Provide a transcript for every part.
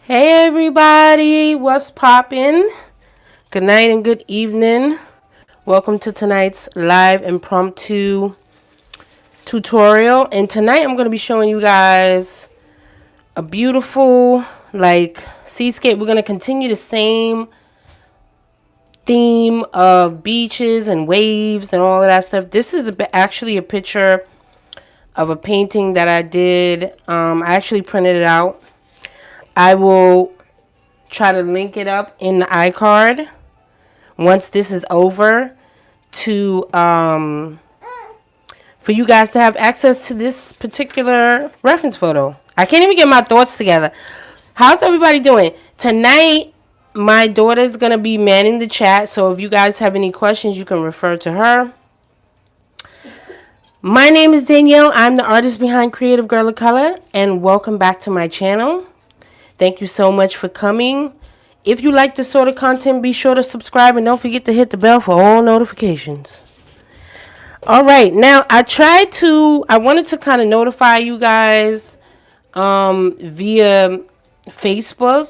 Hey everybody, what's poppin'? Good night and good evening. Welcome to tonight's live impromptu tutorial. And tonight I'm going to be showing you guys a beautiful seascape. We're going to continue the same theme of beaches and waves and all of that stuff. This is actually a picture of a painting that I did. I actually printed it out. I will try to link it up in the iCard once this is over to for you guys to have access to this particular reference photo. I can't even get my thoughts together. How's everybody doing? Tonight, my daughter's going to be manning the chat, so if you guys have any questions, you can refer to her. My name is Danielle. I'm the artist behind Creative Girl of Color, and welcome back to my channel. Thank you so much for coming. If you like this sort of content, be sure to subscribe and don't forget to hit the bell for all notifications. All right, now I wanted to kind of notify you guys via Facebook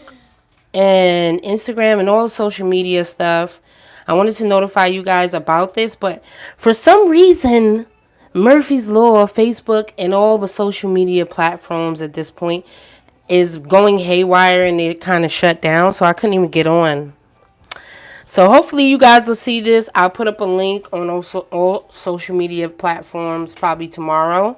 and Instagram and all the social media stuff. I wanted to notify you guys about this, but for some reason, Murphy's Law, Facebook, and all the social media platforms at this point is going haywire and it kind of shut down, so I couldn't even get on. So hopefully you guys will see this. I'll put up a link on all social media platforms probably tomorrow.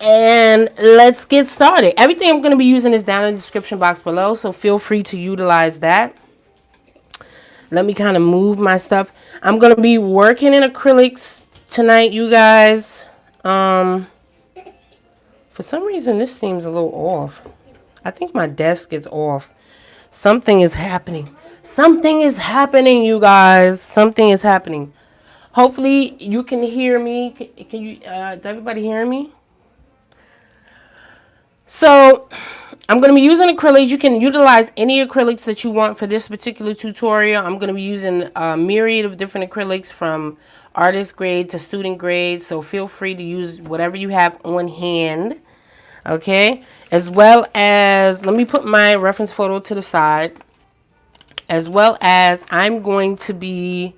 And let's get started. Everything I'm going to be using is down in the description box below, so feel free to utilize that. Let me kind of move my stuff. I'm going to be working in acrylics tonight, you guys. For some reason, this seems a little off. I think my desk is off. Something is happening. Something is happening, you guys. Something is happening. Hopefully, you can hear me. Can you? Is everybody hearing me? So, I'm going to be using acrylics. You can utilize any acrylics that you want for this particular tutorial. I'm going to be using a myriad of different acrylics from artist grade to student grade. So, feel free to use whatever you have on hand. Okay? As well as, let me put my reference photo to the side. As well as, I'm going to be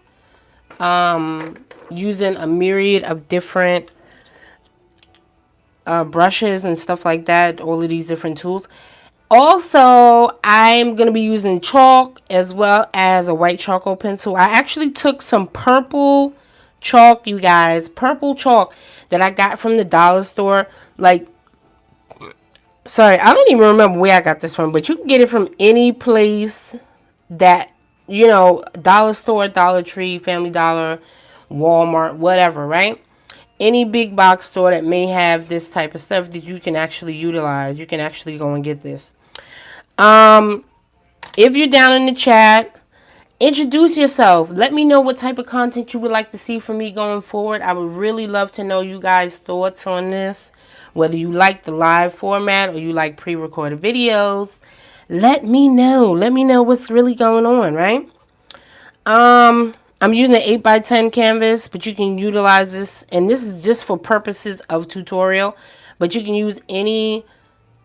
using a myriad of different brushes and stuff like that, all of these different tools. Also, I'm going to be using chalk as well as a white charcoal pencil. I actually took some purple chalk, you guys, purple chalk that I got from the dollar store. Sorry, I don't even remember where I got this from, but you can get it from any place that, you know, dollar store, Dollar Tree, Family Dollar, Walmart, whatever, right? Any big box store that may have this type of stuff that you can actually utilize. You can actually go and get this. If you're down in the chat, introduce yourself. Let me know what type of content you would like to see from me going forward. I would really love to know you guys' thoughts on this. Whether you like the live format or you like pre-recorded videos. Let me know. Let me know what's really going on, right? I'm using an 8x10 canvas, but you can utilize this. And this is just for purposes of tutorial. But you can use any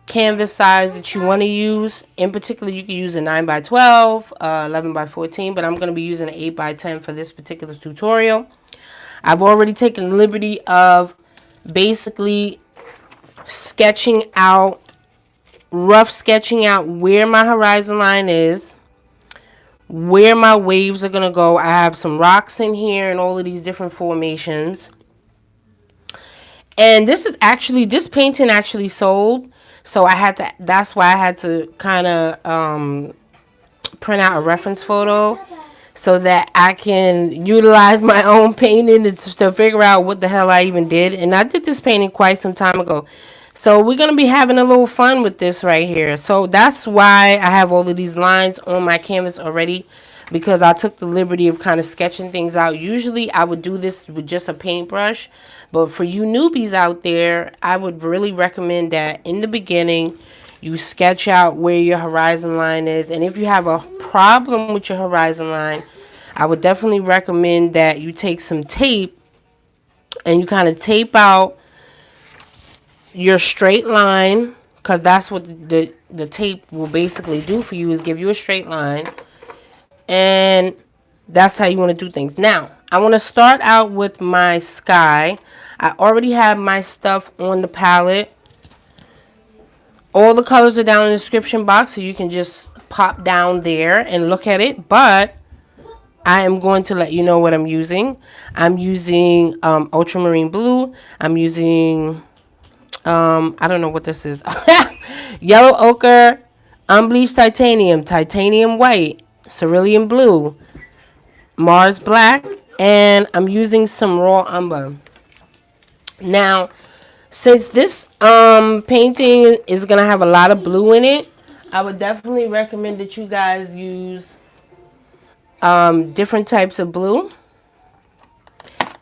canvas size that you want to use. In particular, you can use a 9x12, 11x14. But I'm going to be using an 8x10 for this particular tutorial. I've already taken the liberty of basically rough sketching out where my horizon line is, where my waves are going to go. I have some rocks in here and all of these different formations. And this painting actually sold. So that's why I had to kind of print out a reference photo so that I can utilize my own painting to figure out what the hell I even did. And I did this painting quite some time ago. So we're going to be having a little fun with this right here. So that's why I have all of these lines on my canvas already, because I took the liberty of kind of sketching things out. Usually I would do this with just a paintbrush, but for you newbies out there, I would really recommend that in the beginning you sketch out where your horizon line is. And if you have a problem with your horizon line, I would definitely recommend that you take some tape and you kind of tape out your straight line because that's what the tape will basically do for you, is give you a straight line. And that's how you want to do things. Now, I want to start out with my sky. I already have my stuff on the palette. All the colors are down in the description box, so you can just pop down there and look at it. But I am going to let you know what I'm using. I'm using Ultramarine Blue. I'm using, I don't know what this is. Yellow Ochre, Unbleached Titanium, Titanium White, Cerulean Blue, Mars Black, and I'm using some raw umber. Now, since this painting is gonna have a lot of blue in it, I would definitely recommend that you guys use different types of blue.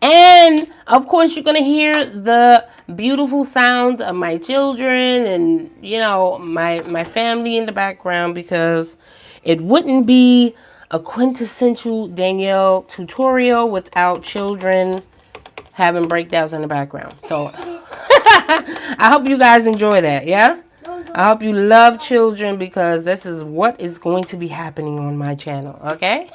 And of course, you're gonna hear the beautiful sounds of my children and, you know, my family in the background, because it wouldn't be a quintessential Danielle tutorial without children having breakdowns in the background. So I hope you guys enjoy that. Yeah, I hope you love children, because this is what is going to be happening on my channel. Okay.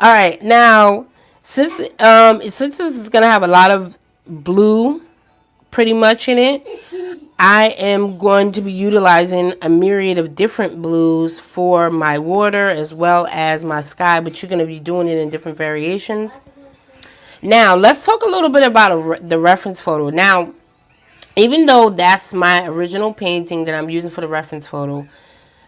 All right, now since this is gonna have a lot of blue pretty much in it, I am going to be utilizing a myriad of different blues for my water as well as my sky, but you're going to be doing it in different variations. Now, let's talk a little bit about the reference photo. Now, even though that's my original painting that I'm using for the reference photo,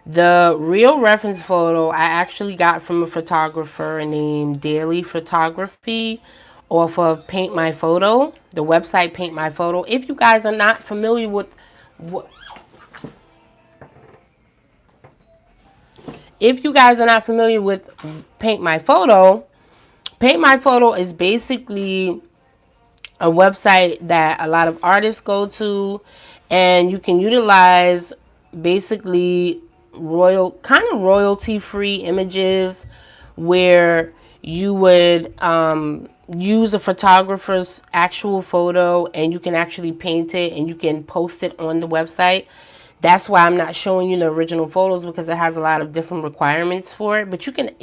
the real reference photo I actually got from a photographer named Daily Photography off of Paint My Photo, the website Paint My Photo. If you guys are not familiar with Paint My Photo, Paint My Photo is basically a website that a lot of artists go to, and you can utilize basically royalty free images, where you would use a photographer's actual photo and you can actually paint it and you can post it on the website. That's why I'm not showing you the original photos, because it has a lot of different requirements for it. But you can,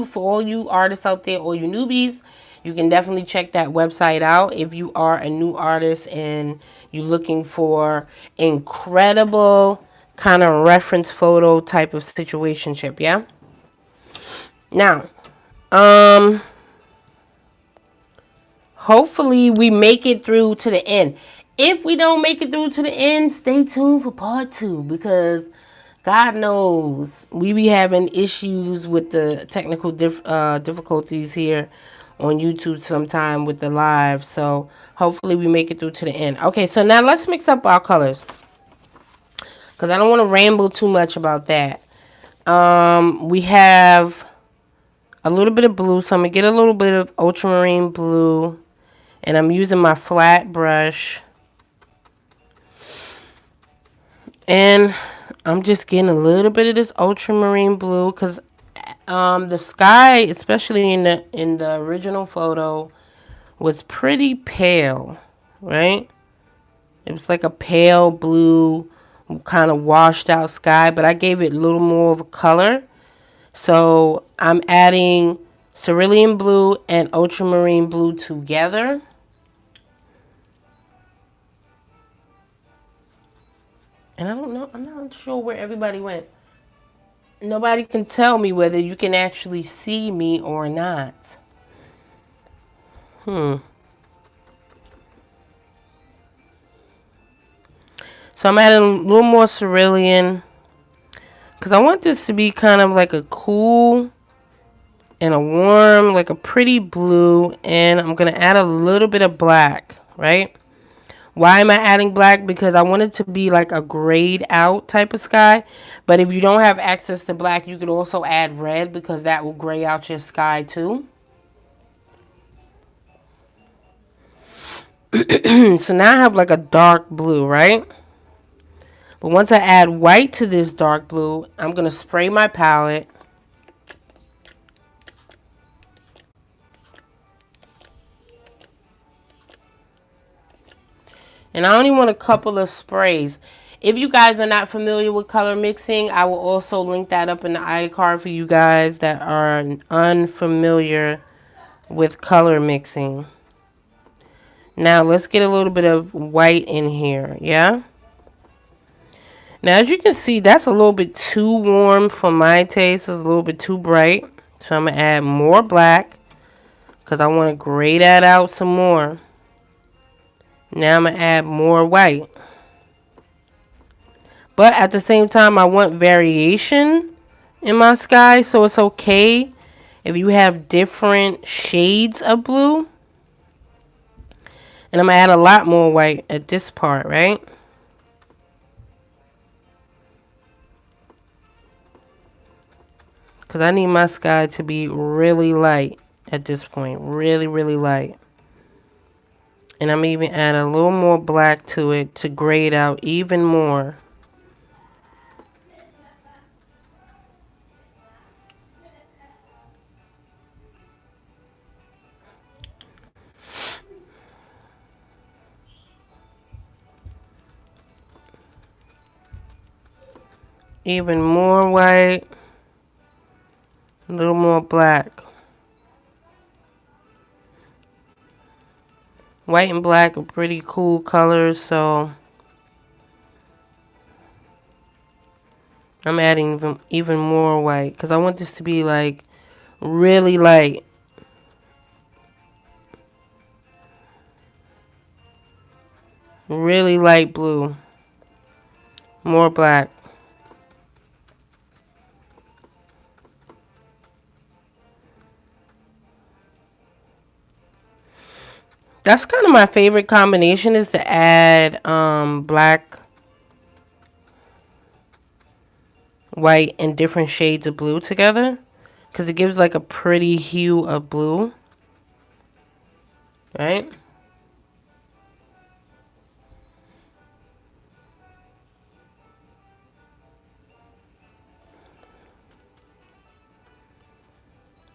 for all you artists out there, all you newbies, you can definitely check that website out if you are a new artist and you're looking for incredible kind of reference photo type of situationship. Yeah. Now, hopefully we make it through to the end. If we don't make it through to the end, stay tuned for part 2, because God knows we be having issues with the technical difficulties here on YouTube sometime with the live. So hopefully we make it through to the end. Okay, so now let's mix up our colors, because I don't want to ramble too much about that. We have a little bit of blue, so I'm going to get a little bit of ultramarine blue, and I'm using my flat brush. And I'm just getting a little bit of this ultramarine blue, because the sky, especially in the original photo, was pretty pale, right? It was like a pale blue, kind of washed out sky, but I gave it a little more of a color. So I'm adding cerulean blue and ultramarine blue together. And I don't know, I'm not sure where everybody went. Nobody can tell me whether you can actually see me or not. So I'm adding a little more cerulean, because I want this to be kind of like a cool and a warm, like a pretty blue. And I'm going to add a little bit of black, right? Why am I adding black? Because I want it to be like a grayed out type of sky. But if you don't have access to black, you could also add red, because that will gray out your sky too. So now I have like a dark blue, right? But once I add white to this dark blue, I'm going to spray my palette. And I only want a couple of sprays. If you guys are not familiar with color mixing, I will also link that up in the iCard for you guys that are unfamiliar with color mixing. Now let's get a little bit of white in here, yeah? Now as you can see, that's a little bit too warm for my taste. It's a little bit too bright. So I'm going to add more black because I want to gray that out some more. Now I'm going to add more white. But at the same time, I want variation in my sky, so it's okay if you have different shades of blue. And I'm going to add a lot more white at this part, right? Because I need my sky to be really light at this point. Really, really light. And I'm even add a little more black to it to gray it out even more. Even more white. A little more black. White and black are pretty cool colors, so I'm adding even more white because I want this to be like really light. Really light blue. More black. That's kind of my favorite combination, is to add black, white, and different shades of blue together. Because it gives like a pretty hue of blue. Right?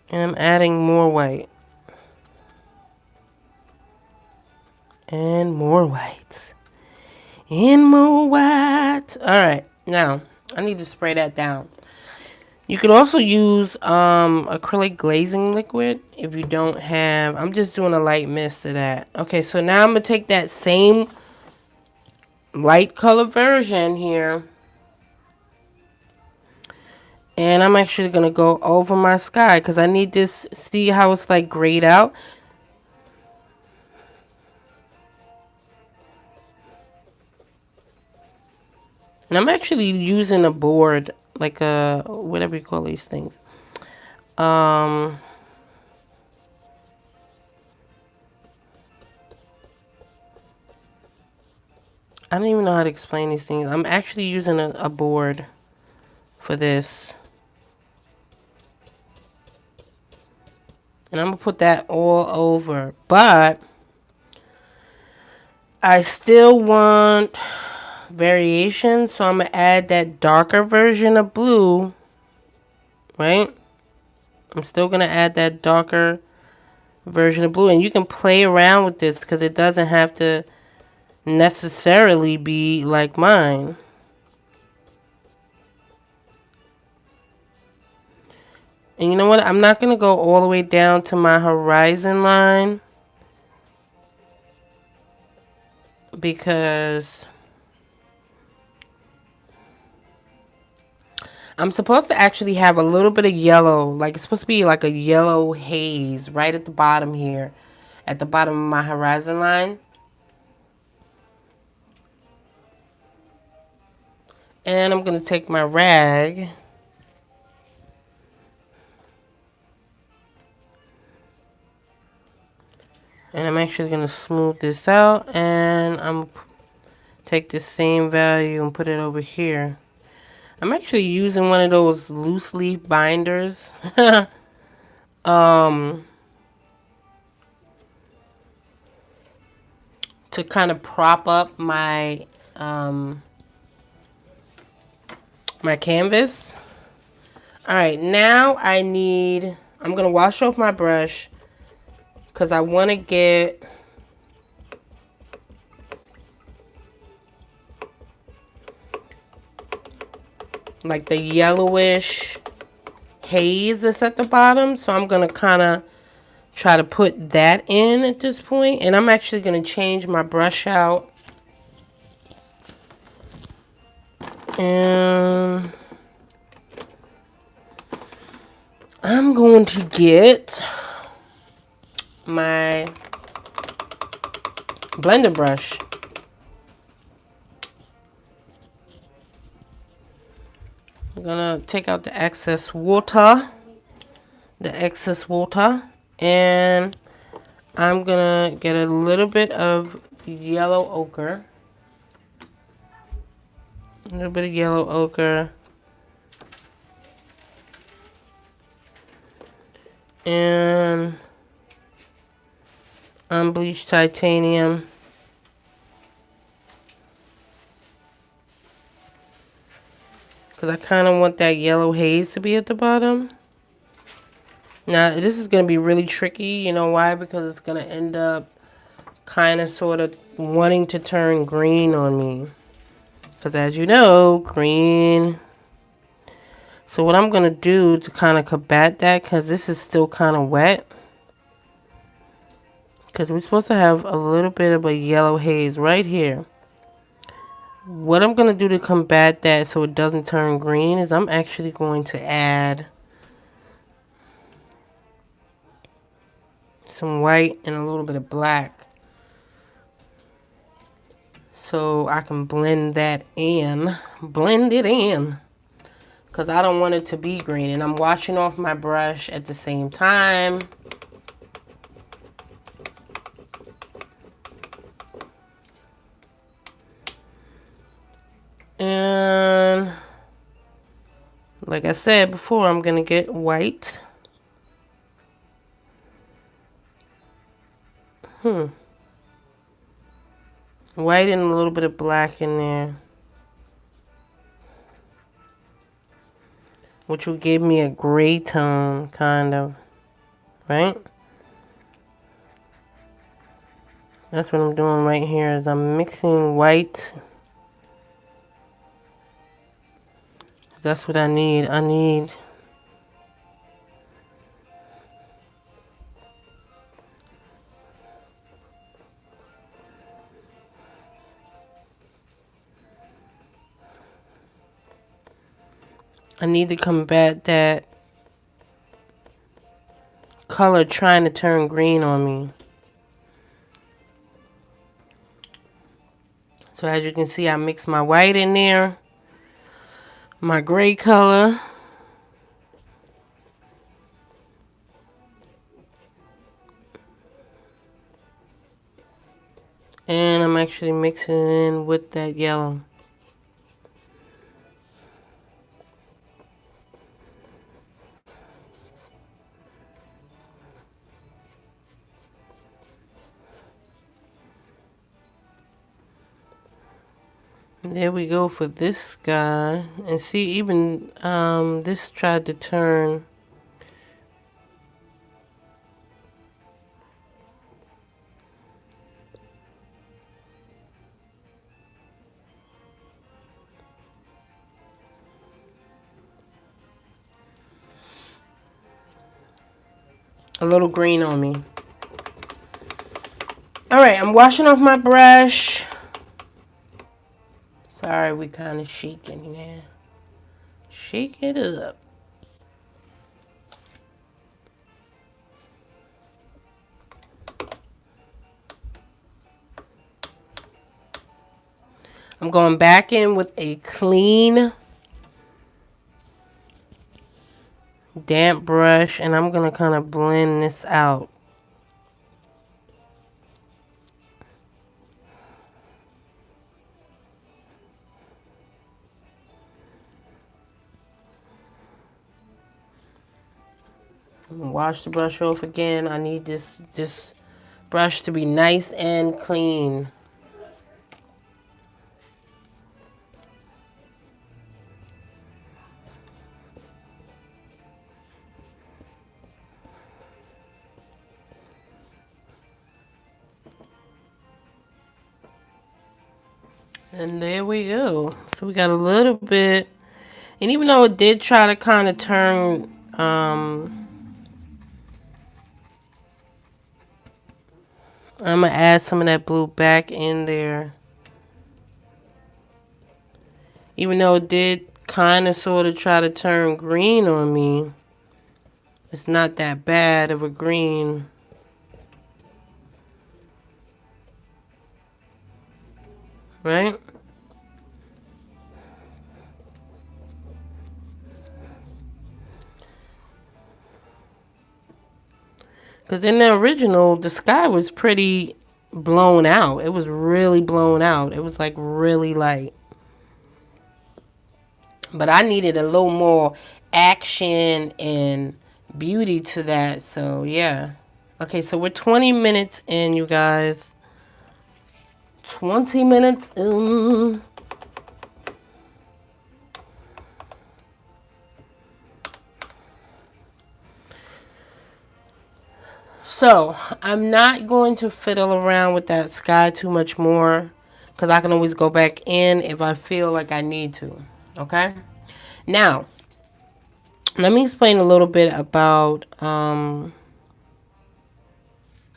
And I'm adding more white. And more white. And more white. Alright, now I need to spray that down. You could also use acrylic glazing liquid if you don't have. I'm just doing a light mist of that. Okay, so now I'm going to take that same light color version here. And I'm actually going to go over my sky because I need this. See how it's like grayed out? And I'm actually using a board, like a, whatever you call these things. I don't even know how to explain these things. I'm actually using a board for this. And I'm going to put that all over. But I still want variation, so I'm going to add that darker version of blue. Right? I'm still going to add that darker version of blue. And you can play around with this because it doesn't have to necessarily be like mine. And you know what? I'm not going to go all the way down to my horizon line. Because I'm supposed to actually have a little bit of yellow. Like it's supposed to be like a yellow haze right at the bottom here. At the bottom of my horizon line. And I'm going to take my rag. And I'm actually going to smooth this out. And I'm going to take the same value and put it over here. I'm actually using one of those loose leaf binders. To kind of prop up my my canvas. Alright, now I'm going to wash off my brush because I want to get like the yellowish haze that's at the bottom. So I'm going to kind of try to put that in at this point. And I'm actually going to change my brush out. And I'm going to get my blender brush. I'm going to take out the excess water. And I'm going to get a little bit of yellow ochre. A little bit of yellow ochre. And Unbleached Titanium. Because I kind of want that yellow haze to be at the bottom. Now, this is going to be really tricky. You know why? Because it's going to end up kind of sort of wanting to turn green on me. Because as you know, green. So what I'm going to do to kind of combat that, because this is still kind of wet. Because we're supposed to have a little bit of a yellow haze right here. What I'm going to do to combat that so it doesn't turn green is I'm actually going to add some white and a little bit of black. So I can blend that in. Blend it in. Because I don't want it to be green. And I'm washing off my brush at the same time. And like I said before, I'm going to get white. White and a little bit of black in there. Which will give me a gray tone, kind of. Right? That's what I'm doing right here is I'm mixing white. That's what I need. I need to combat that color trying to turn green on me. So as you can see, I mix my white in there, my gray color, and I'm actually mixing it in with that yellow. There we go for this guy. And see, even this tried to turn. A little green on me. Alright, I'm washing off my brush. Sorry, we kind of shaking here. Shake it up. I'm going back in with a clean, damp brush, and I'm going to kind of blend this out. Wash the brush off again. I need this brush to be nice and clean. And there we go. So we got a little bit. And even though it did try to kind of turn, I'm going to add some of that blue back in there. Even though it did kind of sort of try to turn green on me, it's not that bad of a green. Right? Because in the original, the sky was pretty blown out. It was really blown out. It was like really light. But I needed a little more action and beauty to that. So, yeah. Okay, so we're 20 minutes in, you guys. 20 minutes in. So, I'm not going to fiddle around with that sky too much more. Because I can always go back in if I feel like I need to. Okay? Now, let me explain a little bit about,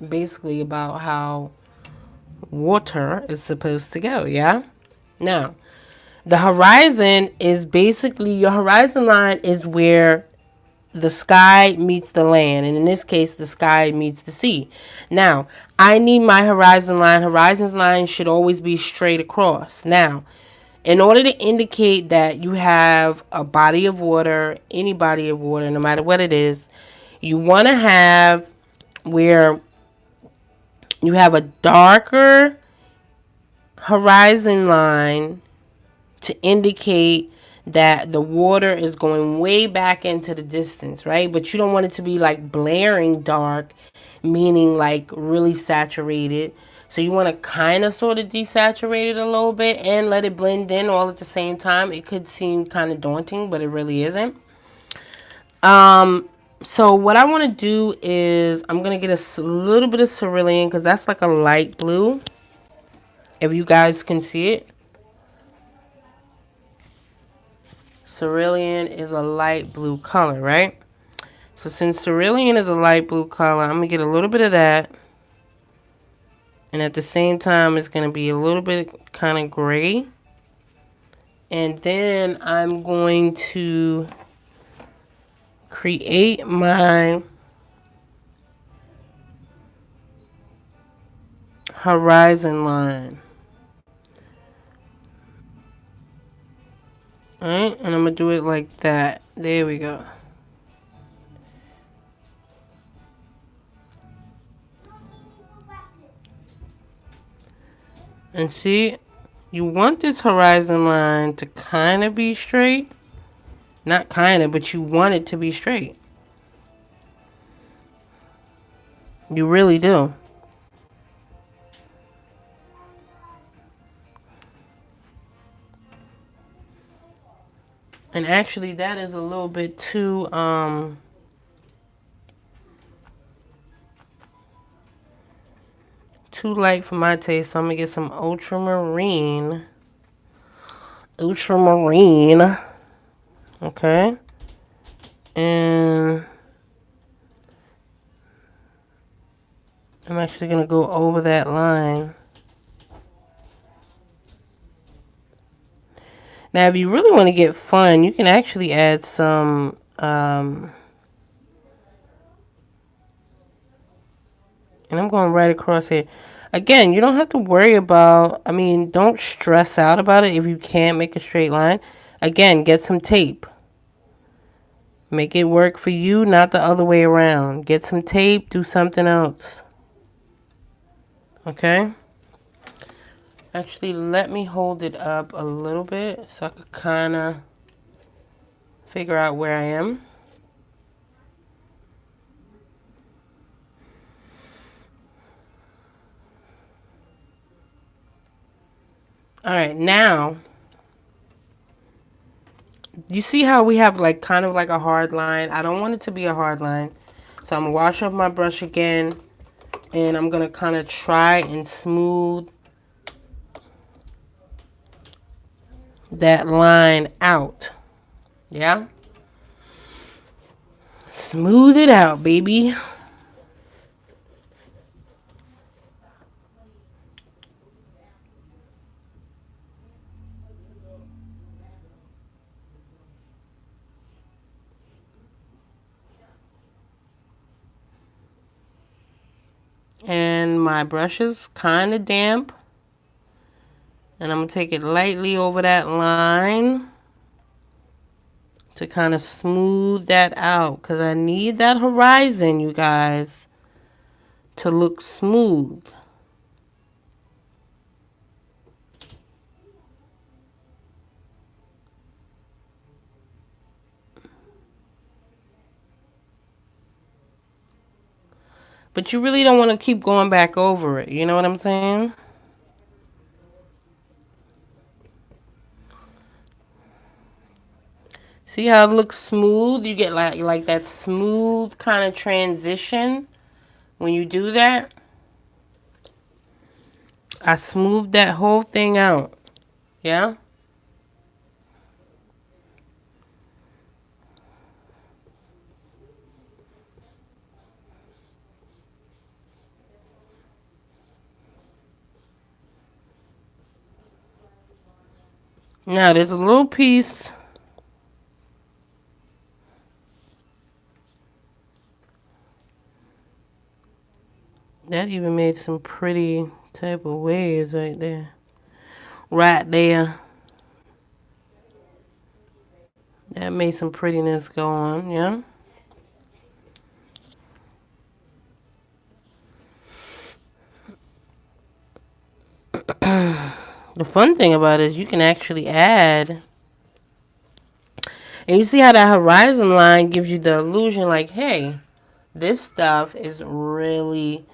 basically about how water is supposed to go, yeah? Now, the horizon is basically, your horizon line is where the sky meets the land. And in this case, the sky meets the sea. Now, I need my horizon line. Horizon line should always be straight across. Now, in order to indicate that you have a body of water, any body of water, no matter what it is, you want to have where you have a darker horizon line to indicate that the water is going way back into the distance, right? But you don't want it to be like blaring dark, meaning like really saturated. So you want to kind of sort of desaturate it a little bit and let it blend in all at the same time. It could seem kind of daunting, but it really isn't. So what I want to do is I'm going to get a little bit of cerulean because that's like a light blue. If you guys can see it. Cerulean is a light blue color, right? So since cerulean is a light blue color, I'm going to get a little bit of that. And at the same time, it's going to be a little bit kind of gray. And then I'm going to create my horizon line. Alright, and I'm going to do it like that. There we go. And see, you want this horizon line to kind of be straight. Not kind of, but you want it to be straight. You really do. And actually, that is a little bit too, too light for my taste. So I'm going to get some ultramarine. Ultramarine. Okay. And I'm actually going to go over that line. Now, if you really want to get fun, you can actually add some, and I'm going right across here. Again, you don't have to worry about, don't stress out about it if you can't make a straight line. Again, get some tape. Make it work for you, not the other way around. Get some tape, do something else. Okay? Actually, let me hold it up a little bit so I could kind of figure out where I am. Alright, now, you see how we have like kind of like a hard line? I don't want it to be a hard line. So I'm going to wash off my brush again. And I'm going to kind of try and smooth that line out. Yeah? Smooth it out, baby. And my brush is kind of damp. And I'm going to take it lightly over that line to kind of smooth that out. Because I need that horizon, you guys, to look smooth. But you really don't want to keep going back over it. You know what I'm saying? See how it looks smooth? You get like that smooth kind of transition when you do that. I smoothed that whole thing out. Yeah? Now there's a little piece that even made some pretty type of waves right there. Right there. That made some prettiness go on, yeah? The fun thing about it is you can actually add. And you see how that horizon line gives you the illusion like, hey, this stuff is really,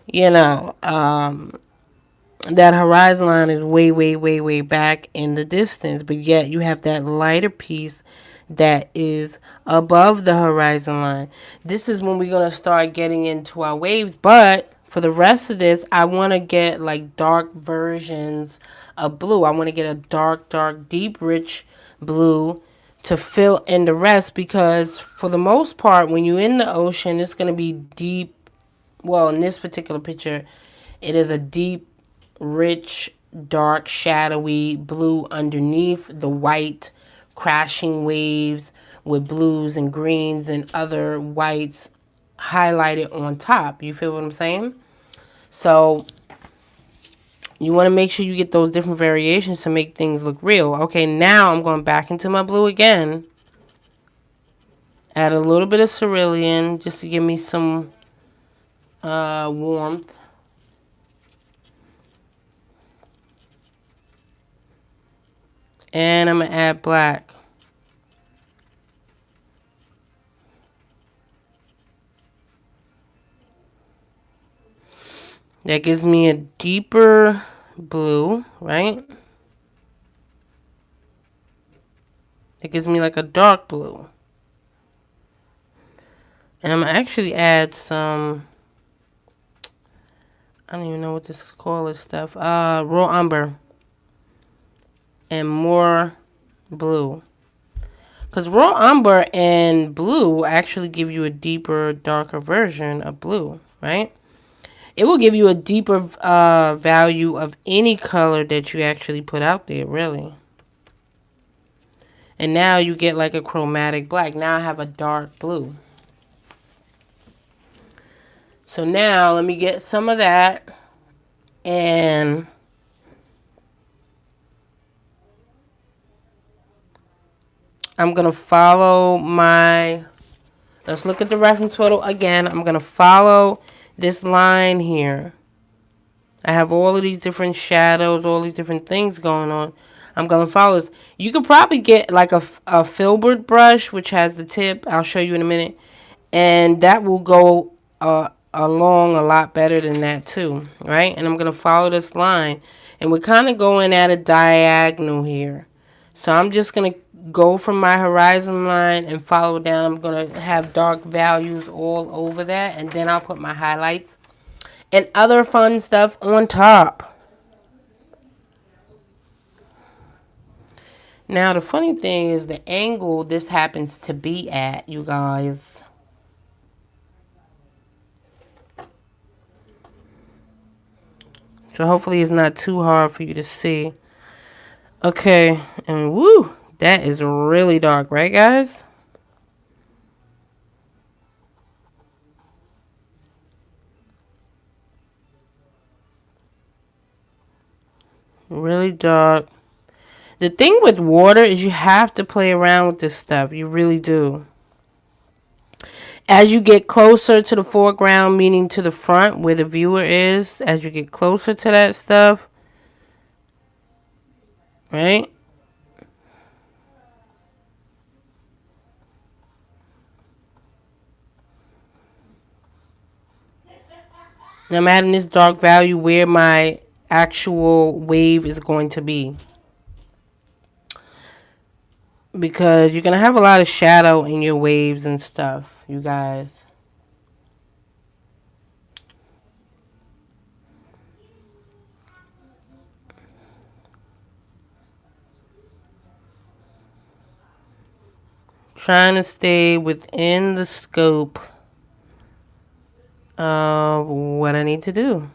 you know, that horizon line is way, way, way, way back in the distance. But yet you have that lighter piece that is above the horizon line. This is when we're going to start getting into our waves. But for the rest of this, I want to get like dark versions of blue. I want to get a dark, dark, deep, rich blue to fill in the rest. Because for the most part, when you're in the ocean, it's going to be deep. Well, in this particular picture, it is a deep, rich, dark, shadowy blue underneath the white crashing waves with blues and greens and other whites highlighted on top. You feel what I'm saying? So you want to make sure you get those different variations to make things look real. Okay, now I'm going back into my blue again. Add a little bit of cerulean just to give me some warmth. And I'm going to add black. That gives me a deeper blue, right? It gives me like a dark blue. And I'm going to actually add some, I don't even know what this is called, this stuff. Raw umber. And more blue. Because raw umber and blue actually give you a deeper, darker version of blue, right? It will give you a deeper value of any color that you actually put out there, really. And now you get like a chromatic black. Now I have a dark blue. So now let me get some of that. And I'm going to follow my... Let's look at the reference photo again. I'm going to follow this line here. I have all of these different shadows, all these different things going on. I'm going to follow this. You could probably get like a filbert brush, which has the tip. I'll show you in a minute. And that will go along a lot better than that too, right? And I'm going to follow this line. And we're kind of going at a diagonal here. So I'm just going to go from my horizon line and follow down. I'm going to have dark values all over that. And then I'll put my highlights and other fun stuff on top. Now, the funny thing is the angle this happens to be at, you guys. So hopefully it's not too hard for you to see. Okay, and woo, that is really dark, right, guys? Really dark. The thing with water is you have to play around with this stuff. You really do. As you get closer to the foreground, meaning to the front where the viewer is, as you get closer to that stuff, right? Now I'm adding this dark value where my actual wave is going to be. Because you're going to have a lot of shadow in your waves and stuff, you guys. Trying to stay within the scope of what I need to do.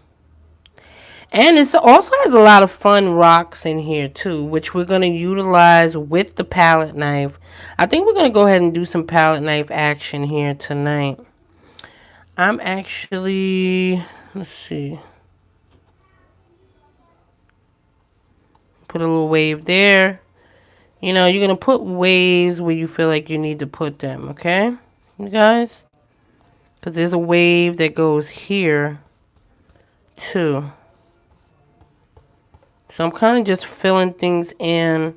And it also has a lot of fun rocks in here too, which we're going to utilize with the palette knife. I think we're going to go ahead and do some palette knife action here tonight. I'm actually, let's see, put a little wave there. You know, you're going to put waves where you feel like you need to put them, okay, you guys? Because there's a wave that goes here too. So I'm kind of just filling things in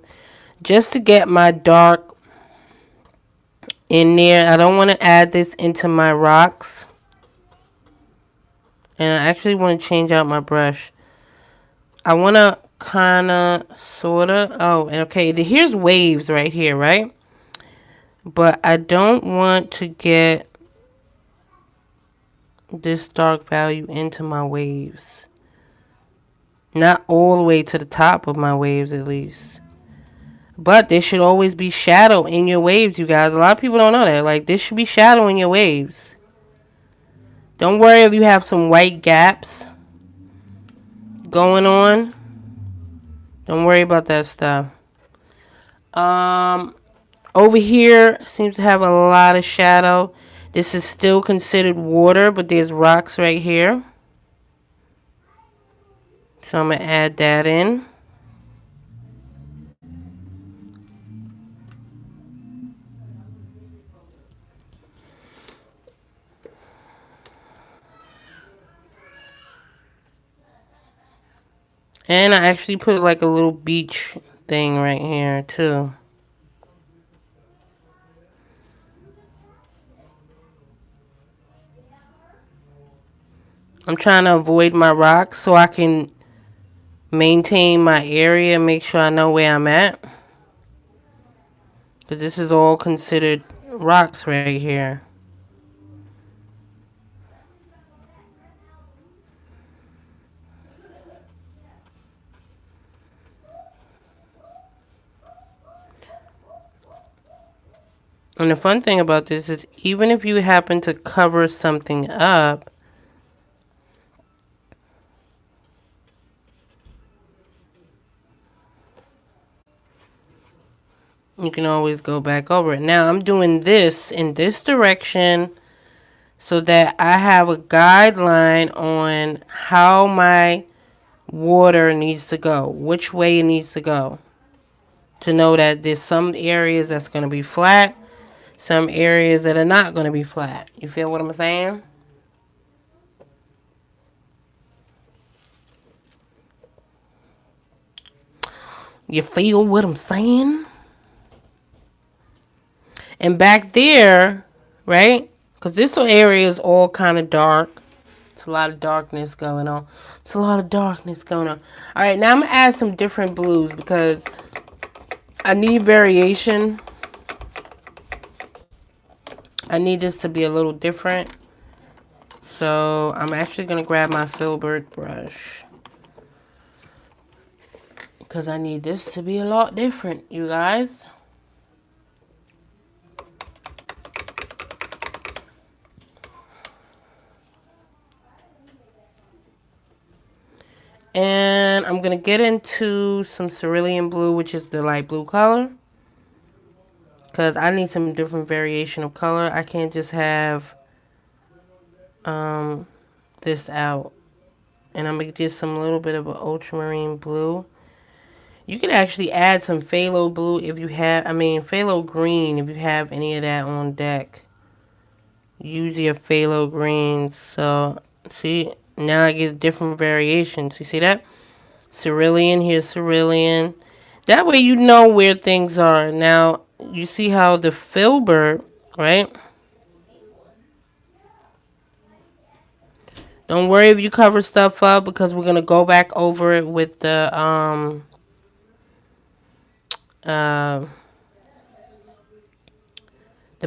just to get my dark in there. I don't want to add this into my rocks. And I actually want to change out my brush. I want to kind of, sort of. Oh, and okay, here's waves right here, right? But I don't want to get this dark value into my waves. Not all the way to the top of my waves, at least. But there should always be shadow in your waves, you guys. A lot of people don't know that. Like, there should be shadow in your waves. Don't worry if you have some white gaps going on. Don't worry about that stuff. Over here seems to have a lot of shadow. This is still considered water, but there's rocks right here. So I'm going to add that in. And I actually put like a little beach thing right here too. I'm trying to avoid my rocks so I can maintain my area, make sure I know where I'm at. Because this is all considered rocks right here. And the fun thing about this is even if you happen to cover something up, you can always go back over it. Now I'm doing this in this direction so that I have a guideline on how my water needs to go, which way it needs to go. To know that there's some areas that's going to be flat, some areas that are not going to be flat. You feel what I'm saying? You feel what I'm saying? And back there, right? Because this area is all kind of dark. It's a lot of darkness going on. It's a lot of darkness going on. All right, now I'm going to add some different blues because I need variation. I need this to be a little different. So I'm actually going to grab my filbert brush. because I need this to be a lot different, you guys. And I'm going to get into some cerulean blue, which is the light blue color. Because I need some different variation of color. I can't just have this out. And I'm going to get some little bit of an ultramarine blue. You can actually add some phthalo blue if you have, phthalo green if you have any of that on deck. Use your phthalo greens. So, see, now I get different variations. You see that? Cerulean, here's cerulean. That way you know where things are. Now, you see how the filbert, right? Don't worry if you cover stuff up because we're going to go back over it with the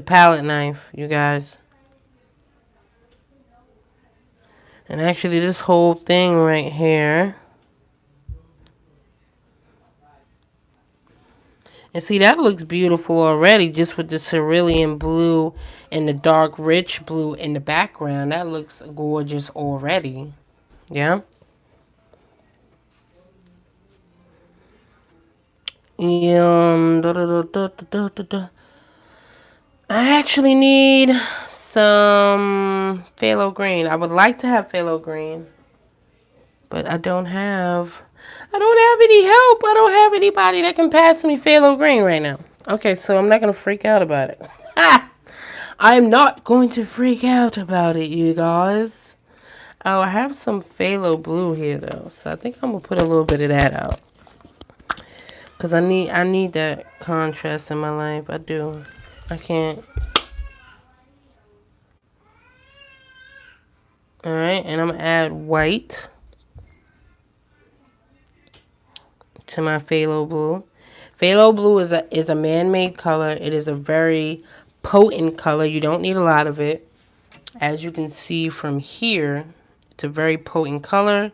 palette knife, you guys. And actually this whole thing right here. And see, that looks beautiful already just with the cerulean blue and the dark rich blue in the background. That looks gorgeous already. Yeah. I actually need some phthalo green. I would like to have phthalo green, but I don't have any help. I don't have anybody that can pass me phthalo green right now. Okay, so I'm not going to freak out about it. I'm not going to freak out about it, you guys. Oh, I have some phthalo blue here, though. So I think I'm going to put a little bit of that out. Because I need that contrast in my life. I do. I can't. Alright, and I'm going to add white to my phthalo blue. Phthalo blue is a man-made color. It is a very potent color. You don't need a lot of it. As you can see from here, it's a very potent color.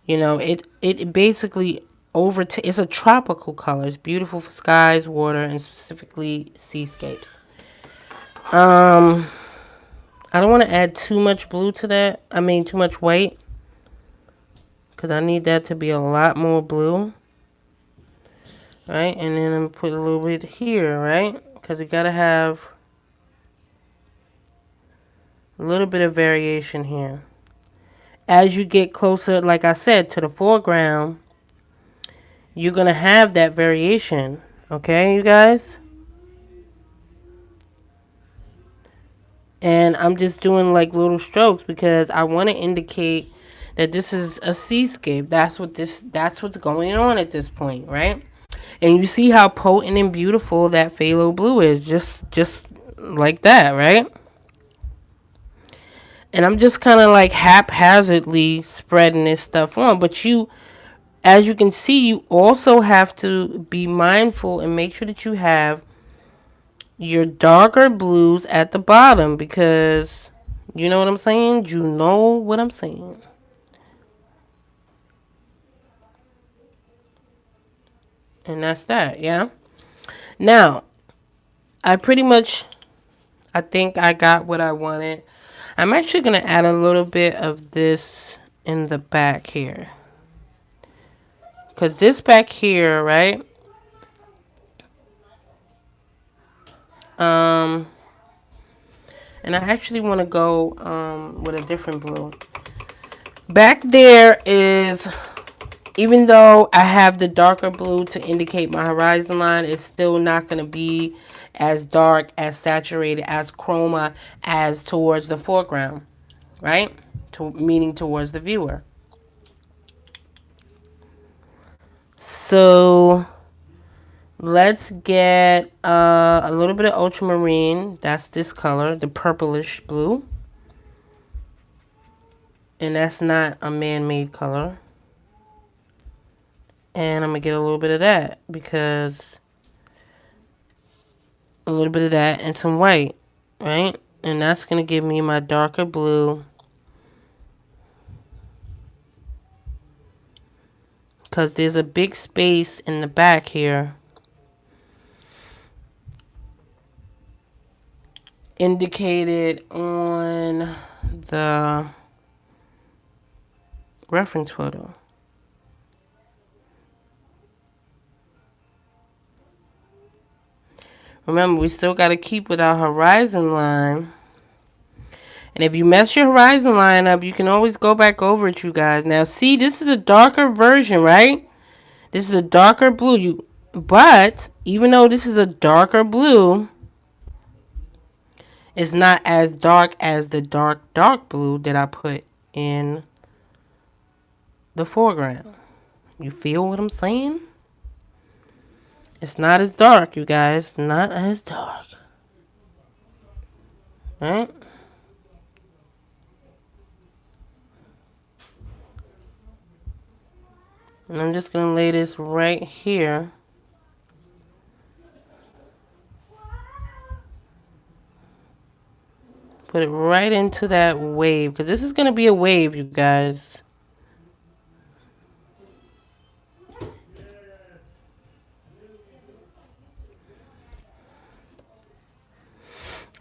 You know, it basically it's a tropical color. It's beautiful for skies, water, and specifically seascapes. I don't want to add too much blue to that. Too much white. Because I need that to be a lot more blue. Right? And then I'm going to put a little bit here, right? Because you got to have a little bit of variation here. As you get closer, like I said, to the foreground, you're going to have that variation. Okay, you guys? And I'm just doing like little strokes because I want to indicate that this is a seascape. That's what's going on at this point, right? And you see how potent and beautiful that phthalo blue is, just like that, right? And I'm just kind of like haphazardly spreading this stuff on, but as you can see, you also have to be mindful and make sure that you have your darker blues at the bottom, because you know what I'm saying? You know what I'm saying. And that's that, yeah? Now, I think I got what I wanted. I'm actually going to add a little bit of this in the back here. Because this back here, right? And I actually want to go with a different blue. Back there is, even though I have the darker blue to indicate my horizon line, it's still not going to be as dark, as saturated, as chroma as towards the foreground, right? Meaning towards the viewer. So let's get a little bit of ultramarine. That's this color, the purplish blue. And that's not a man-made color. And I'm going to get a little bit of that, because a little bit of that and some white, right? And that's going to give me my darker blue. because there's a big space in the back here indicated on the reference photo. Remember, we still got to keep with our horizon line. And if you mess your horizon line up, you can always go back over it, you guys. Now, see, this is a darker version, right? This is a darker blue. But even though this is a darker blue, it's not as dark as the dark blue that I put in the foreground. You feel what I'm saying? It's not as dark, you guys. Not as dark. Alright? And I'm just going to lay this right here. Put it right into that wave. Because this is going to be a wave, you guys.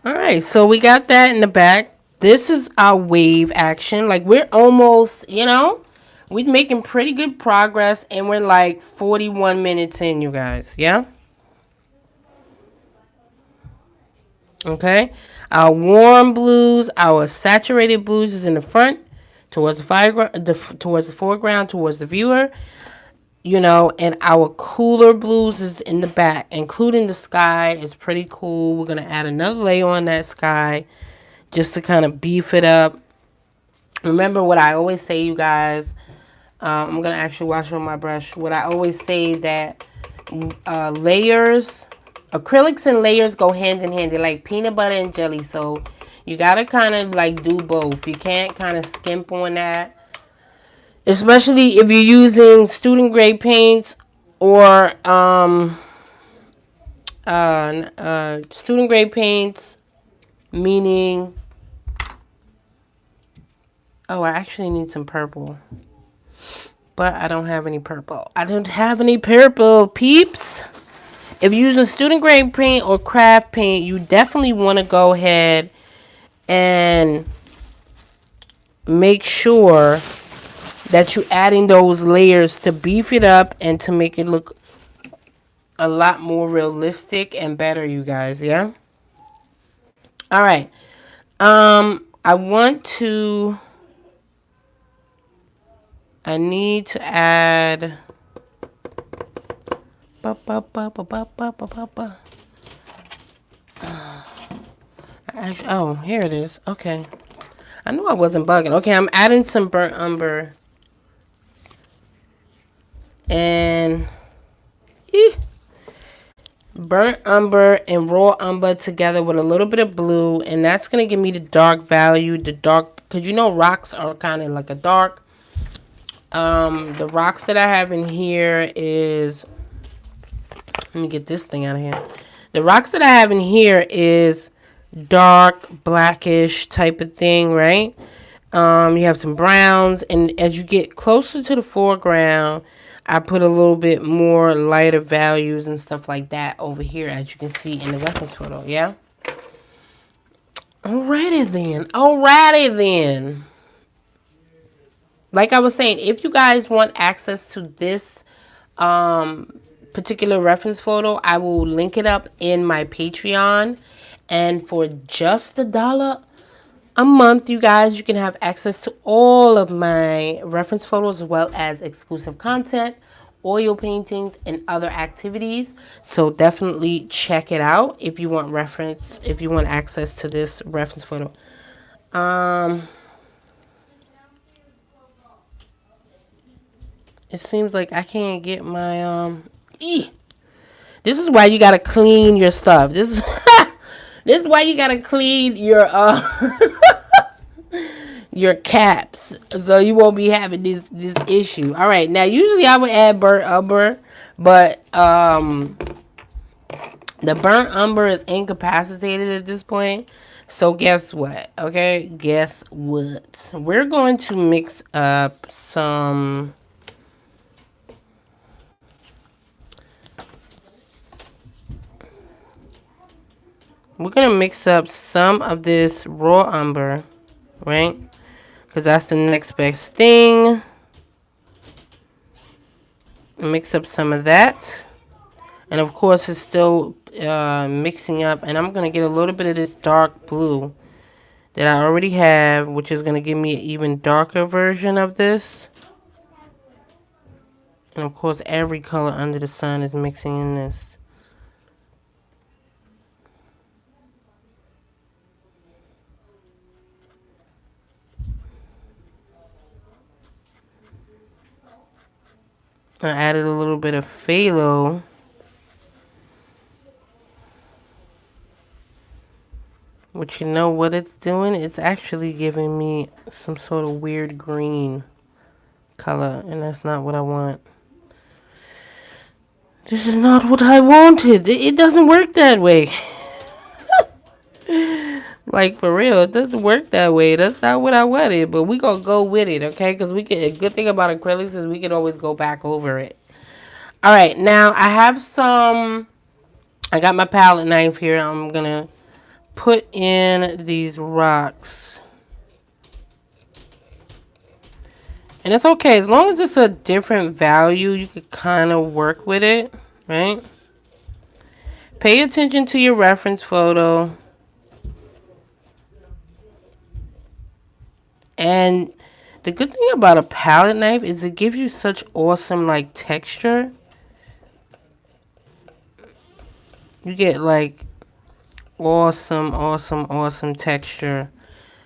Alright, so we got that in the back. This is our wave action. Like, we're almost, you know, we're making pretty good progress. And we're like 41 minutes in, you guys. Yeah? Okay? Our warm blues, our saturated blues is in the front. Towards the foreground, towards the viewer. You know, and our cooler blues is in the back, including the sky. Is pretty cool. We're going to add another layer on that sky just to kind of beef it up. Remember what I always say, you guys. I'm going to actually wash on my brush. What I always say that layers, acrylics and layers go hand in hand. They're like peanut butter and jelly. So you got to kind of like do both. You can't kind of skimp on that. Especially if you're using student grade paints or student grade paints, meaning, oh, I actually need some purple. But I don't have any purple. I don't have any purple, peeps. If you're using student grade paint or craft paint, you definitely want to go ahead and make sure that you're adding those layers to beef it up and to make it look a lot more realistic and better, you guys. Yeah. All right. I need to add. Actually, oh, here it is. Okay. I knew I wasn't bugging. Okay, I'm adding some burnt umber. And burnt umber and raw umber together with a little bit of blue, and that's gonna give me the dark value, the dark, because you know rocks are kind of like a dark. The rocks that I have in here is, let me get this thing out of here. The rocks that I have in here is dark blackish type of thing, right? You have some browns, and as you get closer to the foreground, I put a little bit more lighter values and stuff like that over here, as you can see in the reference photo, yeah? Alrighty then. Like I was saying, if you guys want access to this particular reference photo, I will link it up in my Patreon. And for just $1 a month, you guys, you can have access to all of my reference photos as well as exclusive content, oil paintings, and other activities. So definitely check it out if you want access to this reference photo. It seems like I can't get my This is why you gotta clean your stuff. This is this is why you gotta clean your your caps, so you won't be having this issue. All right, now usually I would add burnt umber, but the burnt umber is incapacitated at this point. So guess what? Okay, guess what? We're going to mix up some we're going to mix up some of this raw umber, right? Because that's the next best thing. Mix up some of that. And of course, it's still mixing up. And I'm going to get a little bit of this dark blue that I already have, which is going to give me an even darker version of this. And of course, every color under the sun is mixing in this. I added a little bit of phthalo. Which, you know what it's doing? It's actually giving me some sort of weird green color. And that's not what I want. This is not what I wanted. It doesn't work that way. Like, for real, it doesn't work that way. That's not what I wanted. But we gonna go with it, okay? Because we can. A good thing about acrylics is we can always go back over it. All right, now I have some. I got my palette knife here. I'm gonna put in these rocks. And it's okay. As long as it's a different value, you can kind of work with it, right? Pay attention to your reference photo. And the good thing about a palette knife is it gives you such awesome, like, texture. You get, like, awesome, awesome, awesome texture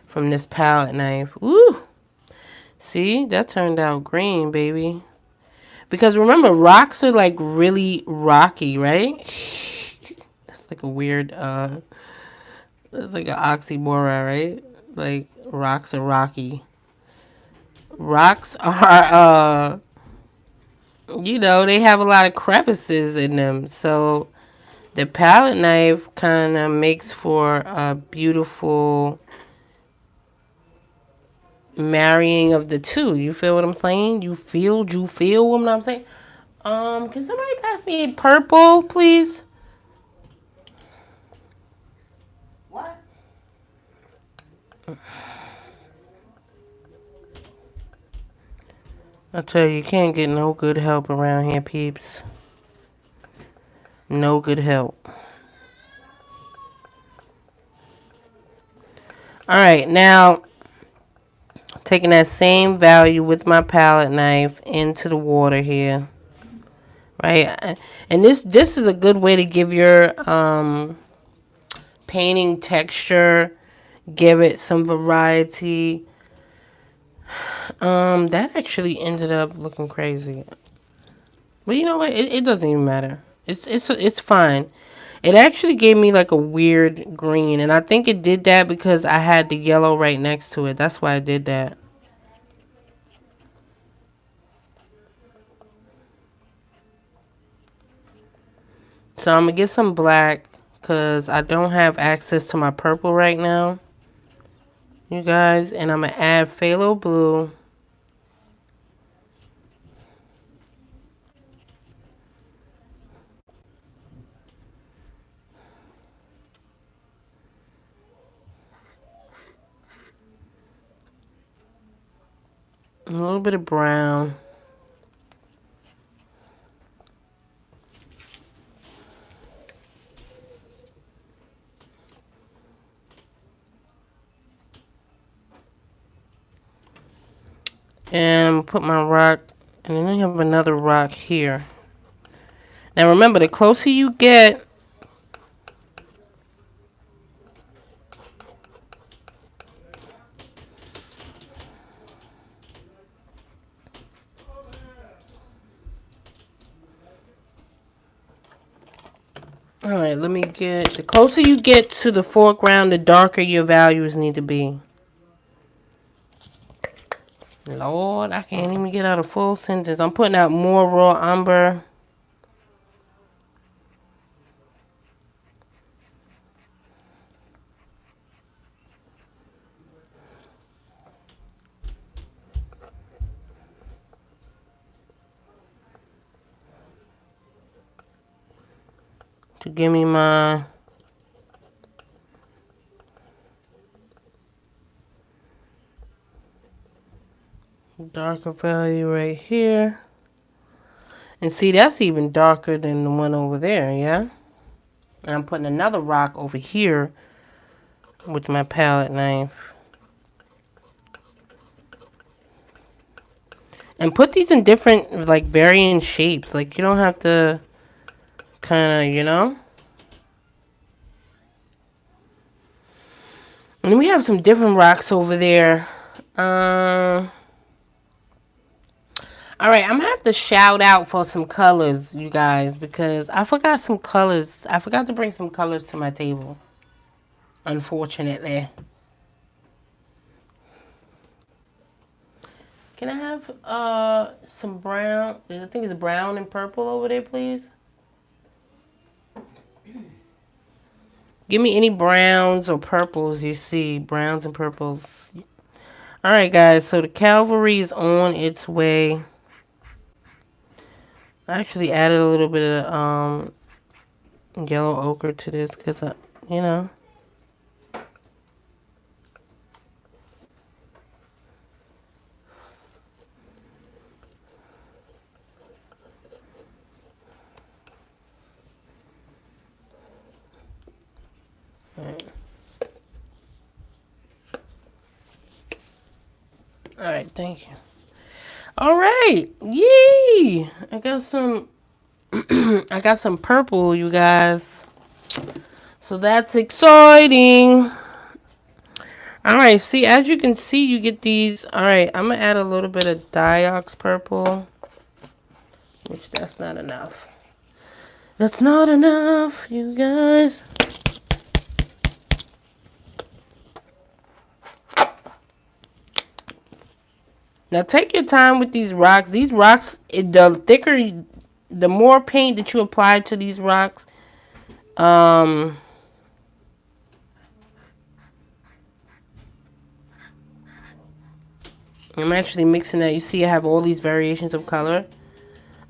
from this palette knife. Woo! See? That turned out green, baby. Because remember, rocks are, like, really rocky, right? That's like a weird, that's like an oxymoron, right? Like, rocks are rocky. Rocks are, you know, they have a lot of crevices in them. So, the palette knife kind of makes for a beautiful marrying of the two. You feel what I'm saying? You feel what I'm saying? Can somebody pass me purple, please? What? I tell you, you can't get no good help around here, peeps. No good help. Alright, now taking that same value with my palette knife into the water here. Right? And this is a good way to give your painting texture, give it some variety. That actually ended up looking crazy. But you know what? It doesn't even matter. It's fine. It actually gave me like a weird green, and I think it did that because I had the yellow right next to it. That's why I did that. So I'm gonna get some black because I don't have access to my purple right now, you guys, and I'm gonna add phthalo blue. A little bit of brown. And I'm gonna put my rock, and then I have another rock here. Now remember, the closer you get, alright, let me get, the closer you get to the foreground, the darker your values need to be. Lord, I can't even get out a full sentence. I'm putting out more raw umber. To give me my Darker value right here. And see, that's even darker than the one over there, yeah? And I'm putting another rock over here with my palette knife. And put these in different, like, varying shapes. Like, you don't have to kind of, you know? And we have some different rocks over there. Alright, I'm going to have to shout out for some colors, you guys, because I forgot some colors. I forgot to bring some colors to my table, unfortunately. Can I have some brown? I think it's brown and purple over there, please. Give me any browns or purples you see. Browns and purples. Alright, guys, so the cavalry is on its way. I actually added a little bit of yellow ochre to this because, you know. Alright, thank you. Alright, yay! I got some I got some purple, you guys. So that's exciting. Alright, see, as you can see, you get these. Alright, I'm going to add a little bit of Diox Purple. Which, that's not enough. That's not enough, you guys. Now, take your time with these rocks. These rocks, the thicker, the more paint that you apply to these rocks, I'm actually mixing that. You see I have all these variations of color.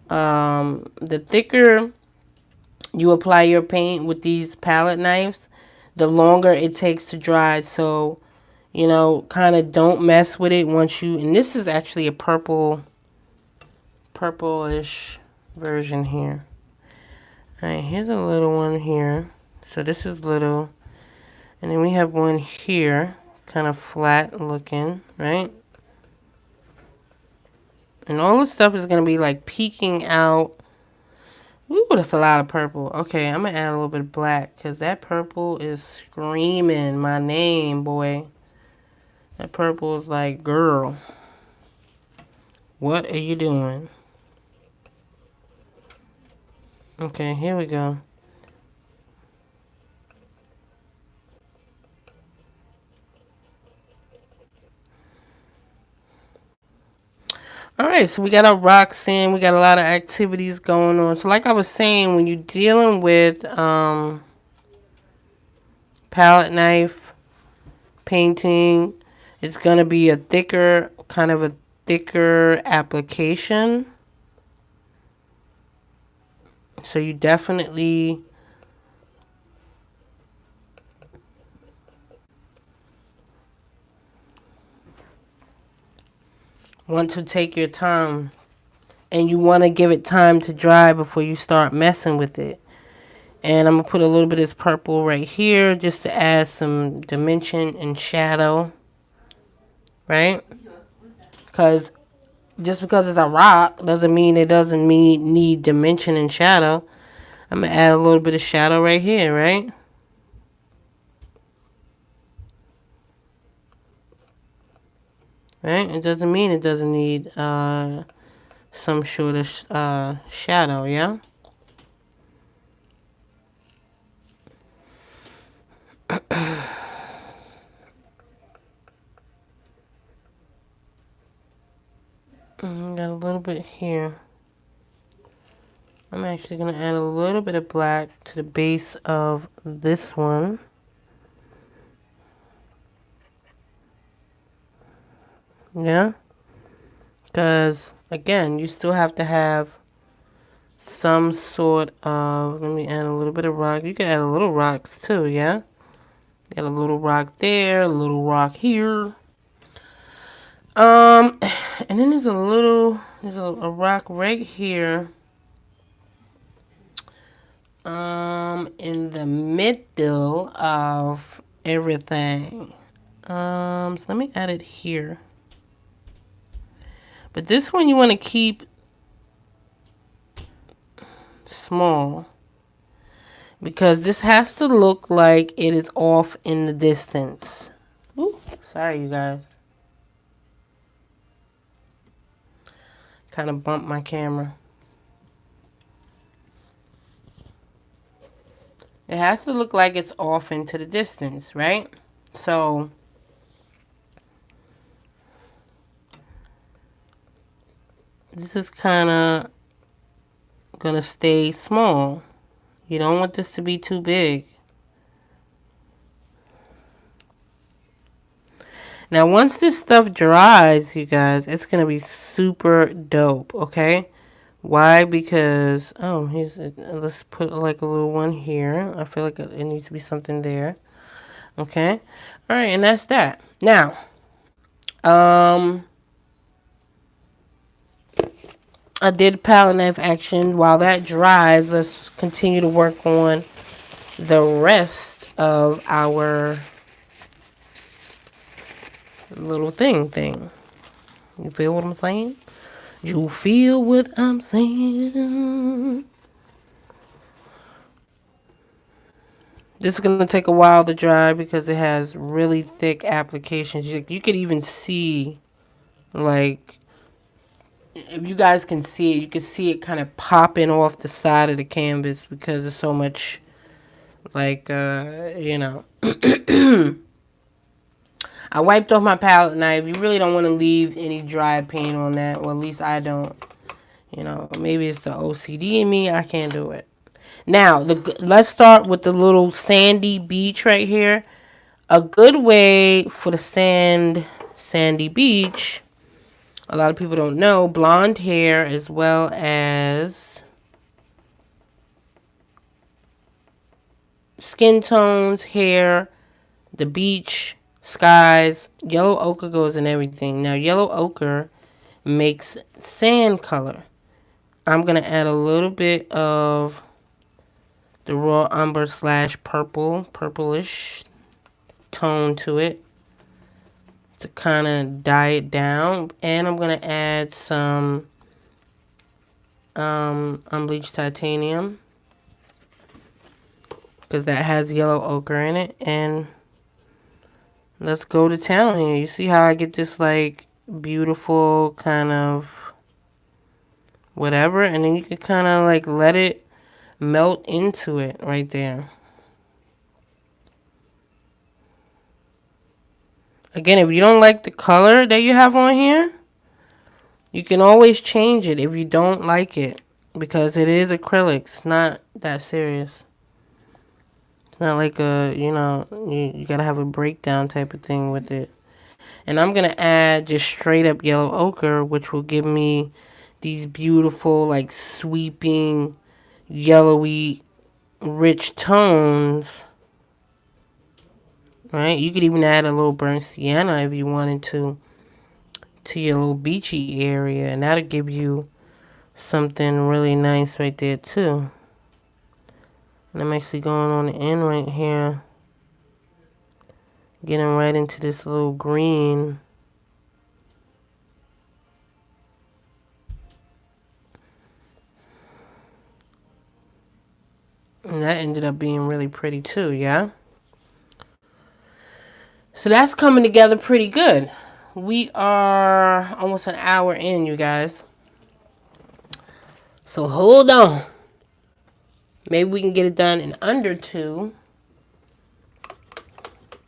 The thicker you apply your paint with these palette knives, the longer it takes to dry. So, you know, kind of don't mess with it once you... And this is actually a purplish version here. Alright, here's a little one here. So this is little. And then we have one here, kind of flat looking, right? And all this stuff is going to be like peeking out. Ooh, that's a lot of purple. Okay, I'm going to add a little bit of black because that purple is screaming my name, boy. That purple is like, girl, what are you doing? Okay, here we go. Alright, so we got our rocks in. We got a lot of activities going on. So like I was saying, when you're dealing with palette knife painting, it's going to be a thicker, kind of a thicker application. So you definitely want to take your time, and you want to give it time to dry before you start messing with it. And I'm going to put a little bit of this purple right here just to add some dimension and shadow, right? Because just because it's a rock doesn't mean it doesn't need dimension and shadow. I'm going to add a little bit of shadow right here, right? Right? It doesn't mean it doesn't need some sort of shadow, yeah? Got a little bit here. I'm actually going to add a little bit of black to the base of this one. Yeah? Because, again, you still have to have some sort of... Let me add a little bit of rock. You can add a little rocks too, yeah? Got a little rock there, a little rock here. Um, and then there's a rock right here. In the middle of everything. So let me add it here. But this one you want to keep small because this has to look like it is off in the distance. Ooh, sorry, you guys. Kind of bumped my camera. It has to look like it's off into the distance, right? So this is kind of gonna stay small. You don't want this to be too big. Now, once this stuff dries, you guys, it's gonna be super dope, okay? Why? Because, oh, let's put like a little one here. I feel like it needs to be something there. Okay. All right, and that's that. Now, um, I did palette knife action. While that dries, let's continue to work on the rest of our little thing. You feel what I'm saying? You feel what I'm saying? This is going to take a while to dry because it has really thick applications. You could even see, like, if you guys can see it, you can see it kind of popping off the side of the canvas because there's so much, like, you know. I wiped off my palette knife. You really don't want to leave any dry paint on that. Well, at least I don't. You know, maybe it's the OCD in me. I can't do it. Now, let's start with the little sandy beach right here. A good way for the sandy beach, a lot of people don't know, blonde hair as well as skin tones, hair, the beach, skies, yellow ochre goes in everything. Now, yellow ochre makes sand color. I'm going to add a little bit of the raw umber / purple, purplish tone to it to kind of dye it down. And I'm going to add some Unbleached Titanium because that has yellow ochre in it. And let's go to town here. You see how I get this like beautiful kind of whatever, and then you can kind of like let it melt into it right there. Again, if you don't like the color that you have on here, you can always change it if you don't like it, because it is acrylic. It's not that serious. It's not like a, you know, you gotta have a breakdown type of thing with it. And I'm gonna add just straight up yellow ochre, which will give me these beautiful, like, sweeping, yellowy, rich tones. Right? You could even add a little burnt sienna if you wanted to your little beachy area, and that'll give you something really nice right there too. And I'm actually going on the end right here, getting right into this little green. And that ended up being really pretty too, yeah? So that's coming together pretty good. We are almost an hour in, you guys. So hold on. Maybe we can get it done in under 2.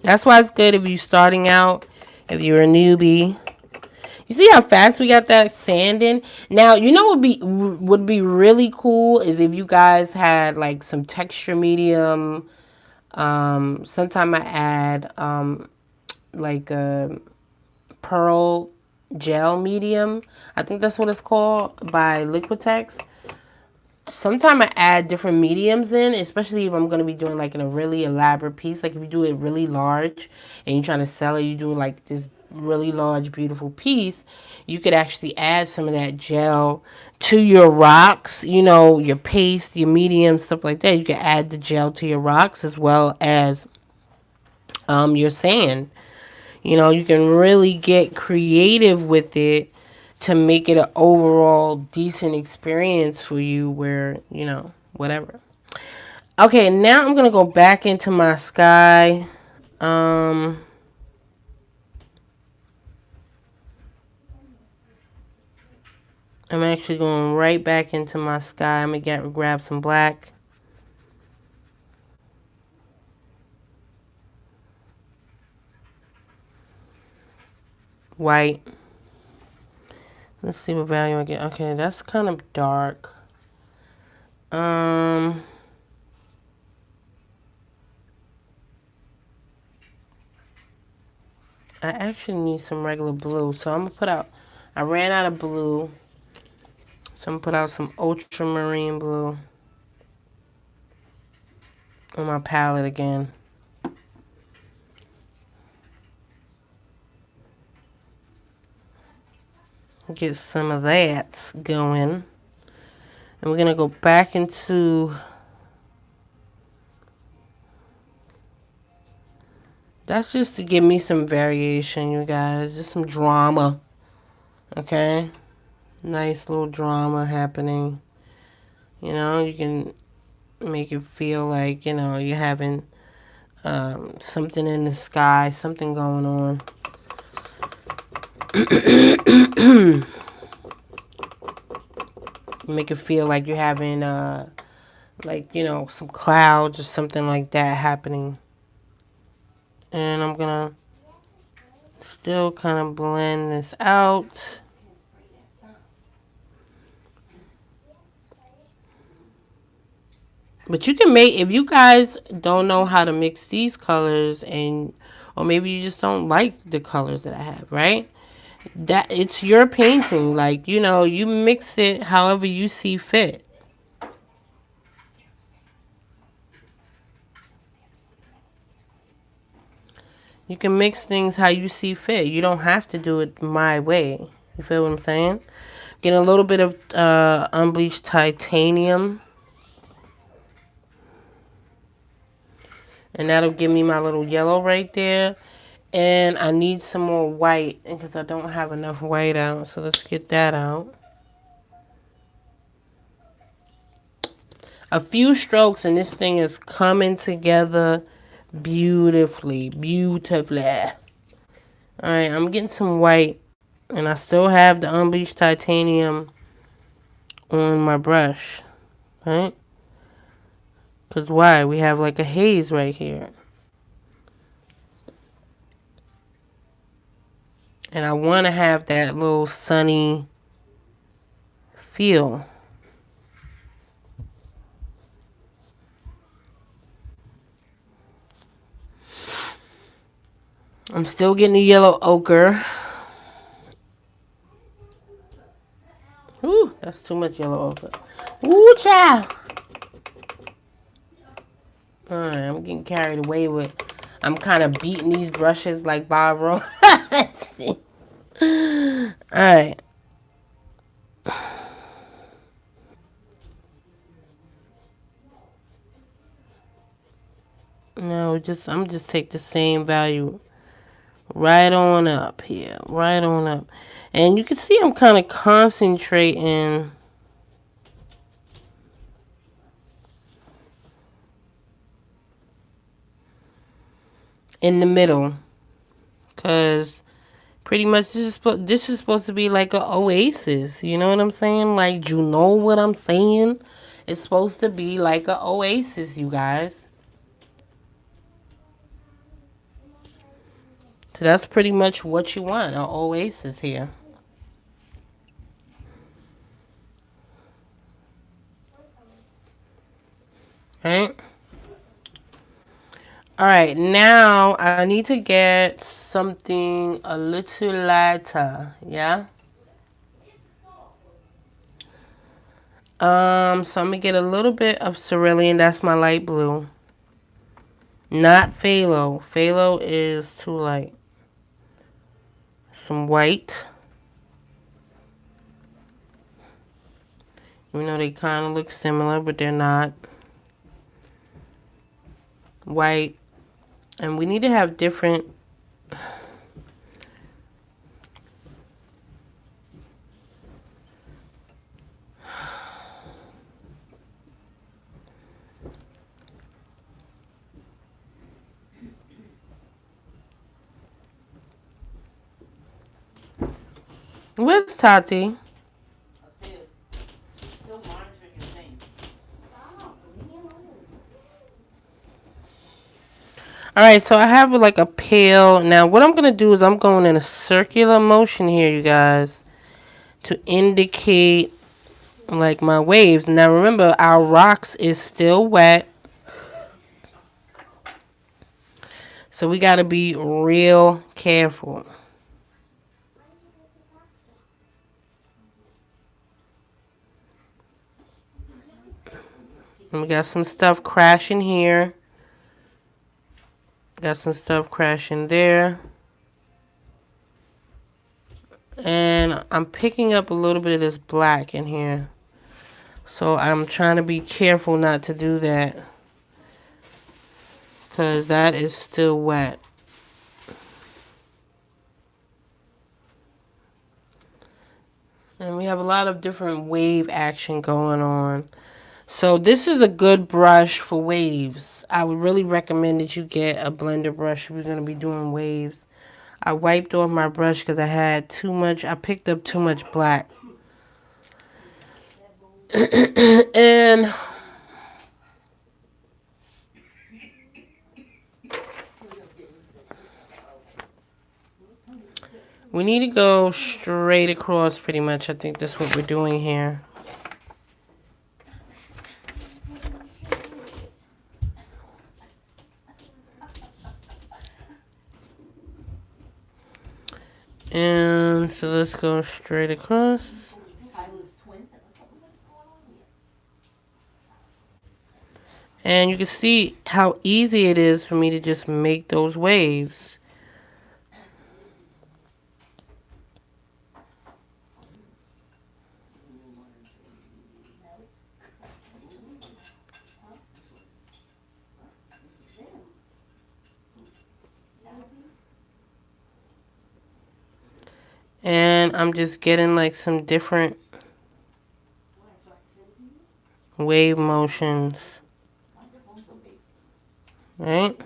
That's why it's good if you're starting out, if you're a newbie. You see how fast we got that sand in? Now, you know what would be really cool is if you guys had like some texture medium. Sometime I add like a pearl gel medium. I think that's what it's called by Liquitex. Sometimes I add different mediums in, especially if I'm going to be doing like in a really elaborate piece. Like if you do it really large and you're trying to sell it, you do like this really large, beautiful piece, you could actually add some of that gel to your rocks, you know, your paste, your medium, stuff like that. You can add the gel to your rocks as well as your sand. You know, you can really get creative with it to make it an overall decent experience for you where, you know, whatever. Okay, now I'm going to go back into my sky. I'm actually going right back into my sky. I'm going to grab some black. White. Let's see what value I get. Okay, that's kind of dark. I actually need some regular blue. So I'm going to put out, I ran out of blue. So I'm going to put out some Ultramarine Blue on my palette again. Get some of that going. And we're going to go back into... That's just to give me some variation, you guys. Just some drama. Okay? Nice little drama happening. You know, you can make it feel like, you know, you're having something in the sky, something going on. Make it feel like you're having, like, you know, some clouds or something like that happening. And I'm gonna still kind of blend this out. But you can make, if you guys don't know how to mix these colors, and or maybe you just don't like the colors that I have, right? That it's your painting. Like, you know, you mix it however you see fit. You can mix things how you see fit. You don't have to do it my way. You feel what I'm saying? Get a little bit of unbleached titanium. And that'll give me my little yellow right there. And I need some more white because I don't have enough white out. So let's get that out. A few strokes and this thing is coming together beautifully. Beautifully. Alright, I'm getting some white. And I still have the unbleached titanium on my brush. Right? Because why? We have like a haze right here. And I want to have that little sunny feel. I'm still getting the yellow ochre. Ooh, that's too much yellow ochre. Ooh, child. Alright, I'm getting carried away with... I'm kind of beating these brushes like Bob Ross. Let's see. Alright. No, I'm just take the same value right on up here. Right on up. And you can see I'm kind of concentrating in the middle. Because pretty much this is supposed to be like an oasis. You know what I'm saying? Like, you know what I'm saying? It's supposed to be like an oasis, you guys. So that's pretty much what you want, an oasis here. Right? Alright, now I need to get something a little lighter, yeah? So I'm gonna get a little bit of cerulean, that's my light blue. Not phthalo. Phthalo is too light. some white. Even though they kind of look similar, but they're not. White. And we need to have different... Where's Tati? Upstairs. Still monitoring your things. Alright, so I have like a pale. Now what I'm going to do is I'm going in a circular motion here, you guys, to indicate like my waves. Now remember, our rocks is still wet. So we got to be real careful. And we got some stuff crashing here. Got some stuff crashing there. And I'm picking up a little bit of this black in here. So I'm trying to be careful not to do that, because that is still wet. And we have a lot of different wave action going on. So this is a good brush for waves. I would really recommend that you get a blender brush if you're going to be doing waves. I wiped off my brush because I had too much. I picked up too much black. And we need to go straight across pretty much. I think that's what we're doing here. And so let's go straight across. And you can see how easy it is for me to just make those waves. And I'm just getting like some different wave motions. Right?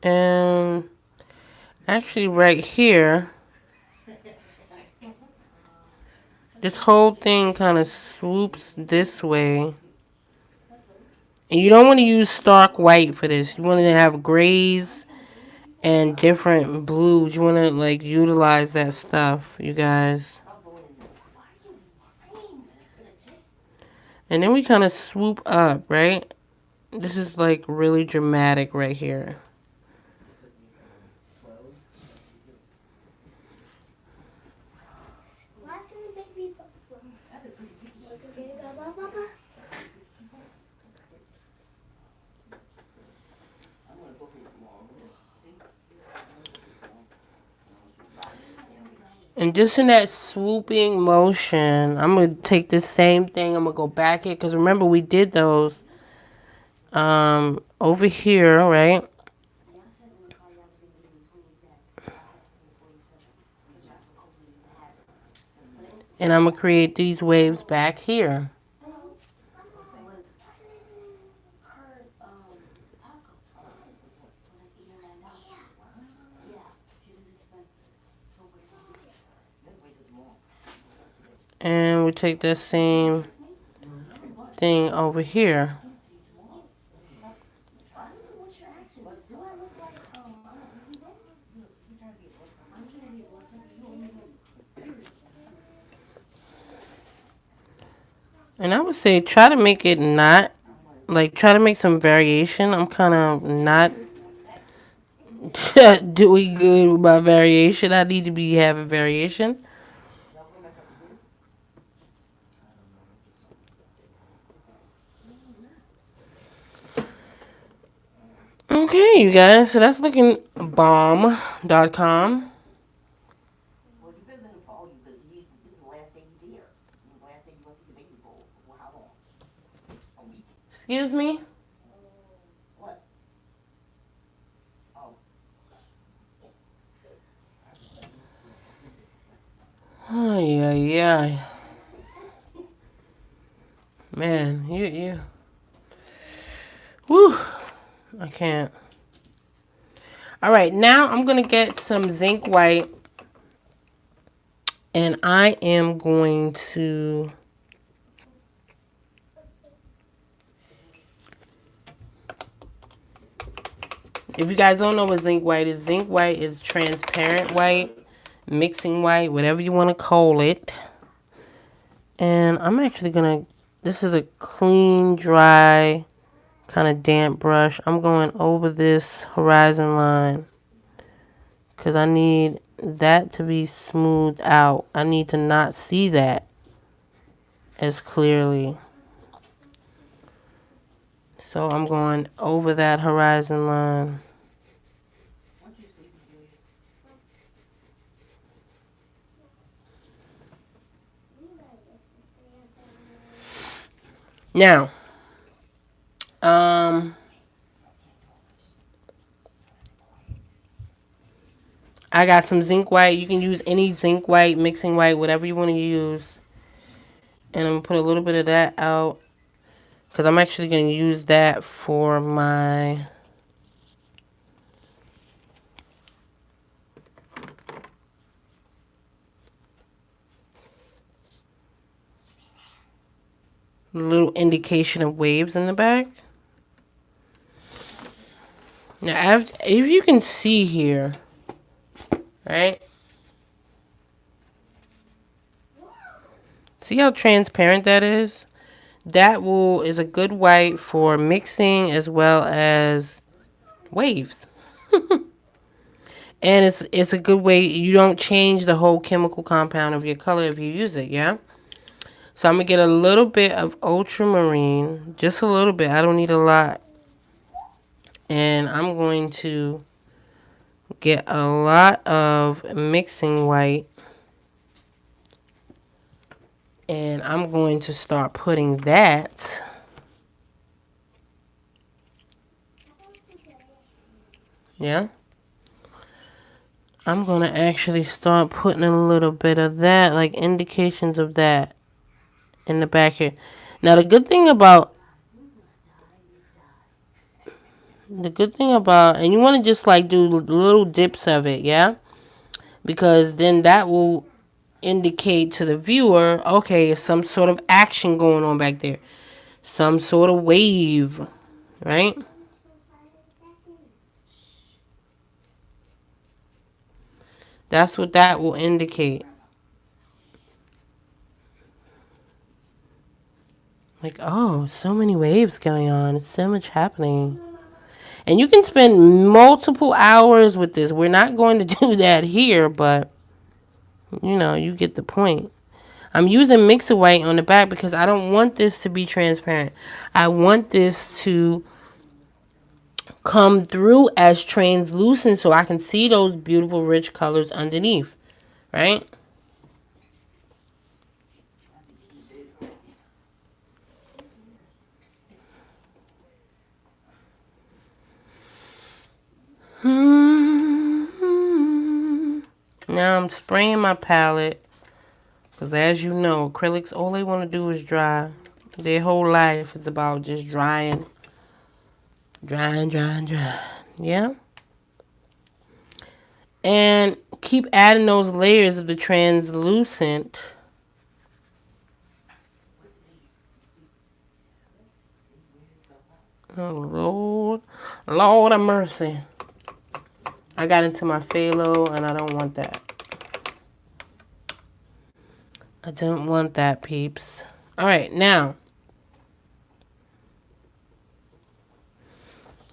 And actually right here, this whole thing kind of swoops this way. And you don't want to use stark white for this. You want to have grays and different blues. You want to like utilize that stuff, you guys. And then we kind of swoop up, right? This is like really dramatic right here. And just in that swooping motion, I'm going to take the same thing. I'm going to go back here. Because remember, we did those over here, right? And I'm going to create these waves back here. And we take the same thing over here. And I would say try to make it not, like try to make some variation. I'm kind of not Doing good with my variation. I need to be having variation. Okay, you guys. So that's looking bomb.com. Well, you better let him call you because this is the last day he's here. This is the last day you're going to see the baby for how long? A week? Excuse me? What? Oh. Oh, yeah, yeah. Man, you. Whew. I can't. All right, now I'm going to get some zinc white. And I am going to... If you guys don't know what zinc white is transparent white, mixing white, whatever you want to call it. And I'm actually going to... This is a clean, dry, kind of damp brush. I'm going over this horizon line because I need that to be smoothed out. I need to not see that as clearly. So I'm going over that horizon line. Now, I got some zinc white. You can use any zinc white, mixing white, whatever you want to use. And I'm going to put a little bit of that out. Because I'm actually going to use that for my... little indication of waves in the back. Now, if you can see here, right? See how transparent that is? That is a good white for mixing as well as waves. And it's a good way. You don't change the whole chemical compound of your color if you use it, yeah? So I'm going to get a little bit of ultramarine. Just a little bit. I don't need a lot. And I'm going to get a lot of mixing white. And I'm going to start putting that. Yeah. I'm going to actually start putting a little bit of that, like indications of that in the back here. Now, the good thing about, and you want to just like do little dips of it, yeah? Because then that will indicate to the viewer, okay, it's some sort of action going on back there. Some sort of wave, right? That's what that will indicate. Like, oh, so many waves going on. It's so much happening. And you can spend multiple hours with this. We're not going to do that here, but, you know, you get the point. I'm using mixer white on the back because I don't want this to be transparent. I want this to come through as translucent so I can see those beautiful rich colors underneath, right? Now I'm spraying my palette because, as you know, acrylics, all they want to do is dry. Their whole life is about just drying. Drying. Yeah? And keep adding those layers of the translucent. Oh, Lord. Lord of mercy. I got into my phthalo, and I don't want that. I don't want that, peeps. All right, now.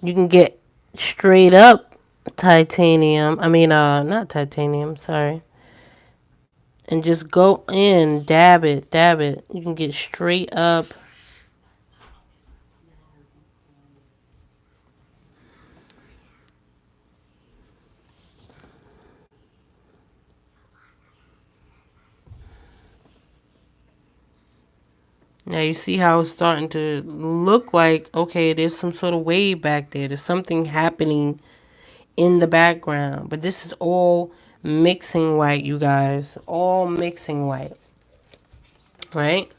You can get straight up titanium. I mean, not titanium, sorry. And just go in, dab it, dab it. You can get straight up. Now you see how it's starting to look like, okay, there's some sort of wave back there. There's something happening in the background. But this is all mixing white, you guys. All mixing white. Right?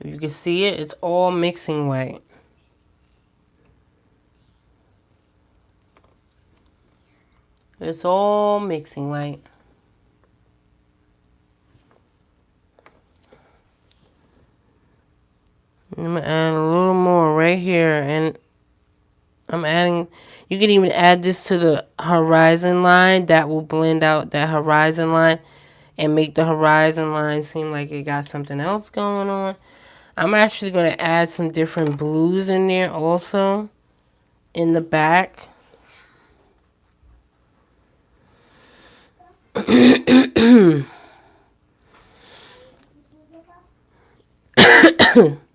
If you can see it, it's all mixing white. It's all mixing white. I'm going to add a little more right here. And I'm adding, you can even add this to the horizon line. That will blend out that horizon line and make the horizon line seem like it got something else going on. I'm actually going to add some different blues in there also in the back.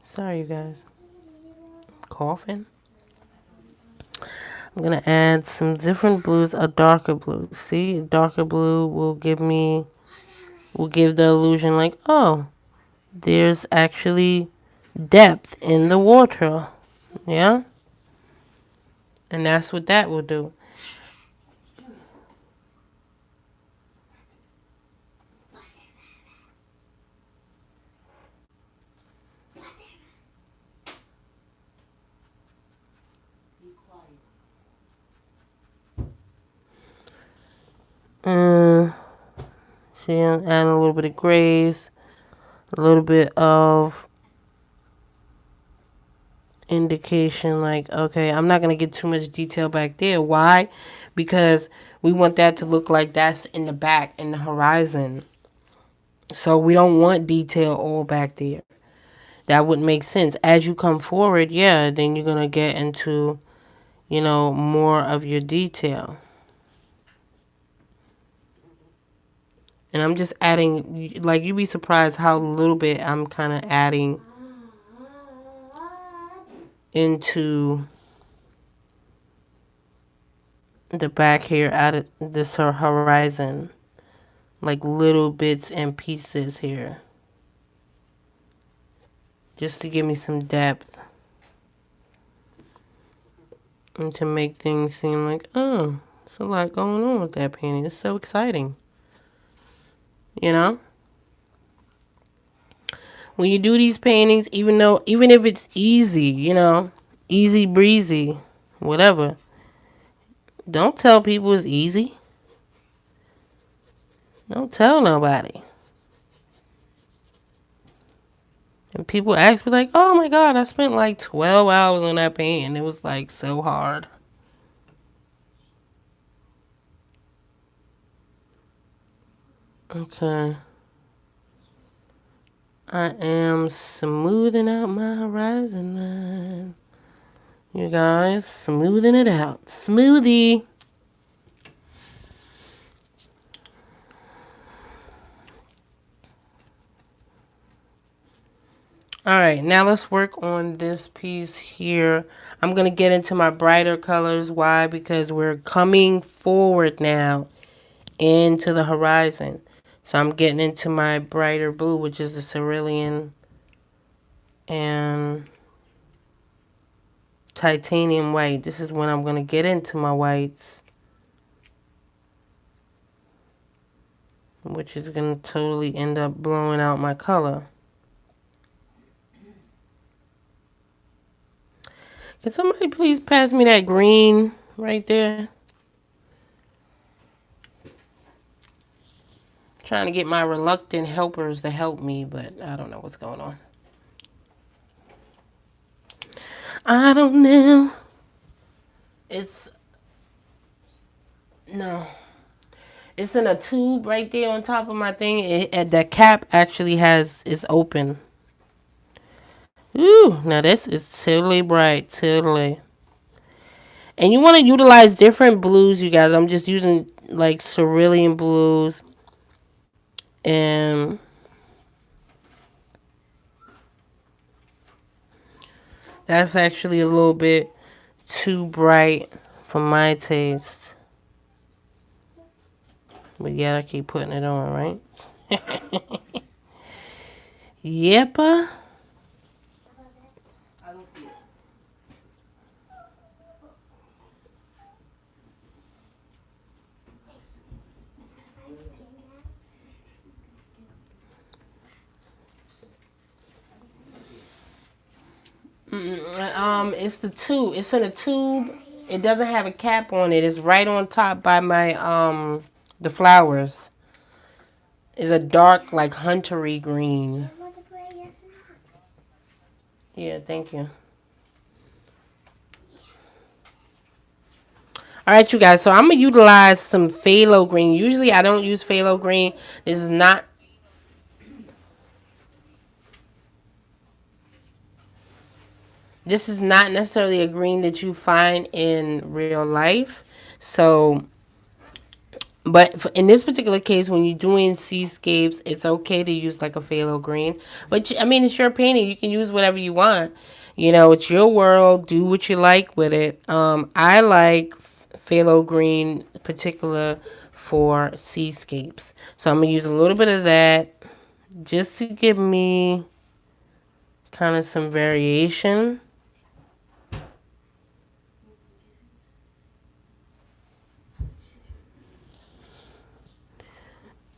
Sorry, you guys. Coughing. I'm going to add some different blues, a darker blue. See, darker blue will give the illusion like, oh, there's actually depth in the water. Yeah? And that's what that will do. See, I'm adding a little bit of grays, a little bit of indication like, okay, I'm not going to get too much detail back there. Why? Because we want that to look like that's in the back, in the horizon. So we don't want detail all back there. That wouldn't make sense. As you come forward, yeah, then you're going to get into, more of your detail. And I'm just adding, like, you'd be surprised how little bit I'm kind of adding into the back here out of this horizon. Like little bits and pieces here. Just to give me some depth. And to make things seem like, oh, there's a lot going on with that painting. It's so exciting. You know? When you do these paintings, even if it's easy, easy breezy, whatever, don't tell people it's easy. Don't tell nobody. And people ask me like, oh my God, I spent like 12 hours on that painting. It was like so hard. Okay. I am smoothing out my horizon line. You guys, smoothing it out. Smoothie. Alright, now let's work on this piece here. I'm going to get into my brighter colors. Why? Because we're coming forward now into the horizon. So I'm getting into my brighter blue, which is the cerulean and titanium white. This is when I'm going to get into my whites, which is going to totally end up blowing out my color. Can somebody please pass me that green right there? Trying to get my reluctant helpers to help me, but I don't know what's going on. I don't know. No. It's in a tube right there on top of my thing. The cap actually is open. Ooh, now this is totally bright, totally. And you want to utilize different blues, you guys. I'm just using like cerulean blues. And that's actually a little bit too bright for my taste. But yeah, I keep putting it on, right? Yep. I don't see it. It's the tube. It's in a tube. It doesn't have a cap on it. It's right on top by my the flowers. It's a dark like huntery green. Yeah, thank you. All right, you guys. So I'm gonna utilize some phthalo green. Usually I don't use phthalo green. This is not. This is not necessarily a green that you find in real life. So, but in this particular case, when you're doing seascapes, it's okay to use like a phthalo green. But I mean, it's your painting. You can use whatever you want. You know, it's your world. Do what you like with it. I like phthalo green, particular for seascapes. So I'm gonna use a little bit of that just to give me kind of some variation.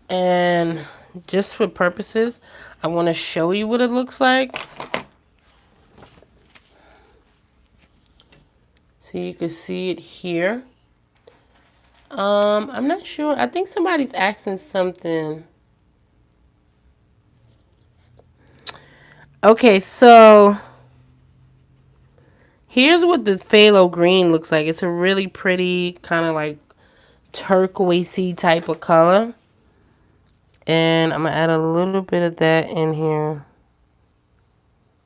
And just for purposes, I want to show you what it looks like. So you can see it here. I'm not sure. I think somebody's asking something. Okay, so here's what the phthalo green looks like. It's a really pretty kind of like turquoisey type of color. And I'm going to add a little bit of that in here.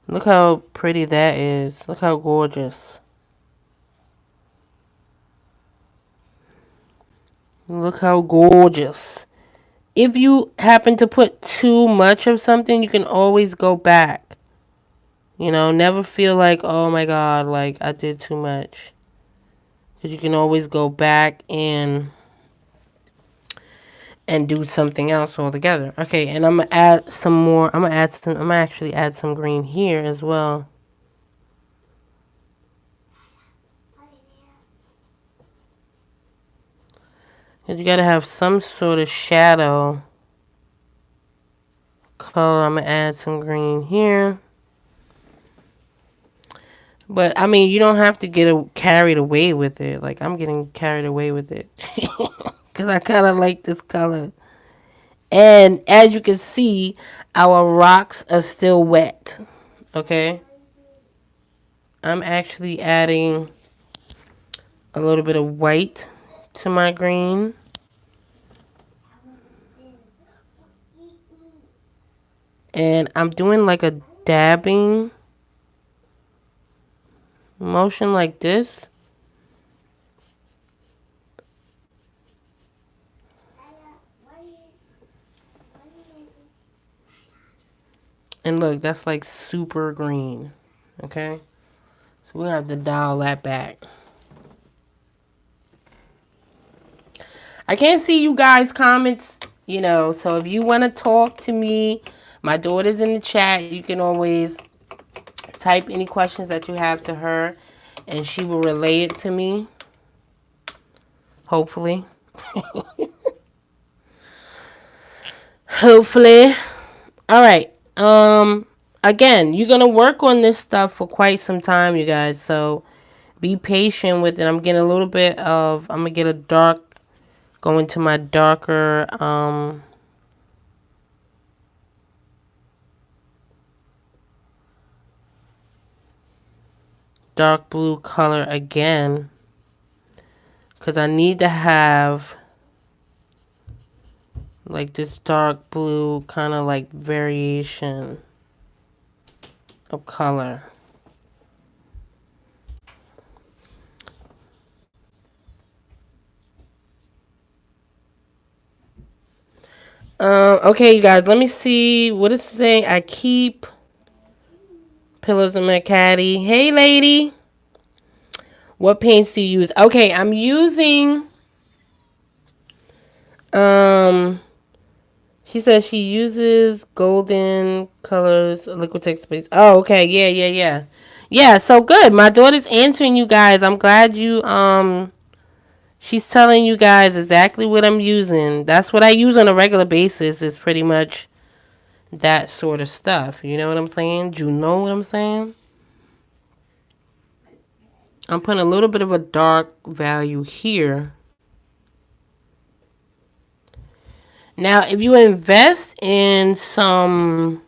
Look how pretty that is. Look how gorgeous. Look how gorgeous. If you happen to put too much of something, you can always go back. You know, never feel like, oh my God, like I did too much. Because you can always go back and do something else altogether. Okay, and I'm gonna add some more. I'm gonna actually add some green here as well. Because you gotta have some sort of shadow color. I'm gonna add some green here. But I mean, you don't have to get carried away with it. Like I'm getting carried away with it because I kind of like this color. And as you can see, our rocks are still wet. Okay, I'm actually adding a little bit of white to my green. And I'm doing like a dabbing motion like this. And look, that's like super green. Okay? So we'll have to dial that back. I can't see you guys' comments, you know, so if you want to talk to me, my daughter's in the chat. You can always type any questions that you have to her, and she will relay it to me. Hopefully. Hopefully. All right. Again, you're going to work on this stuff for quite some time, you guys. So be patient with it. I'm getting a little bit of, I'm going to get a dark, go into my darker, dark blue color again. Because I need to have like this dark blue kind of like variation of color. Okay, you guys, let me see what it's saying. I keep pillows in my caddy. Hey, lady. What paints do you use? Okay, I'm using, um, she says she uses golden colors, Liquitex base. Oh, okay. Yeah, yeah, yeah. Yeah, so good. My daughter's answering you guys. I'm glad you, she's telling you guys exactly what I'm using. That's what I use on a regular basis, is pretty much that sort of stuff. You know what I'm saying? Do you know what I'm saying? I'm putting a little bit of a dark value here. Now, if you invest in some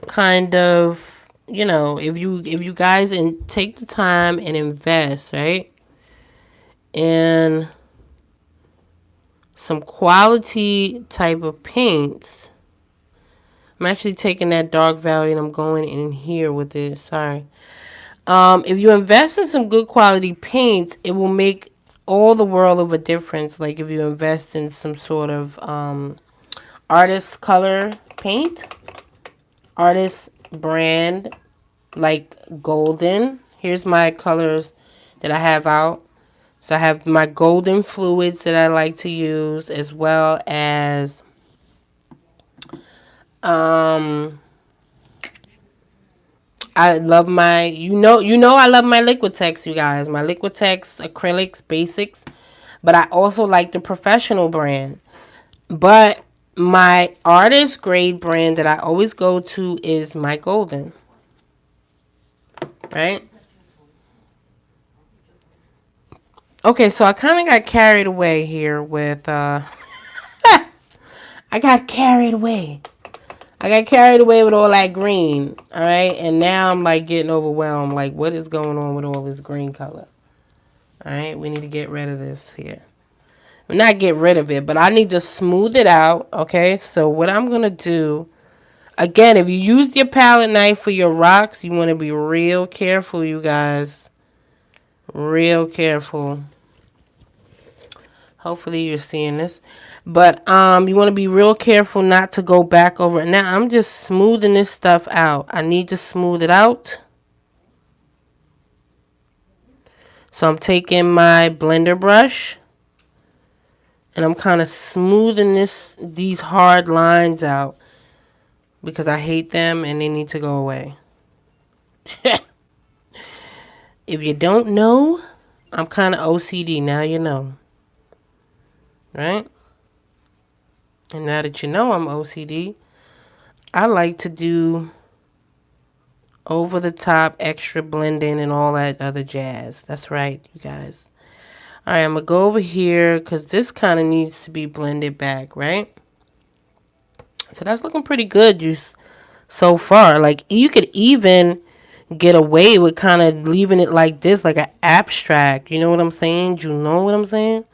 kind of, if you guys take the time and invest, right, in some quality type of paints. I'm actually taking that dark value and I'm going in here with it. Sorry. If you invest in some good quality paints, it will make all the world of a difference. Like if you invest in some sort of artist color paint, artist brand, like golden. Here's my colors that I have out. So I have my golden fluids that I like to use, as well as um I love my, I love my Liquitex, you guys. My Liquitex acrylics basics, but I also like the professional brand. But my artist grade brand that I always go to is my golden, right? Okay, so I kind of got carried away here with I got carried away. I got carried away with all that green, all right? And now I'm like getting overwhelmed. Like, what is going on with all this green color? All right, we need to get rid of this here. Well, not get rid of it, but I need to smooth it out, okay? So what I'm going to do, again, if you use your palette knife for your rocks, you want to be real careful, you guys. Real careful. Hopefully you're seeing this. But you want to be real careful not to go back over it. Now I'm just smoothing this stuff out. I need to smooth it out. So I'm taking my blender brush and I'm kind of smoothing these hard lines out because I hate them and they need to go away. If you don't know, I'm kind of OCD. Now you know. Right? And now that you know I'm OCD, I like to do over the top extra blending and all that other jazz. That's right, you guys. Alright, I'm going to go over here because this kind of needs to be blended back, right? So that's looking pretty good so far. Like, you could even get away with kind of leaving it like this, like an abstract. You know what I'm saying? Do you know what I'm saying?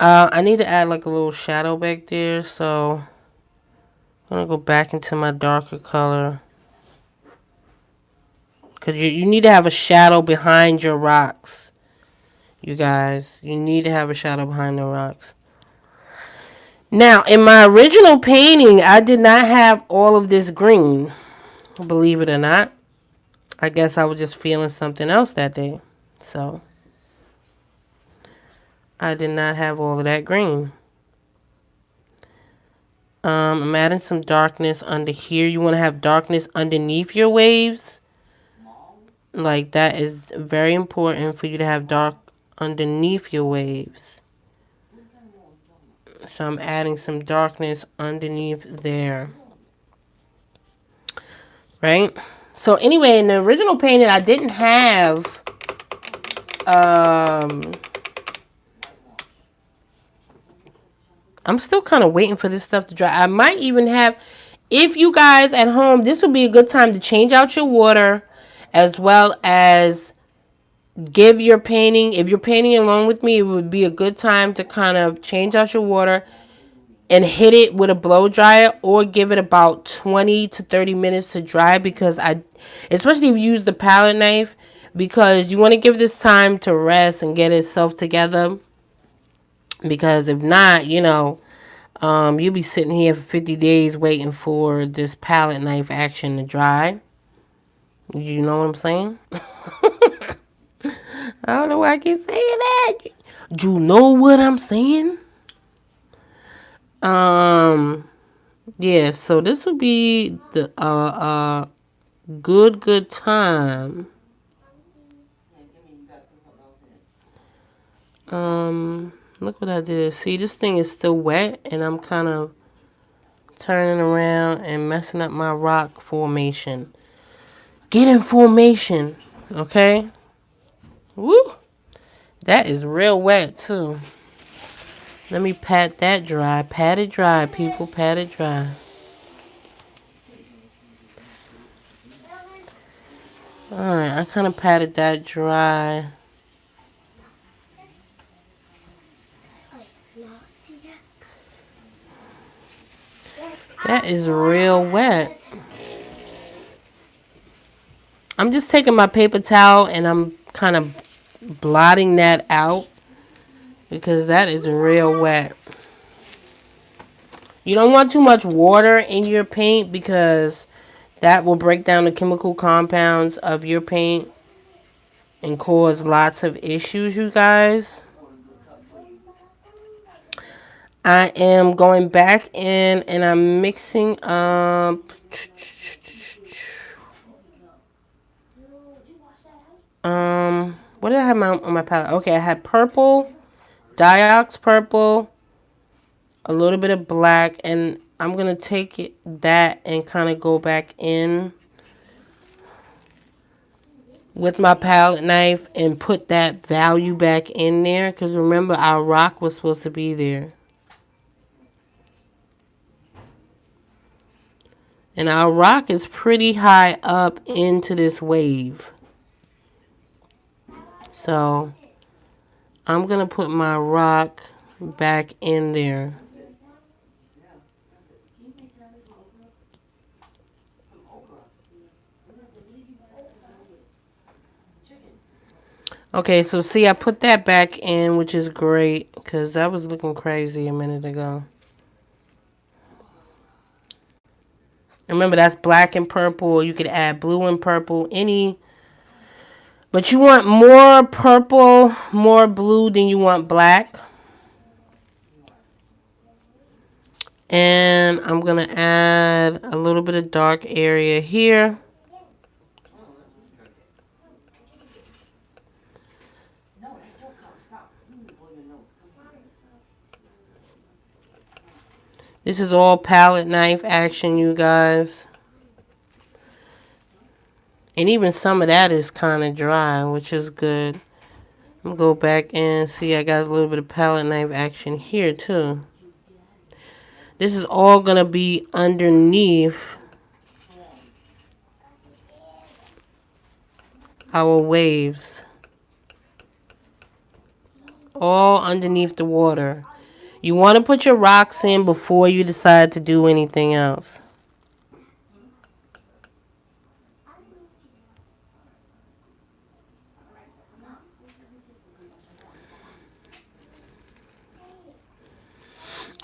I need to add like a little shadow back there, so I'm going to go back into my darker color. Because you need to have a shadow behind your rocks. You guys, you need to have a shadow behind the rocks. Now, in my original painting, I did not have all of this green. Believe it or not. I guess I was just feeling something else that day. So, I did not have all of that green. I'm adding some darkness under here. You want to have darkness underneath your waves. Like, that is very important for you to have dark underneath your waves. So I'm adding some darkness underneath there. Right? So anyway, in the original painting, I didn't have I'm still kind of waiting for this stuff to dry. I might even have, if you guys at home, this would be a good time to change out your water, as well as give your painting, if you're painting along with me, it would be a good time to kind of change out your water and hit it with a blow dryer, or give it about 20 to 30 minutes to dry, because especially if you use the palette knife, because you want to give this time to rest and get itself together, because if not, You'll be sitting here for 50 days waiting for this palette knife action to dry. You know what I'm saying? I don't know why I keep saying that. You know what I'm saying? Yeah, so this would be the good time. Look what I did. See, this thing is still wet, and I'm kind of turning around and messing up my rock formation. Get in formation, okay? Woo! That is real wet, too. Let me pat that dry. Pat it dry, people. Pat it dry. Alright, I kind of patted that dry. That is real wet. I'm just taking my paper towel and I'm kind of blotting that out because that is real wet. You don't want too much water in your paint because that will break down the chemical compounds of your paint and cause lots of issues, you guys. I am going back in and I'm mixing up. What did I have on my palette? Okay, I had purple, Diox Purple, a little bit of black, and I'm gonna take that and kind of go back in with my palette knife and put that value back in there, because remember our rock was supposed to be there. And our rock is pretty high up into this wave. So I'm going to put my rock back in there. Okay, so see, I put that back in, which is great, because that was looking crazy a minute ago. Remember, that's black and purple. You could add blue and purple, any. But you want more purple, more blue than you want black. And I'm going to add a little bit of dark area here. This is all palette knife action, you guys. And even some of that is kind of dry, which is good. I'm going to go back and see I got a little bit of palette knife action here, too. This is all going to be underneath our waves. All underneath the water. You want to put your rocks in before you decide to do anything else.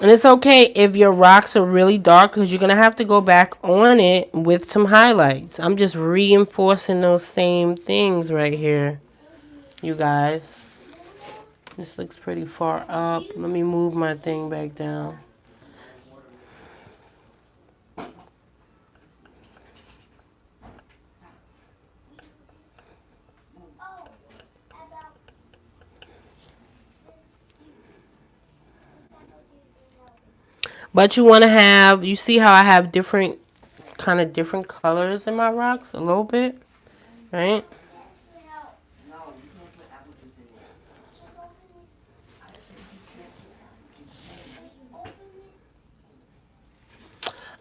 And it's okay if your rocks are really dark because you're going to have to go back on it with some highlights. I'm just reinforcing those same things right here, you guys. This looks pretty far up. Let me move my thing back down. But you want to have, you see how I have different colors in my rocks a little bit, right?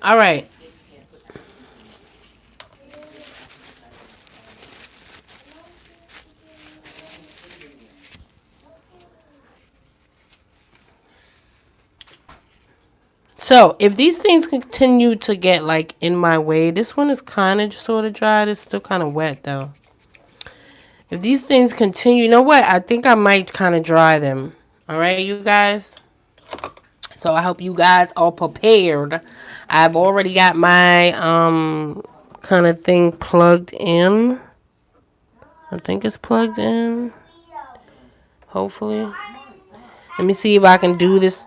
All right. So if these things continue to get like in my way, this one is kind of sort of dry. It's still kind of wet though. If these things continue, you know what? I think I might kind of dry them. All right, you guys. So I hope you guys are prepared. I've already got my kind of thing plugged in. I think it's plugged in. Hopefully. Let me see if I can do this.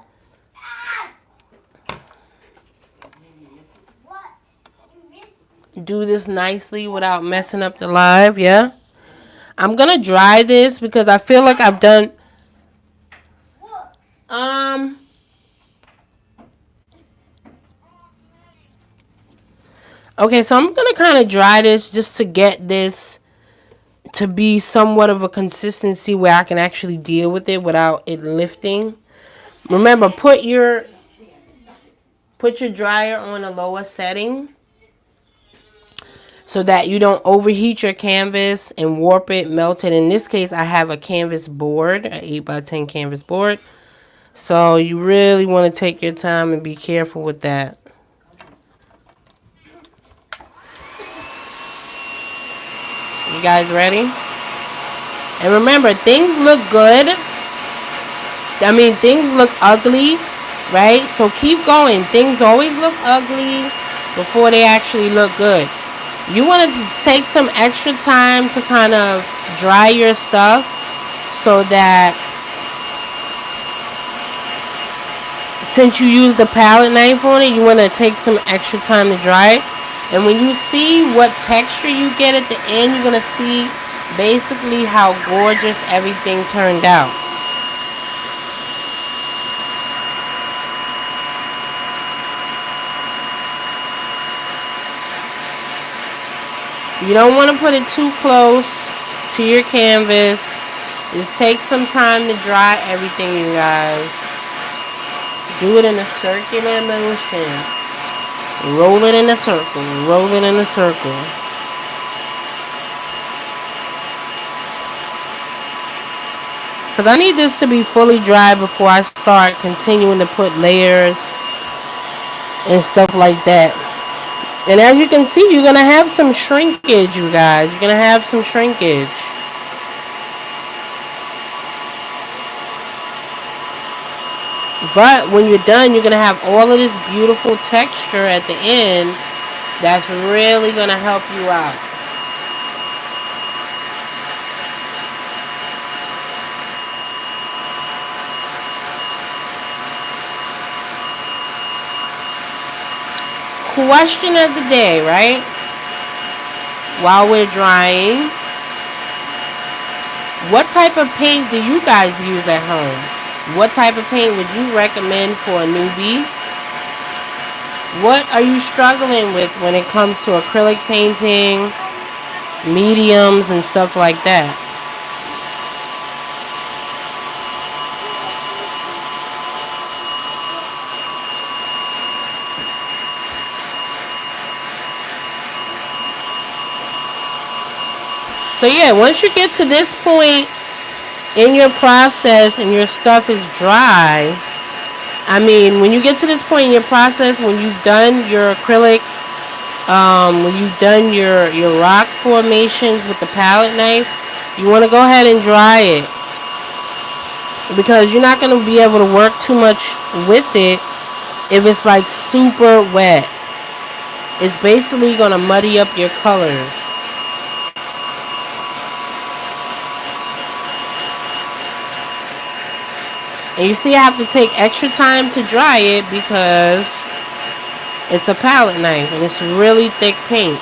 Do this nicely without messing up the live, yeah? I'm gonna dry this because I feel like I've done um okay, so I'm gonna kind of dry this just to get this to be somewhat of a consistency where I can actually deal with it without it lifting. Remember, put your dryer on a lower setting so that you don't overheat your canvas and warp it, melt it. In this case, I have a canvas board, an 8x10 canvas board. So you really want to take your time and be careful with that. You guys ready? And remember, things look good. I mean, things look ugly, right? So keep going. Things always look ugly before they actually look good. You want to take some extra time to kind of dry your stuff so that since you use the palette knife on it, you want to take some extra time to dry it. And when you see what texture you get at the end, you're going to see basically how gorgeous everything turned out. You don't want to put it too close to your canvas. Just take some time to dry everything, you guys. Do it in a circular motion. Roll it in a circle. Roll it in a circle. Because I need this to be fully dry before I start continuing to put layers and stuff like that. And as you can see, you're going to have some shrinkage, you guys. You're going to have some shrinkage. But when you're done, you're going to have all of this beautiful texture at the end that's really going to help you out. Question of the day, right? While we're drying, what type of paint do you guys use at home? What type of paint would you recommend for a newbie? What are you struggling with when it comes to acrylic painting, mediums, and stuff like that? So yeah, once you get to this point in your process and your stuff is dry, I mean, when you get to this point in your process, when you've done your acrylic, when you've done your rock formations with the palette knife, you want to go ahead and dry it. Because you're not going to be able to work too much with it if it's like super wet. It's basically going to muddy up your colors. And you see I have to take extra time to dry it because it's a palette knife and it's really thick paint.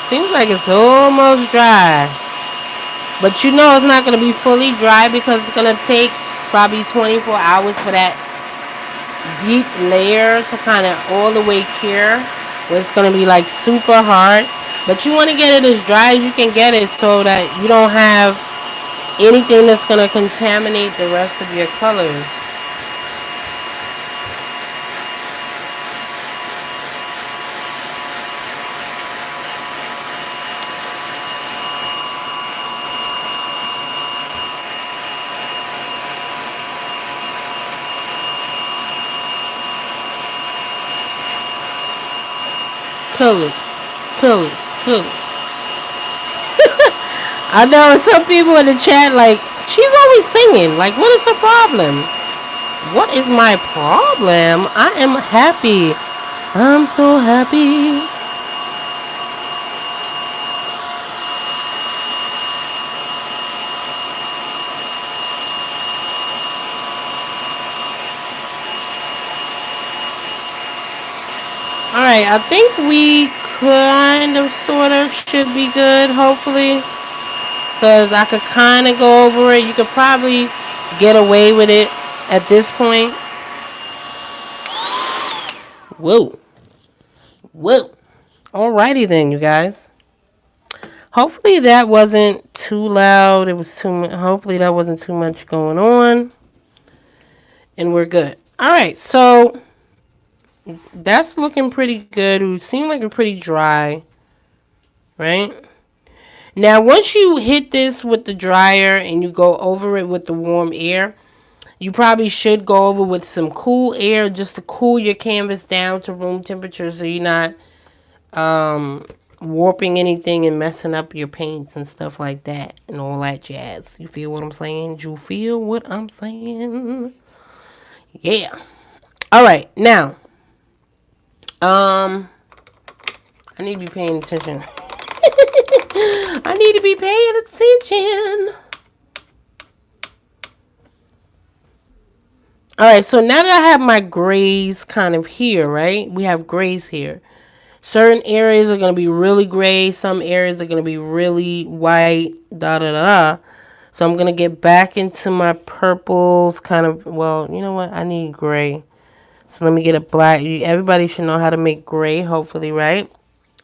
Seems like it's almost dry. But you know it's not going to be fully dry because it's going to take probably 24 hours for that deep layer to kind of all the way cure. Where it's going to be like super hard. But you want to get it as dry as you can get it so that you don't have anything that's going to contaminate the rest of your colors. Colors, colors, colors. I know some people in the chat like, she's always singing. Like, what is her problem? What is my problem? I am happy. I'm so happy. Alright, I think we kind of, sort of, should be good, hopefully. Because I could kind of go over it. You could probably get away with it at this point. Whoa. Whoa. Alrighty then, you guys. Hopefully that wasn't too loud. It was too. Hopefully that wasn't too much going on. And we're good. Alright, so that's looking pretty good. It seemed like it's pretty dry. Right? Now, once you hit this with the dryer and you go over it with the warm air, you probably should go over with some cool air just to cool your canvas down to room temperature so you're not warping anything and messing up your paints and stuff like that and all that jazz. You feel what I'm saying? You feel what I'm saying? Yeah. All right. Now, I need to be paying attention. I need to be paying attention. Alright, so now that I have my grays kind of here, right? We have grays here. Certain areas are going to be really gray. Some areas are going to be really white. Da da da da. So I'm going to get back into my purples kind of. Well, you know what? I need gray. So let me get a black. Everybody should know how to make gray, hopefully, right?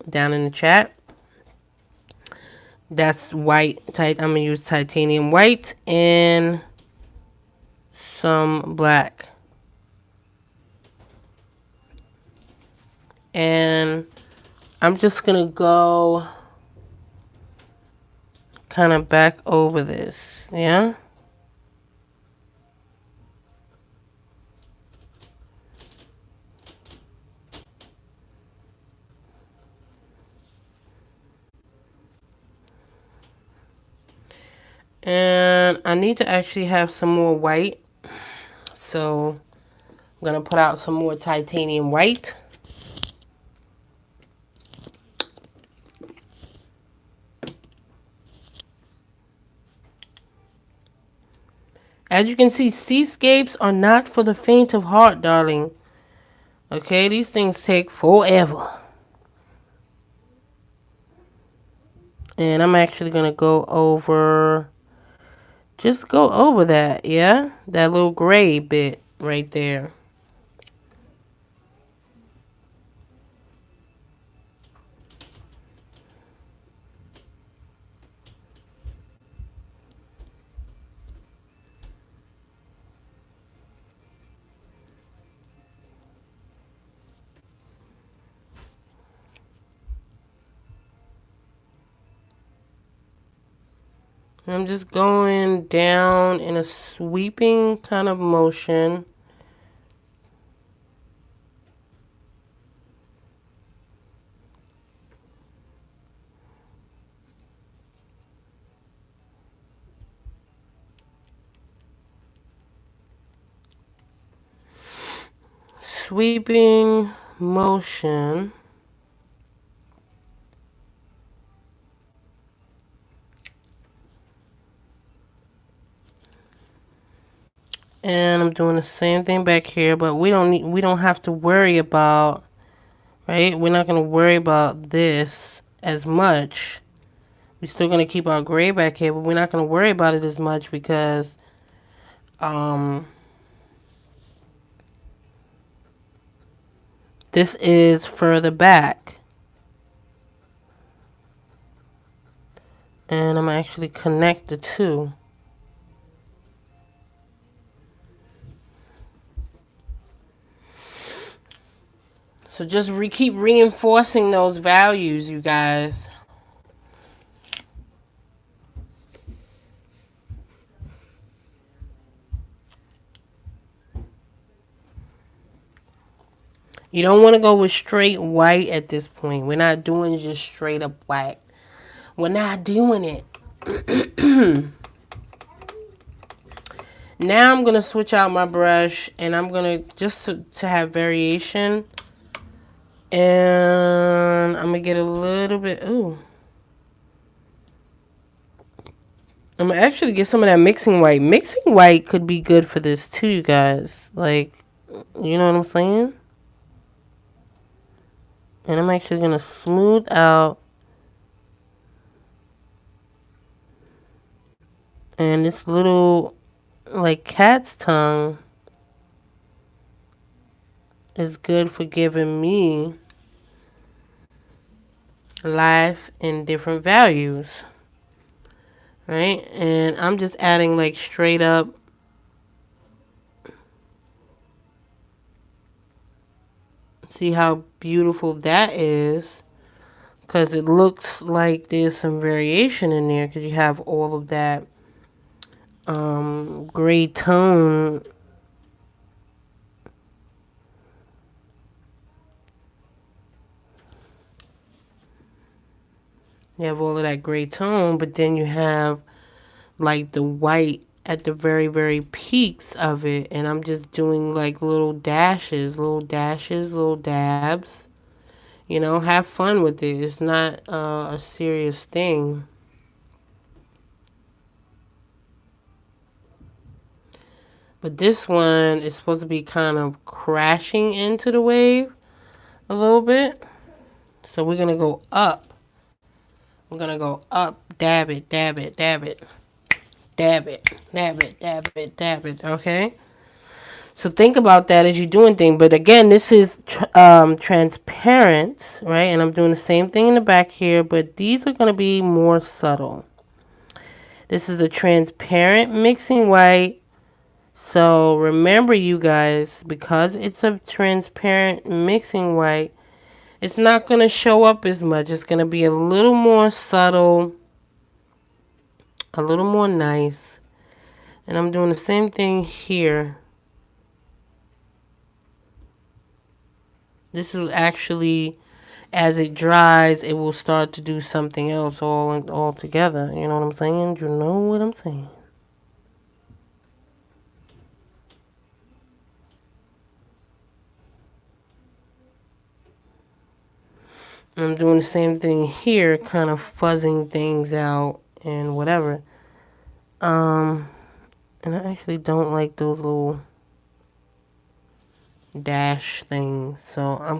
Down in the chat. That's white. I'm going to use titanium white and some black. And I'm just going to go kind of back over this. Yeah. And I need to actually have some more white. So I'm going to put out some more titanium white. As you can see, seascapes are not for the faint of heart, darling. Okay, these things take forever. And I'm actually going to go over, just go over that, yeah? That little gray bit right there. I'm just going down in a sweeping kind of motion. Sweeping motion. And I'm doing the same thing back here, but we don't have to worry about, right? We're not going to worry about this as much. We're still going to keep our gray back here, but we're not going to worry about it as much because this is further back. And I'm actually connect the two. So just keep reinforcing those values, you guys. You don't want to go with straight white at this point. We're not doing just straight up white. We're not doing it. Now I'm going to switch out my brush and I'm going to, just to have variation. And I'm going to get a little bit, ooh. I'm going to actually get some of that mixing white. Mixing white could be good for this too, you guys. Like, you know what I'm saying? And I'm actually going to smooth out. And this little, like, cat's tongue is good for giving me life in different values. Right? And I'm just adding, like, straight up. See how beautiful that is? Because it looks like there's some variation in there because you have all of that gray tone. You have all of that gray tone, but then you have like the white at the very, very peaks of it. And I'm just doing like little dashes, little dabs. You know, have fun with it. It's not a serious thing. But this one is supposed to be kind of crashing into the wave a little bit. So we're going to go up. We're going to go up, dab it, dab it, dab it, dab it, dab it, dab it, dab it, okay? So think about that as you're doing things. But again, this is transparent, right? And I'm doing the same thing in the back here, but these are going to be more subtle. This is a transparent mixing white. So remember, you guys, because it's a transparent mixing white, it's not going to show up as much. It's going to be a little more subtle, a little more nice. And I'm doing the same thing here. This is actually, as it dries, it will start to do something else all together. You know what I'm saying? You know what I'm saying? I'm doing the same thing here, kind of fuzzing things out and whatever. And I actually don't like those little dash things. So I'm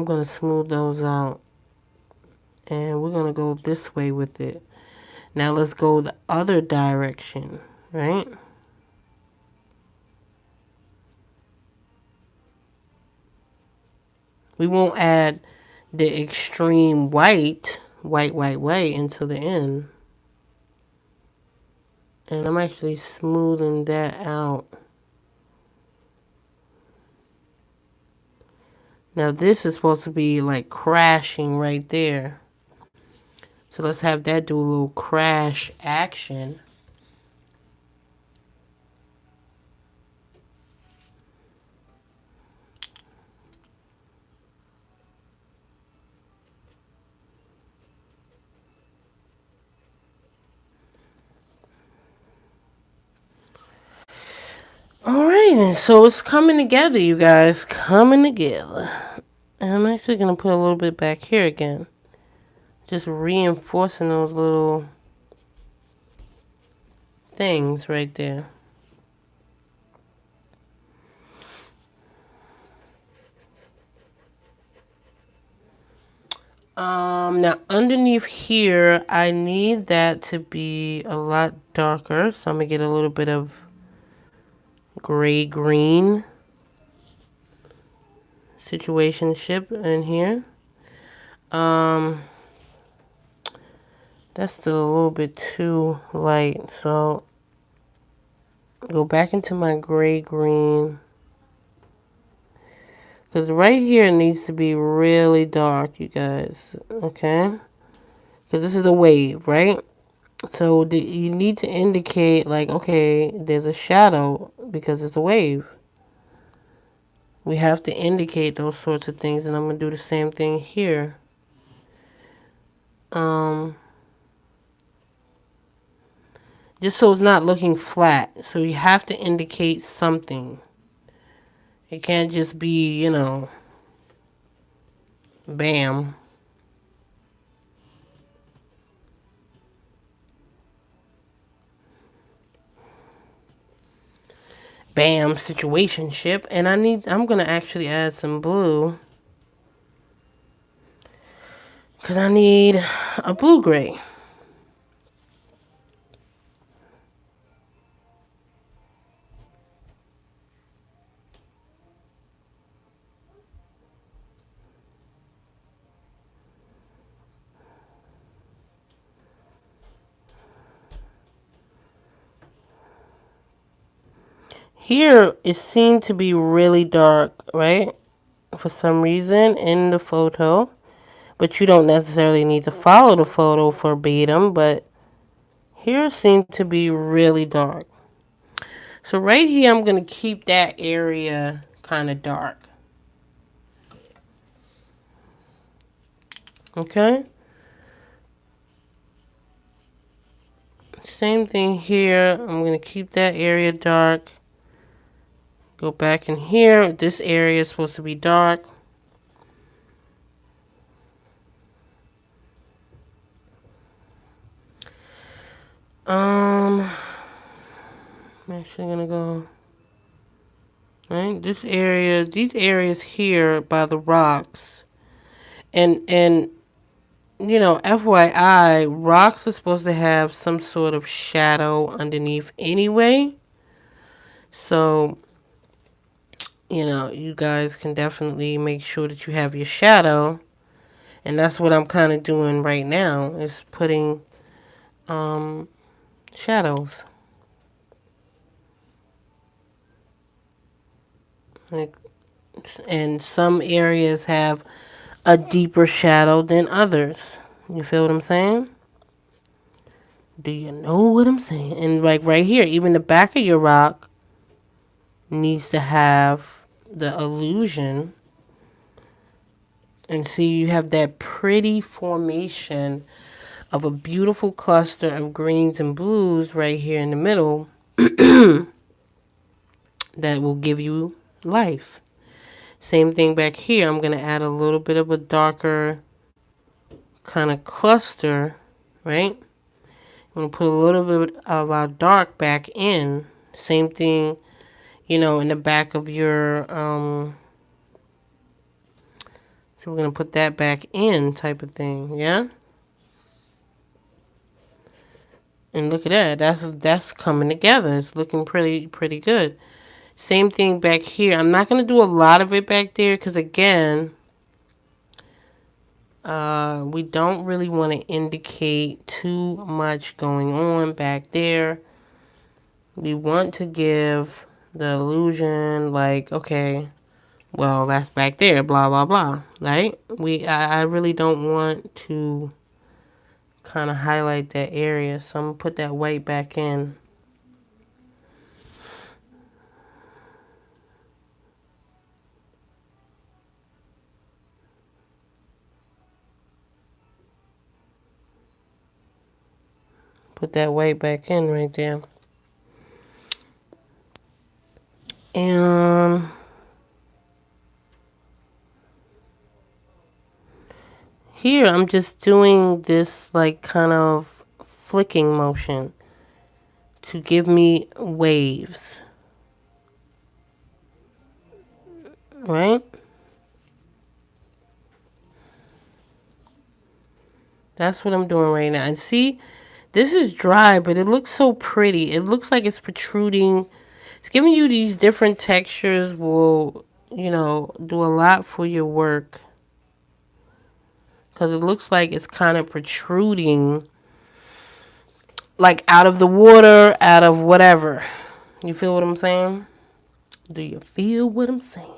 going to smooth those out. And we're going to go this way with it. Now let's go the other direction, right? We won't add the extreme white until the end. And I'm actually smoothing that out. Now this is supposed to be like crashing right there. So let's have that do a little crash action. Alright, and so it's coming together, you guys. Coming together. And I'm actually going to put a little bit back here again. Just reinforcing those little things right there. Now underneath here, I need that to be a lot darker. So I'm going to get a little bit of gray-green situationship in here. That's still a little bit too light. So go back into my gray green. Because right here needs to be really dark, you guys. Okay? Because this is a wave, right? So you need to indicate, like, okay, there's a shadow because it's a wave. We have to indicate those sorts of things. And I'm going to do the same thing here. Just so it's not looking flat. So you have to indicate something. It can't just be, you know, bam. Bam situationship. And I'm gonna actually add some blue. Cause I need a blue gray. Here it seemed to be really dark, right? For some reason in the photo. But you don't necessarily need to follow the photo verbatim, but here it seemed to be really dark. So right here I'm going to keep that area kind of dark. Okay? Same thing here. I'm going to keep that area dark. Go back in here. This area is supposed to be dark. I'm actually going to go... Right? This area, these areas here by the rocks. And you know, FYI, rocks are supposed to have some sort of shadow underneath anyway. So, you know, you guys can definitely make sure that you have your shadow. And that's what I'm kind of doing right now, is putting shadows. Like, and some areas have a deeper shadow than others. You feel what I'm saying? Do you know what I'm saying? And like right here, even the back of your rock needs to have the illusion. And see, you have that pretty formation of a beautiful cluster of greens and blues right here in the middle that will give you life. Same thing back here. I'm going to add a little bit of a darker kind of cluster, right? I'm going to put a little bit of our dark back in. Same thing, you know, in the back of your, so we're going to put that back in type of thing, yeah? And look at that. That's coming together. It's looking pretty good. Same thing back here. I'm not going to do a lot of it back there because, again, we don't really want to indicate too much going on back there. We want to give the illusion like, okay, well, that's back there, blah, blah, blah, right? I really don't want to kind of highlight that area, so I'm going to put that white back in. Put that white back in right there. And here I'm just doing this like kind of flicking motion to give me waves. Right? That's what I'm doing right now. And see, this is dry, but it looks so pretty. It looks like it's protruding. It's giving you these different textures will, you know, do a lot for your work. Because it looks like it's kind of protruding like out of the water, out of whatever. You feel what I'm saying? Do you feel what I'm saying?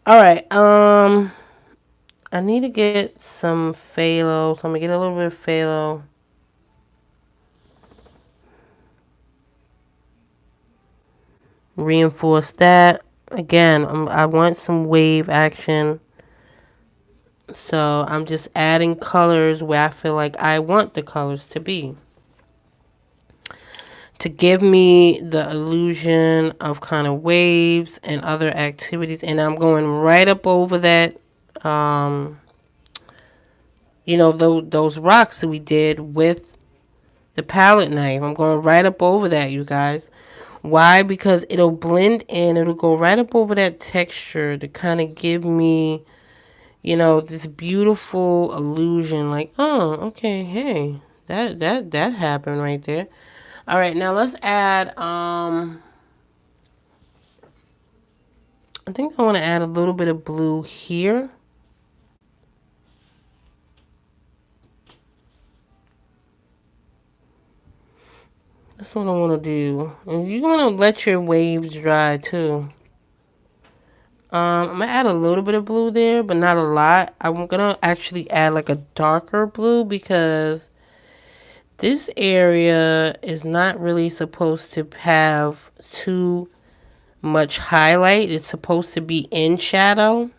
All right. I need to get some phthalo, so I'm gonna get a little bit of phthalo. Reinforce that. Again, I want some wave action. So I'm just adding colors where I feel like I want the colors to be. To give me the illusion of kind of waves and other activities. And I'm going right up over that, those rocks that we did with the palette knife. I'm going right up over that, you guys. Why? Because it'll blend in. It'll go right up over that texture to kind of give me, this beautiful illusion. Like, oh, okay, hey, that happened right there. All right, now let's add, I think I want to add a little bit of blue here. That's what I want to do. And you want to let your waves dry too. I'm going to add a little bit of blue there, but not a lot. I'm going to actually add like a darker blue because this area is not really supposed to have too much highlight. It's supposed to be in shadow.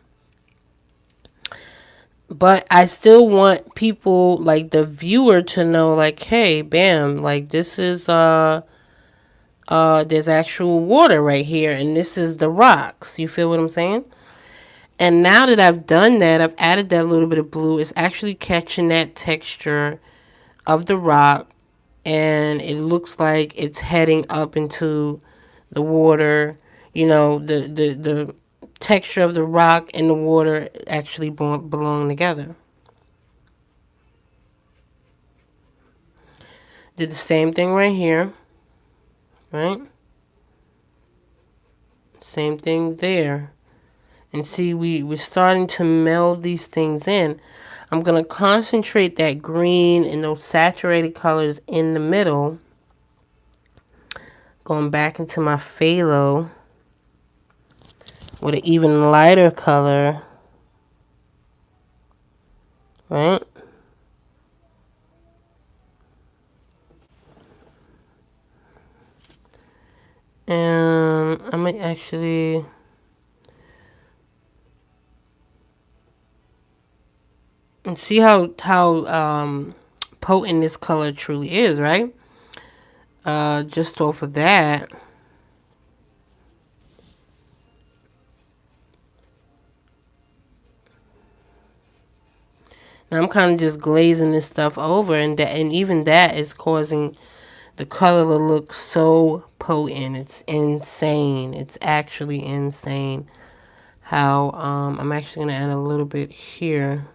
But I still want people, like the viewer, to know, like, hey, bam, like this is there's actual water right here, and this is the rocks. You feel what I'm saying? And now that I've done that, I've added that little bit of blue. It's actually catching that texture of the rock, and it looks like it's heading up into the water. The texture of the rock and the water actually belong together. Did the same thing right here, right? Same thing there. And see, we're starting to meld these things in. I'm going to concentrate that green and those saturated colors in the middle. Going back into my phthalo with an even lighter color. Right? And I might actually... And see how potent this color truly is, right? Just off of that. Now I'm kind of just glazing this stuff over, and even that is causing the color to look so potent. It's insane. It's actually insane how I'm actually gonna add a little bit here.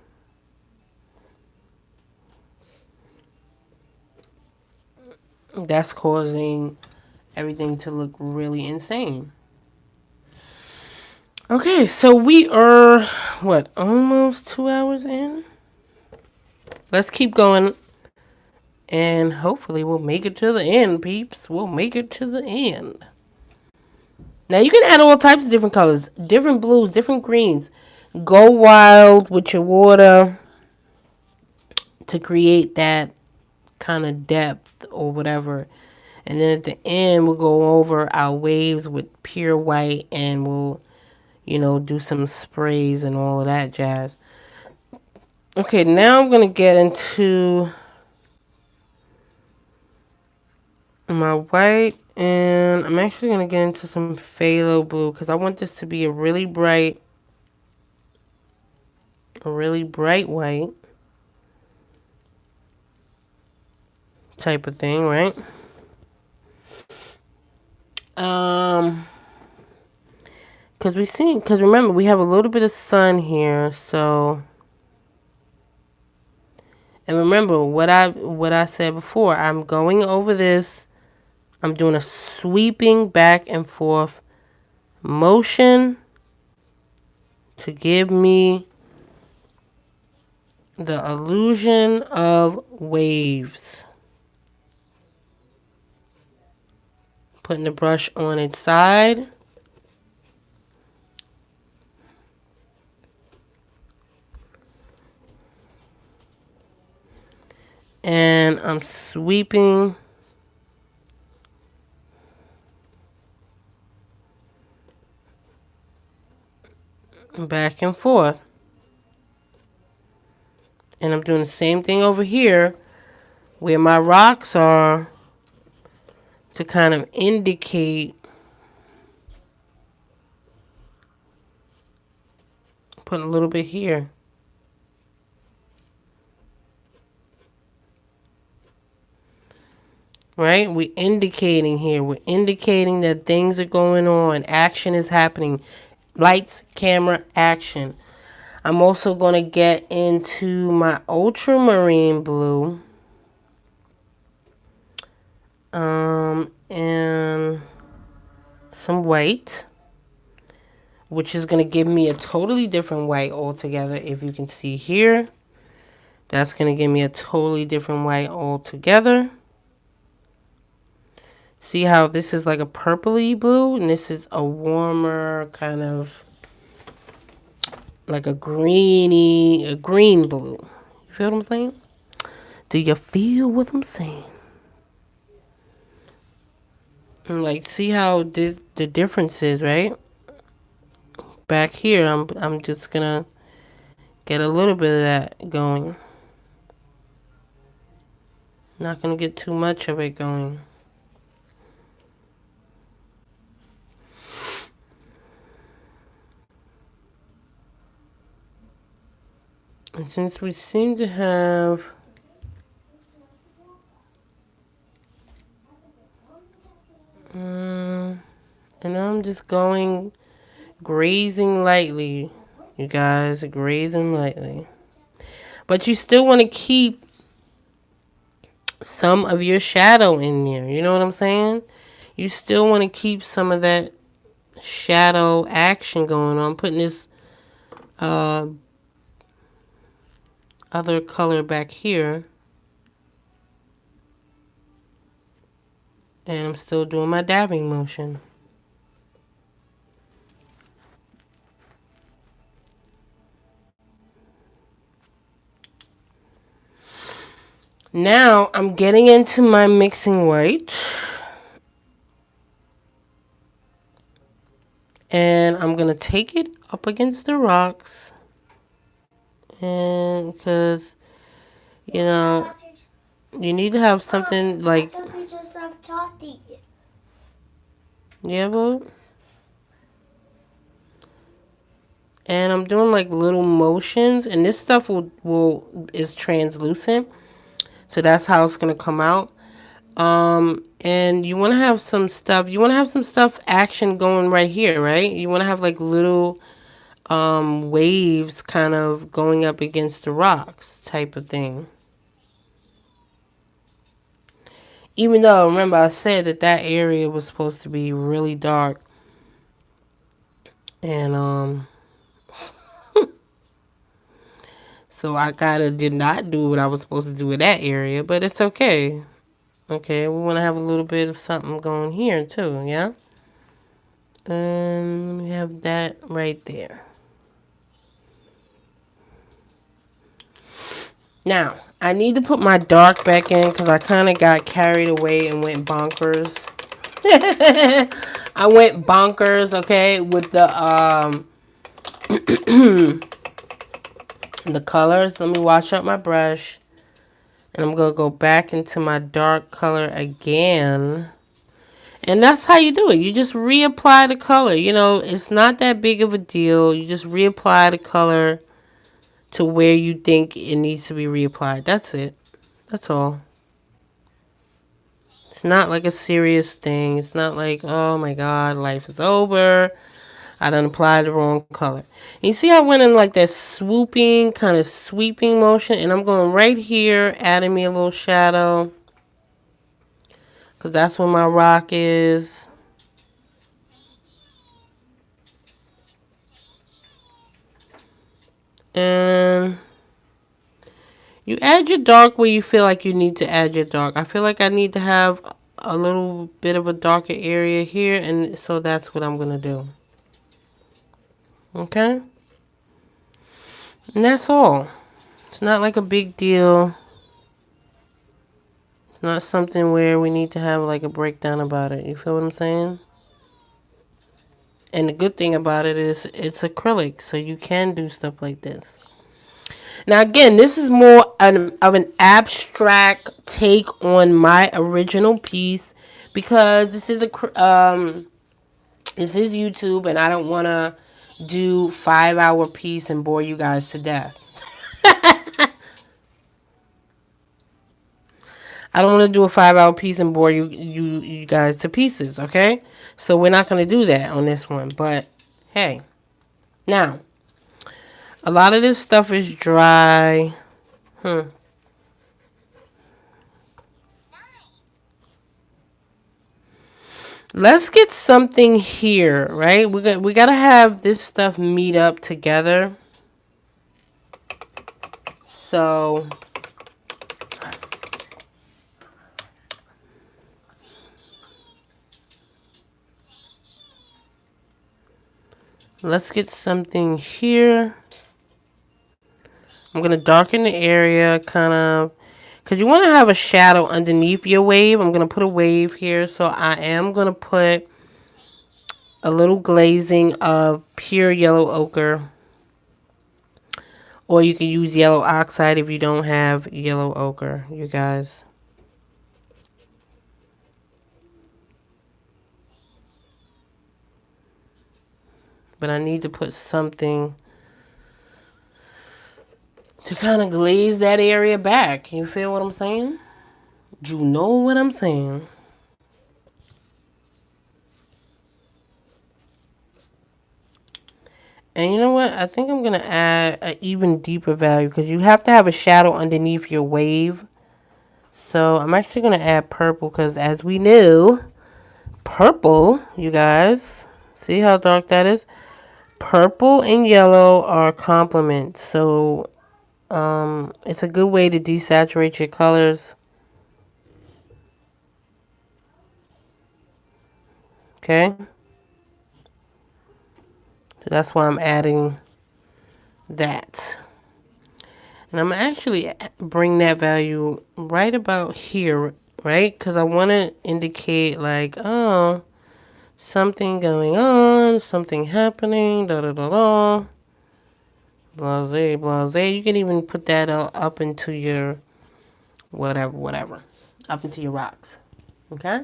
That's causing everything to look really insane. Okay, so we are what, almost 2 hours in? Let's keep going, and hopefully we'll make it to the end, peeps. We'll make it to the end. Now you can add all types of different colors, different blues, different greens. Go wild with your water to create that kind of depth or whatever. And then at the end, we'll go over our waves with pure white, and we'll, do some sprays and all of that jazz. Okay, now I'm going to get into my white, and I'm actually going to get into some phthalo blue because I want this to be a really bright white type of thing, right? Because remember, we have a little bit of sun here, so. And remember what I said before. I'm going over this. I'm doing a sweeping back and forth motion to give me the illusion of waves. Putting the brush on its side. And I'm sweeping back and forth. And I'm doing the same thing over here where my rocks are to kind of indicate. Put a little bit here. Right? We're indicating here. We're indicating that things are going on. Action is happening. Lights, camera, action. I'm also going to get into my Ultramarine Blue. And some white. Which is going to give me a totally different white altogether. If you can see here. That's going to give me a totally different white altogether. See how this is like a purpley blue, and this is a warmer kind of like a green blue. You feel what I'm saying? Do you feel what I'm saying? And like, see how the difference is, right? Back here, I'm just gonna get a little bit of that going. Not gonna get too much of it going. And since we seem to have and I'm just going grazing lightly, you guys, grazing lightly. But you still want to keep some of your shadow in there. You know what I'm saying? You still want to keep some of that shadow action going on. I'm putting this other color back here. And I'm still doing my dabbing motion. Now I'm getting into my mixing white. And I'm going to take it up against the rocks. And because, you know, you need to have something like... Yeah, boo. And I'm doing like little motions. And this stuff is translucent. So that's how it's going to come out. And you want to have some stuff. You want to have some stuff action going right here, right? You want to have like little waves kind of going up against the rocks type of thing. Even though, remember, I said that area was supposed to be really dark. And, so I kind of did not do what I was supposed to do in that area. But it's okay. Okay, we want to have a little bit of something going here, too, yeah? And let me have that right there. Now, I need to put my dark back in because I kind of got carried away and went bonkers. I went bonkers, okay, with the the colors. Let me wash up my brush. And I'm going to go back into my dark color again. And that's how you do it. You just reapply the color. You know, it's not that big of a deal. You just reapply the color to where you think it needs to be reapplied. That's it. That's all. It's not like a serious thing. It's not like, oh my God, life is over. I done applied the wrong color. And you see I went in like that swooping, kind of sweeping motion. And I'm going right here, adding me a little shadow. Because that's where my rock is. And you add your dark where you feel like you need to add your dark. I feel like I need to have a little bit of a darker area here, and so that's what I'm going to do. Okay? And that's all. It's not like a big deal. It's not something where we need to have like a breakdown about it. You feel what I'm saying? And the good thing about it is it's acrylic, so you can do stuff like this. Now, again, this is more of an abstract take on my original piece because this is this is YouTube, and I don't want to do 5-hour piece and bore you guys to death. I don't want to do a 5-hour piece and bore you guys to pieces. Okay, so we're not going to do that on this one. But hey, now a lot of this stuff is dry. Let's get something here, right? We gotta have this stuff meet up together. So let's get something here. I'm gonna darken the area, kind of, because you want to have a shadow underneath your wave. I'm gonna put a wave here, so I am gonna put a little glazing of pure yellow ochre. Or you can use yellow oxide if you don't have yellow ochre, you guys. But I need to put something to kind of glaze that area back. You feel what I'm saying? You know what I'm saying? And you know what? I think I'm going to add an even deeper value because you have to have a shadow underneath your wave. So I'm actually going to add purple because as we know, purple, you guys, see how dark that is? Purple and yellow are complements. So it's a good way to desaturate your colors. Okay? So that's why I'm adding that. And I'm actually bring that value right about here, right? Because I want to indicate like, oh, something going on, something happening, da da da da. Blase, blase. You can even put that up into your whatever. Up into your rocks. Okay?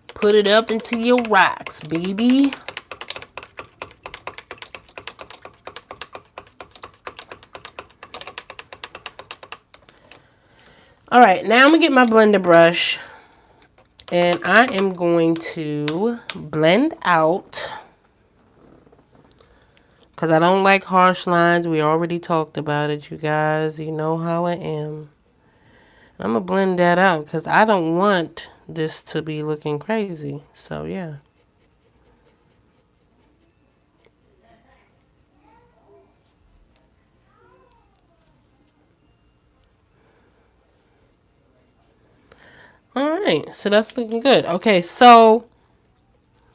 Put it up into your rocks, baby. Alright, now I'm going to get my blender brush. And I am going to blend out. Because I don't like harsh lines. We already talked about it, you guys. You know how I am. I'm going to blend that out because I don't want this to be looking crazy. So, yeah. Alright, so that's looking good. Okay, so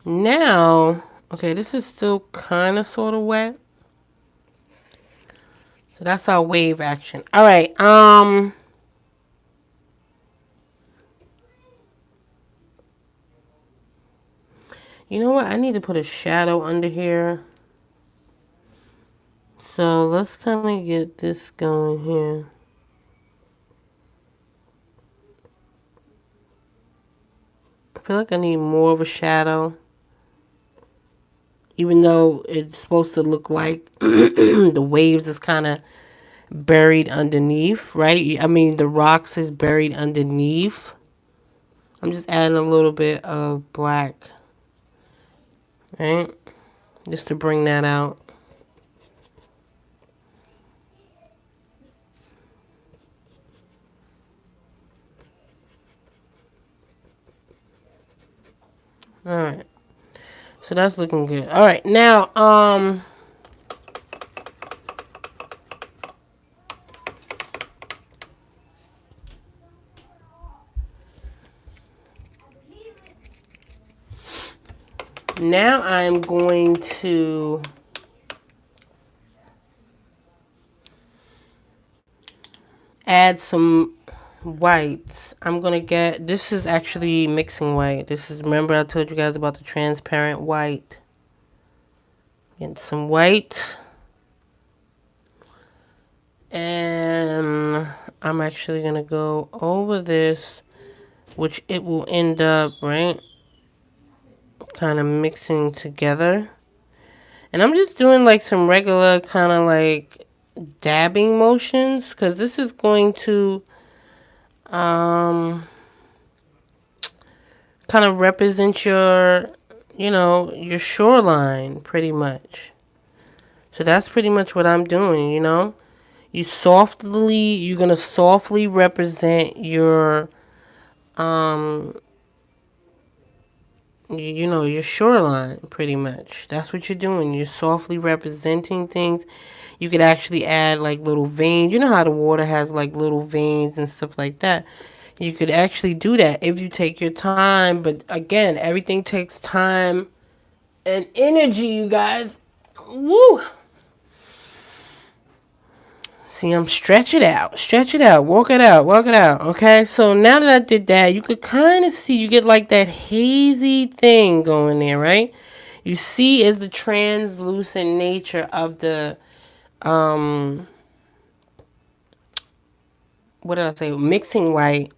now, okay, this is still kind of sort of wet. So that's our wave action. Alright, you know what? I need to put a shadow under here. So let's kind of get this going here. I feel like I need more of a shadow. Even though it's supposed to look like the waves is kind of buried underneath, right? I mean, the rocks is buried underneath. I'm just adding a little bit of black, right? Just to bring that out. Alright. So that's looking good. Alright, now, Now I'm going to add some whites. I'm gonna get, this is actually mixing white. This is, remember I told you guys about the transparent white. Get some white. And I'm actually gonna go over this, which it will end up, right, kind of mixing together. And I'm just doing like some regular kind of like dabbing motions, because this is going to kind of represent your, you know, your shoreline pretty much. So that's pretty much what I'm doing, you know. You're gonna softly represent your, you know, your shoreline pretty much. That's what you're doing. You're softly representing things. You could actually add like little veins. You know how the water has like little veins and stuff like that. You could actually do that if you take your time. But again, everything takes time and energy, you guys. Woo! See, I'm stretch it out, walk it out, walk it out. Okay, so now that I did that, you could kind of see, you get like that hazy thing going there, right? You see is the translucent nature of the, what did I say? Mixing white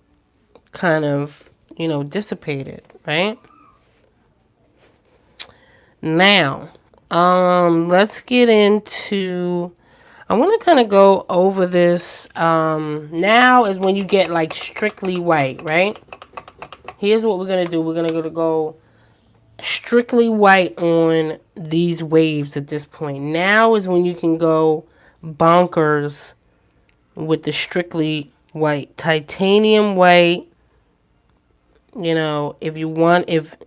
kind of, you know, dissipated, right? Now, let's get into, I want to kind of go over this. Now is when you get like strictly white, right? Here's what we're going to do. We're going to go strictly white on these waves at this point. Now is when you can go bonkers with the strictly white. Titanium white. You know, if you want, if,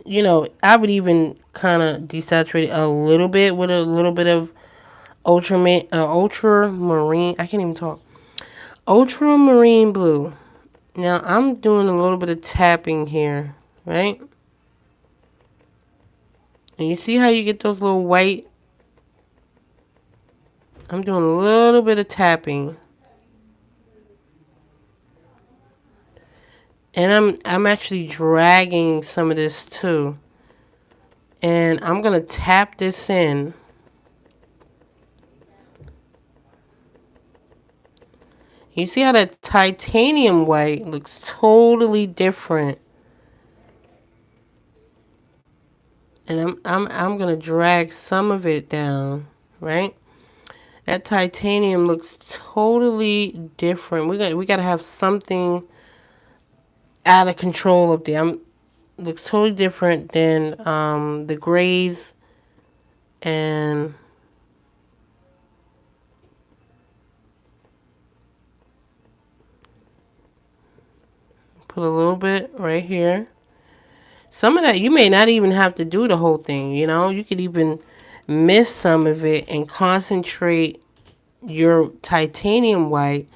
you know, I would even kind of desaturate it a little bit with a little bit of ultramarine, I can't even talk. Ultramarine blue. Now I'm doing a little bit of tapping here, right? And you see how you get those little white? I'm doing a little bit of tapping. And I'm actually dragging some of this too. And I'm going to tap this in. You see how that titanium white looks totally different. And I'm going to drag some of it down, right? That titanium looks totally different. We got to have something out of control up there. Looks totally different than the grays and put a little bit right here. Some of that you may not even have to do the whole thing, you know. You could even miss some of it and concentrate your titanium white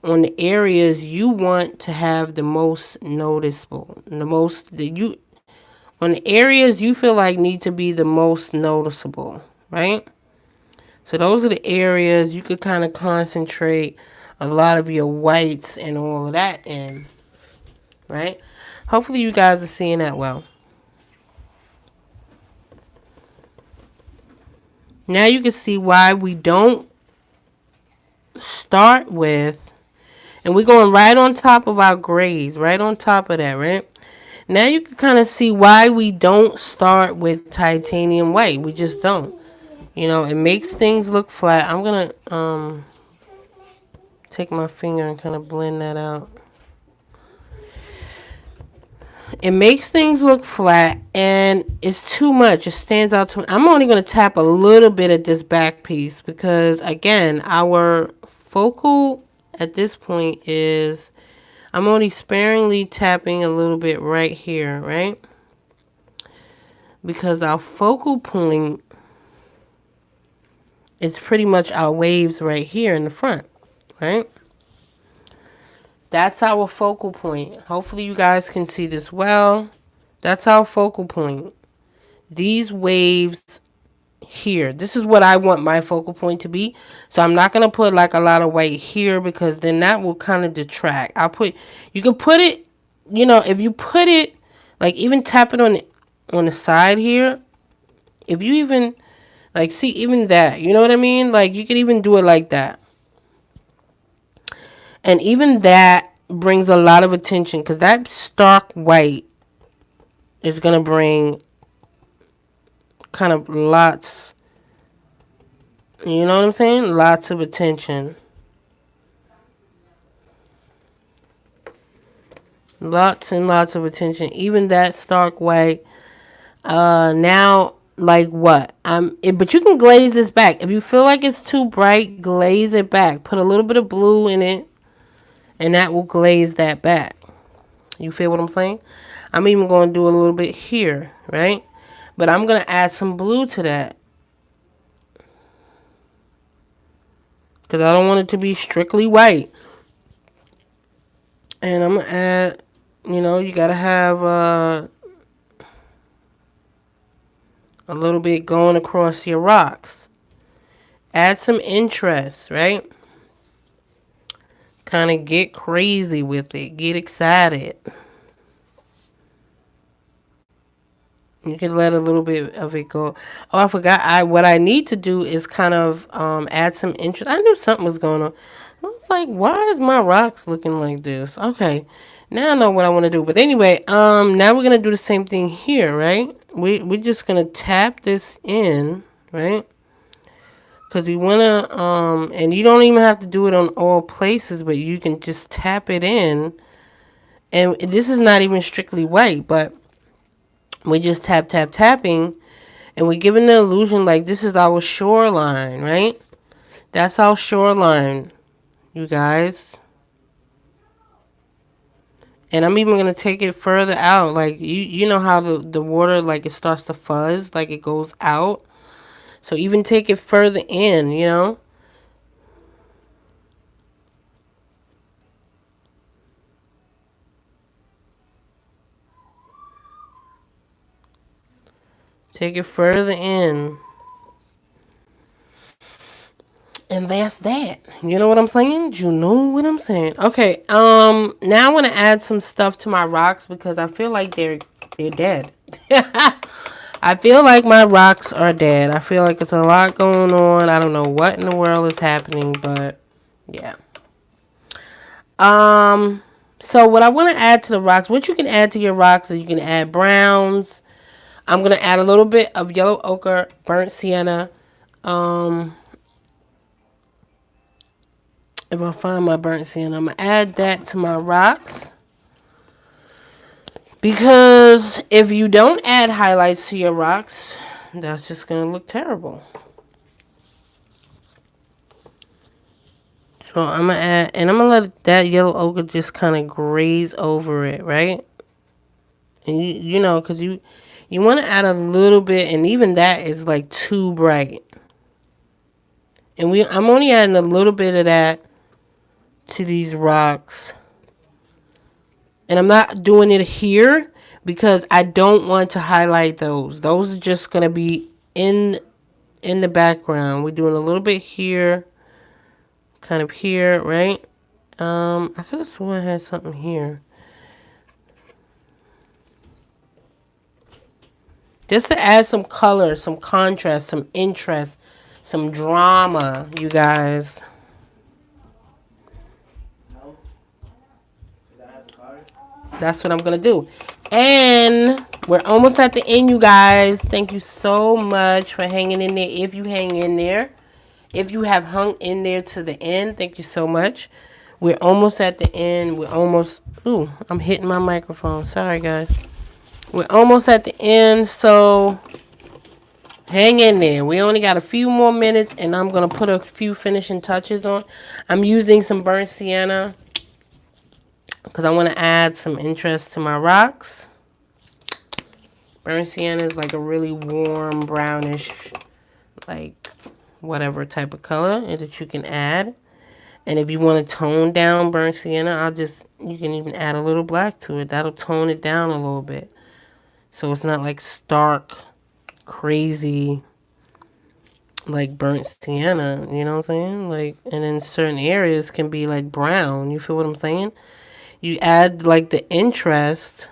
on the areas you want to have the most noticeable, on the areas you feel like need to be the most noticeable, right? So those are the areas you could kind of concentrate a lot of your whites and all of that in, right? Hopefully you guys are seeing that well. Now you can see why we don't start with, and we're going right on top of our grays, right on top of that, right? Now you can kind of see why we don't start with titanium white. We just don't. You know, it makes things look flat. I'm going to take my finger and kind of blend that out. It makes things look flat and it's too much. It stands out too. I'm only going to tap a little bit at this back piece because, again, our focal at this point is, I'm only sparingly tapping a little bit right here, right? Because our focal point is pretty much our waves right here in the front, right? That's our focal point. Hopefully you guys can see this well. That's our focal point. these waves here. This is what I want my focal point to be. So I'm not going to put like a lot of white here because then that will kind of detract. You can put it, you know, if you put it, like even tap it on the side here. If you even, like, see, even that, you know what I mean? Like, you could even do it like that. And even that brings a lot of attention because that stark white is going to bring kind of lots, you know what I'm saying? Lots of attention. Lots and lots of attention. Even that stark white. Now, like what? But you can glaze this back. If you feel like it's too bright, glaze it back. Put a little bit of blue in it, and that will glaze that back. You feel what I'm saying? I'm even going to do a little bit here, right? But I'm going to add some blue to that. Because I don't want it to be strictly white. And I'm going to add, you know, you got to have a little bit going across your rocks. Add some interest, right? Kind of get crazy with it. Get excited. You can let a little bit of it go. Oh, I forgot. What I need to do is kind of add some interest. I knew something was going on. I was like, why is my rocks looking like this? Okay, now I know what I want to do. But anyway, now we're gonna do the same thing here, right? We're just gonna tap this in, right? Because we wanna and you don't even have to do it on all places, but you can just tap it in. And this is not even strictly white, but we just tapping, and we're giving the illusion like this is our shoreline, right? That's our shoreline, you guys. And I'm even gonna take it further out, like you know how the water, like, it starts to fuzz, like it goes out. So even take it further in, you know. Take it further in. And that's that. You know what I'm saying? You know what I'm saying? Okay, now I want to add some stuff to my rocks because I feel like they're dead. I feel like my rocks are dead. I feel like it's a lot going on. I don't know what in the world is happening, but yeah. So what I want to add to the rocks, what you can add to your rocks is you can add browns. I'm going to add a little bit of yellow ochre, burnt sienna. If I find my burnt sienna, I'm going to add that to my rocks. Because if you don't add highlights to your rocks, that's just going to look terrible. So I'm going to add, and I'm going to let that yellow ochre just kind of graze over it, right? And you know, because you want to add a little bit, and even that is like too bright. And I'm only adding a little bit of that to these rocks. And I'm not doing it here because I don't want to highlight those. Those are just going to be in the background. We're doing a little bit here, kind of here, right? I could have sworn I had something here. Just to add some color, some contrast, some interest, some drama, you guys. That's what I'm going to do. And we're almost at the end, you guys. Thank you so much for hanging in there. If you hang in there. If you have hung in there to the end, thank you so much. We're almost at the end. We're almost... Ooh, I'm hitting my microphone. Sorry, guys. We're almost at the end, so hang in there. We only got a few more minutes, and I'm going to put a few finishing touches on. I'm using some burnt sienna because I want to add some interest to my rocks. Burnt sienna is like a really warm, brownish, like whatever type of color that you can add. And if you want to tone down burnt sienna, you can even add a little black to it. That'll tone it down a little bit. So it's not like stark crazy, like burnt sienna, you know what I'm saying? Like, and then certain areas can be like brown. You feel what I'm saying? You add like the interest.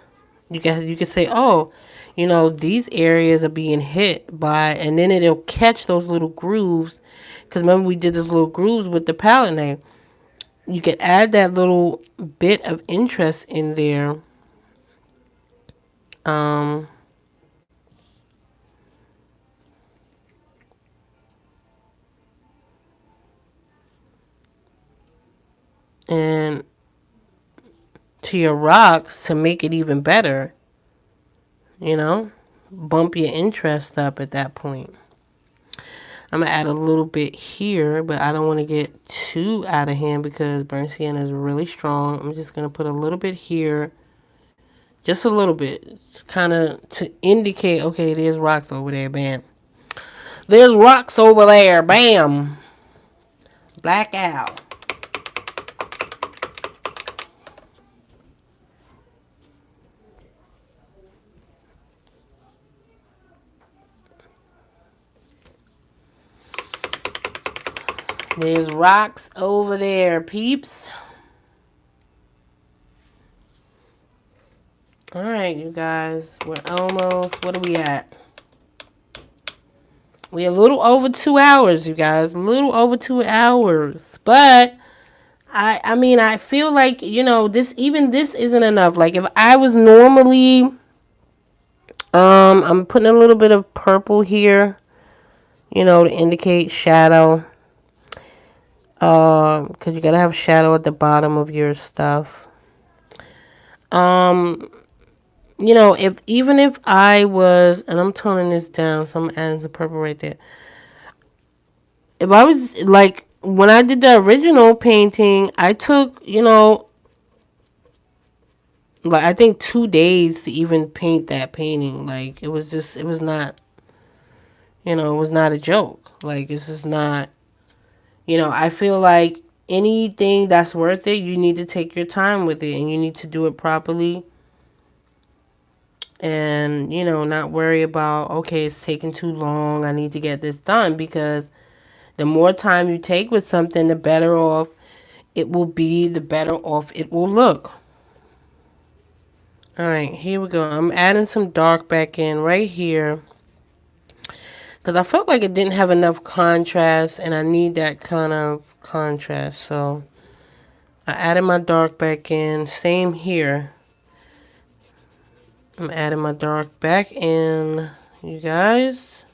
You can say, oh, you know, these areas are being hit by, and then it'll catch those little grooves. Because remember we did those little grooves with the palette knife. You can add that little bit of interest in there. Um, and to your rocks to make it even better, you know? Bump your interest up at that point. I'm going to add a little bit here, but I don't want to get too out of hand because burnt sienna is really strong. I'm just going to put a little bit here. Just a little bit. Kind of to indicate, okay, there's rocks over there. Bam. There's rocks over there. Bam. Black out. There's rocks over there, peeps. Alright, you guys. We're almost... What are we at? We're a little over 2 hours, you guys. A little over 2 hours. But... I mean, I feel like, you know, this isn't enough. Like, if I was normally... I'm putting a little bit of purple here, you know, to indicate shadow. Because you gotta have shadow at the bottom of your stuff. You know, even if I was, and I'm toning this down, so I'm adding the purple right there. If I was, like, when I did the original painting, I took, you know, like, I think 2 days to even paint that painting. Like, it was not, you know, it was not a joke. Like, this is not, you know, I feel like anything that's worth it, you need to take your time with it, and you need to do it properly. And, you know, not worry about, okay, it's taking too long, I need to get this done, because the more time you take with something, the better off it will be, the better off it will look. Alright, here we go. I'm adding some dark back in right here, because I felt like it didn't have enough contrast, and I need that kind of contrast. So I added my dark back in. Same here. I'm adding my dark back in, you guys.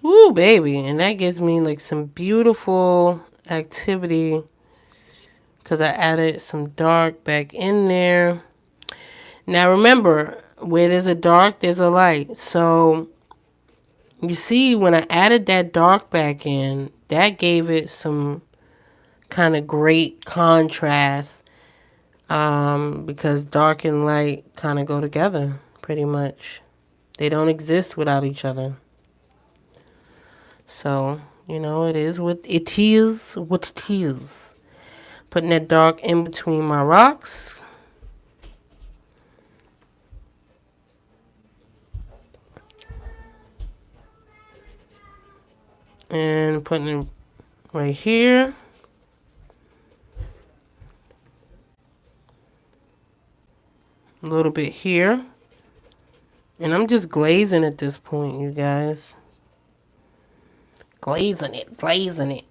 Woo, baby. And that gives me like some beautiful activity because I added some dark back in there. Now remember, where there's a dark, there's a light. So you see, when I added that dark back in, that gave it some kind of great contrast. Because dark and light kind of go together, pretty much. They don't exist without each other. So, you know, it is what it is. What it is. Putting that dark in between my rocks. And putting it right here. A little bit here. And I'm just glazing at this point, you guys. Glazing it, glazing it.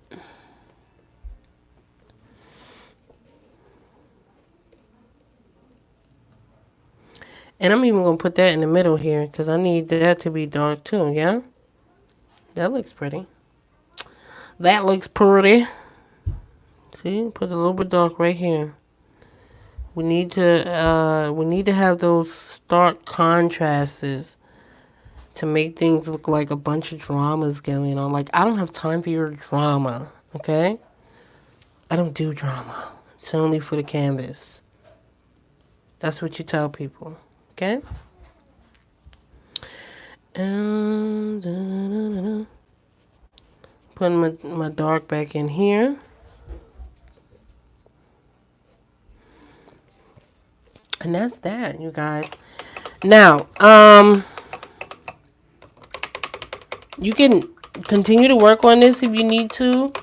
And I'm even going to put that in the middle here because I need that to be dark too, yeah? That looks pretty. That looks pretty. See, put a little bit dark right here. We need to have those stark contrasts to make things look like a bunch of dramas going on. Like, I don't have time for your drama, okay? I don't do drama. It's only for the canvas. That's what you tell people, okay? And putting my dark back in here. And that's that, you guys. Now, you can continue to work on this if you need to,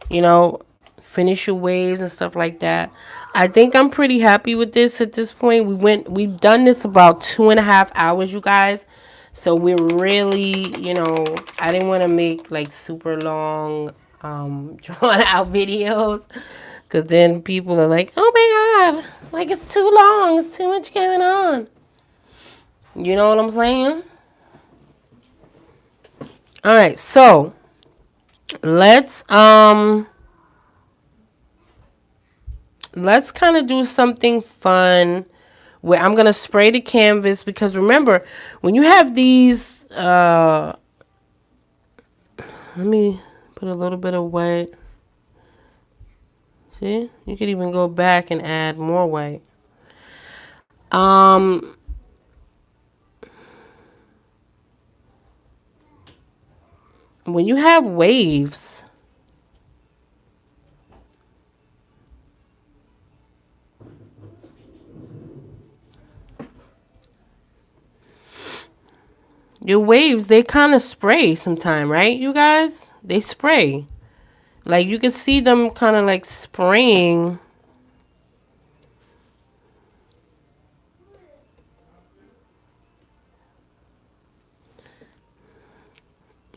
you know, finish your waves and stuff like that. I think I'm pretty happy with this at this point. We've done this about 2.5 hours, you guys. So we're really, you know, I didn't want to make like super long, drawn out videos. Because then people are like, oh my God, like it's too long. It's too much going on. You know what I'm saying? All right, so let's kind of do something fun where I'm going to spray the canvas, because remember, when you have these, let me put a little bit of white. See, you could even go back and add more white. When you have waves, your waves, they kind of spray sometime, right, you guys? They spray. Like, you can see them kind of like spraying.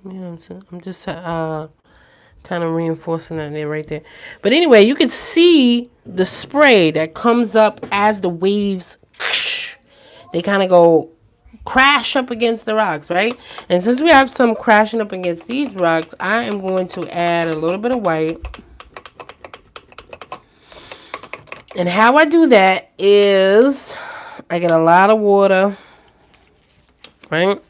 Yeah, I'm just kind of reinforcing that there, right there. But anyway, you can see the spray that comes up as the waves, they kind of go crash up against the rocks, right? And since we have some crashing up against these rocks, I am going to add a little bit of white. And how I do that is I get a lot of water, right?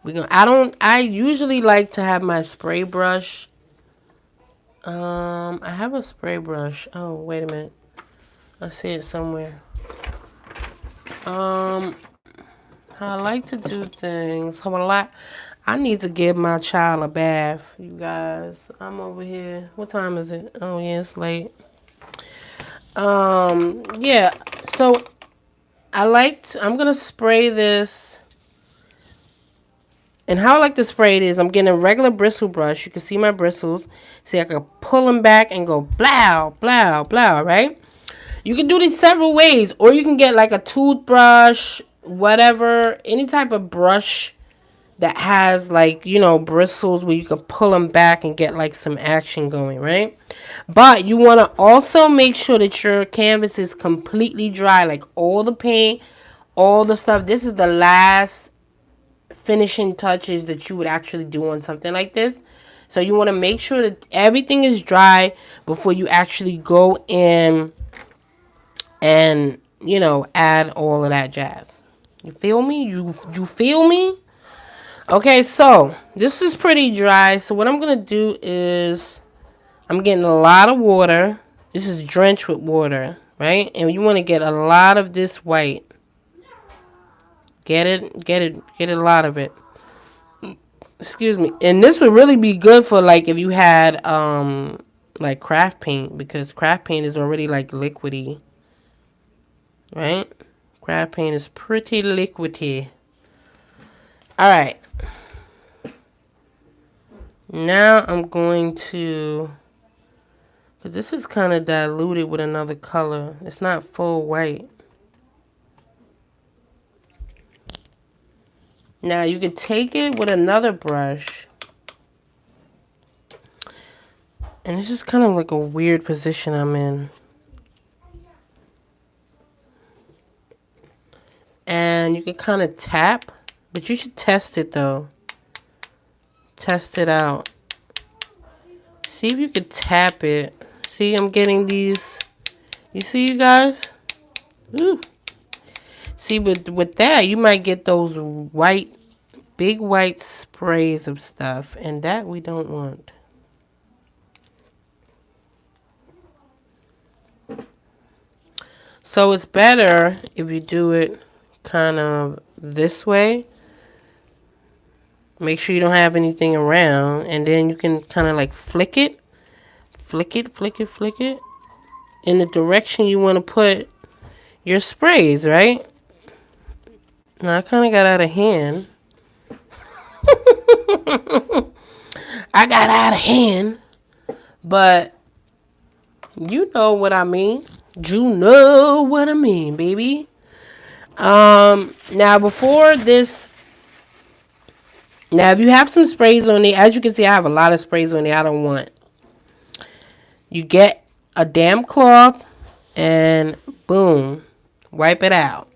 I usually like to have my spray brush. I have a spray brush. Oh, wait a minute. I see it somewhere. How I like to do things. I need to give my child a bath, you guys. I'm over here. What time is it? Oh yeah, it's late. Yeah. So I'm gonna spray this. And how I like to spray it is I'm getting a regular bristle brush. You can see my bristles. See, I can pull them back and go blow, blow, blow, right? You can do this several ways. Or you can get like a toothbrush, whatever, any type of brush that has like, you know, bristles where you can pull them back and get like some action going, right? But you want to also make sure that your canvas is completely dry, like all the paint, all the stuff. This is the last finishing touches that you would actually do on something like this. So you want to make sure that everything is dry before you actually go in and, you know, add all of that jazz. You feel me? You feel me? Okay, so this is pretty dry. So what I'm going to do is I'm getting a lot of water. This is drenched with water, right? And you want to get a lot of this white. Get a lot of it. Excuse me. And this would really be good for like if you had like craft paint, because craft paint is already like liquidy. Right? Craft paint is pretty liquidy. Alright. Now I'm going to, because this is kind of diluted with another color. It's not full white. Now you can take it with another brush. And this is kind of like a weird position I'm in. And you can kind of tap, but you should test it though. Test it out. See if you could tap it. See, I'm getting these. You see, you guys? Ooh. See, with that, you might get those white, big white sprays of stuff. And that we don't want. So it's better if you do it kind of this way. Make sure you don't have anything around. And then you can kind of like flick it. Flick it, flick it, flick it. In the direction you want to put your sprays, right? Now, I kind of got out of hand. I got out of hand. But you know what I mean. You know what I mean, baby. Now before this, now if you have some sprays on there, as you can see, I have a lot of sprays on there. I don't want. You get a damp cloth and boom, wipe it out.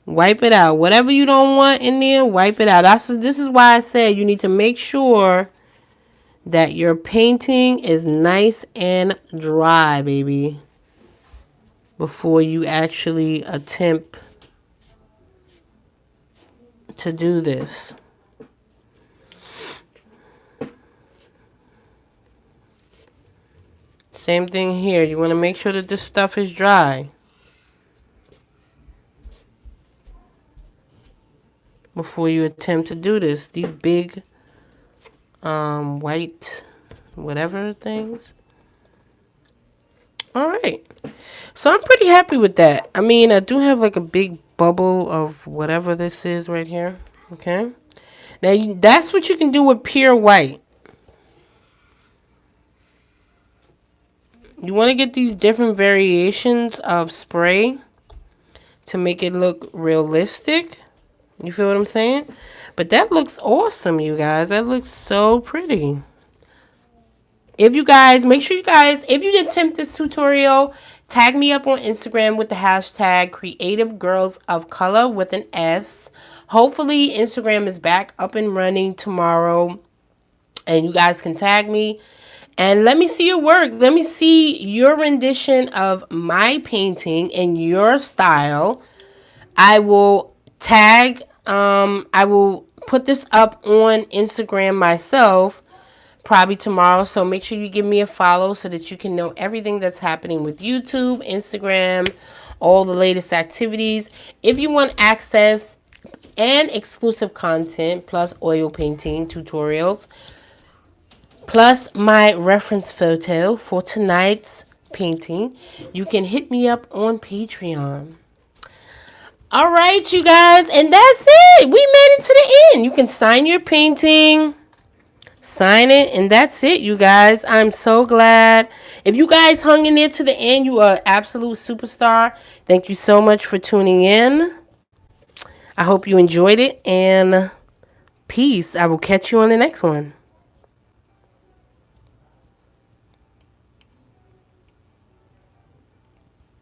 Wipe it out. Whatever you don't want in there, wipe it out. This is why I said you need to make sure that your painting is nice and dry, baby, before you actually attempt to do this. Same thing here. You want to make sure that this stuff is dry before you attempt to do this. These big white whatever things. All right. So I'm pretty happy with that. I mean, I do have like a big bubble of whatever this is right here. Okay. Now, that's what you can do with pure white. You want to get these different variations of spray to make it look realistic. You feel what I'm saying? But that looks awesome, you guys. That looks so pretty. If you guys, make sure you guys, if you did attempt this tutorial, tag me up on Instagram with the hashtag Creative Girls of Color with an S. Hopefully, Instagram is back up and running tomorrow. And you guys can tag me. And let me see your work. Let me see your rendition of my painting and your style. I will tag, I will put this up on Instagram myself probably tomorrow. So make sure you give me a follow so that you can know everything that's happening with YouTube, Instagram, all the latest activities. If you want access and exclusive content, plus oil painting tutorials, plus my reference photo for tonight's painting, you can hit me up on Patreon. All right, you guys, and that's it. We made it to the end. You can sign your painting, sign it, and that's it, you guys. I'm so glad. If you guys hung in there to the end, you are an absolute superstar. Thank you so much for tuning in. I hope you enjoyed it, and peace. I will catch you on the next one.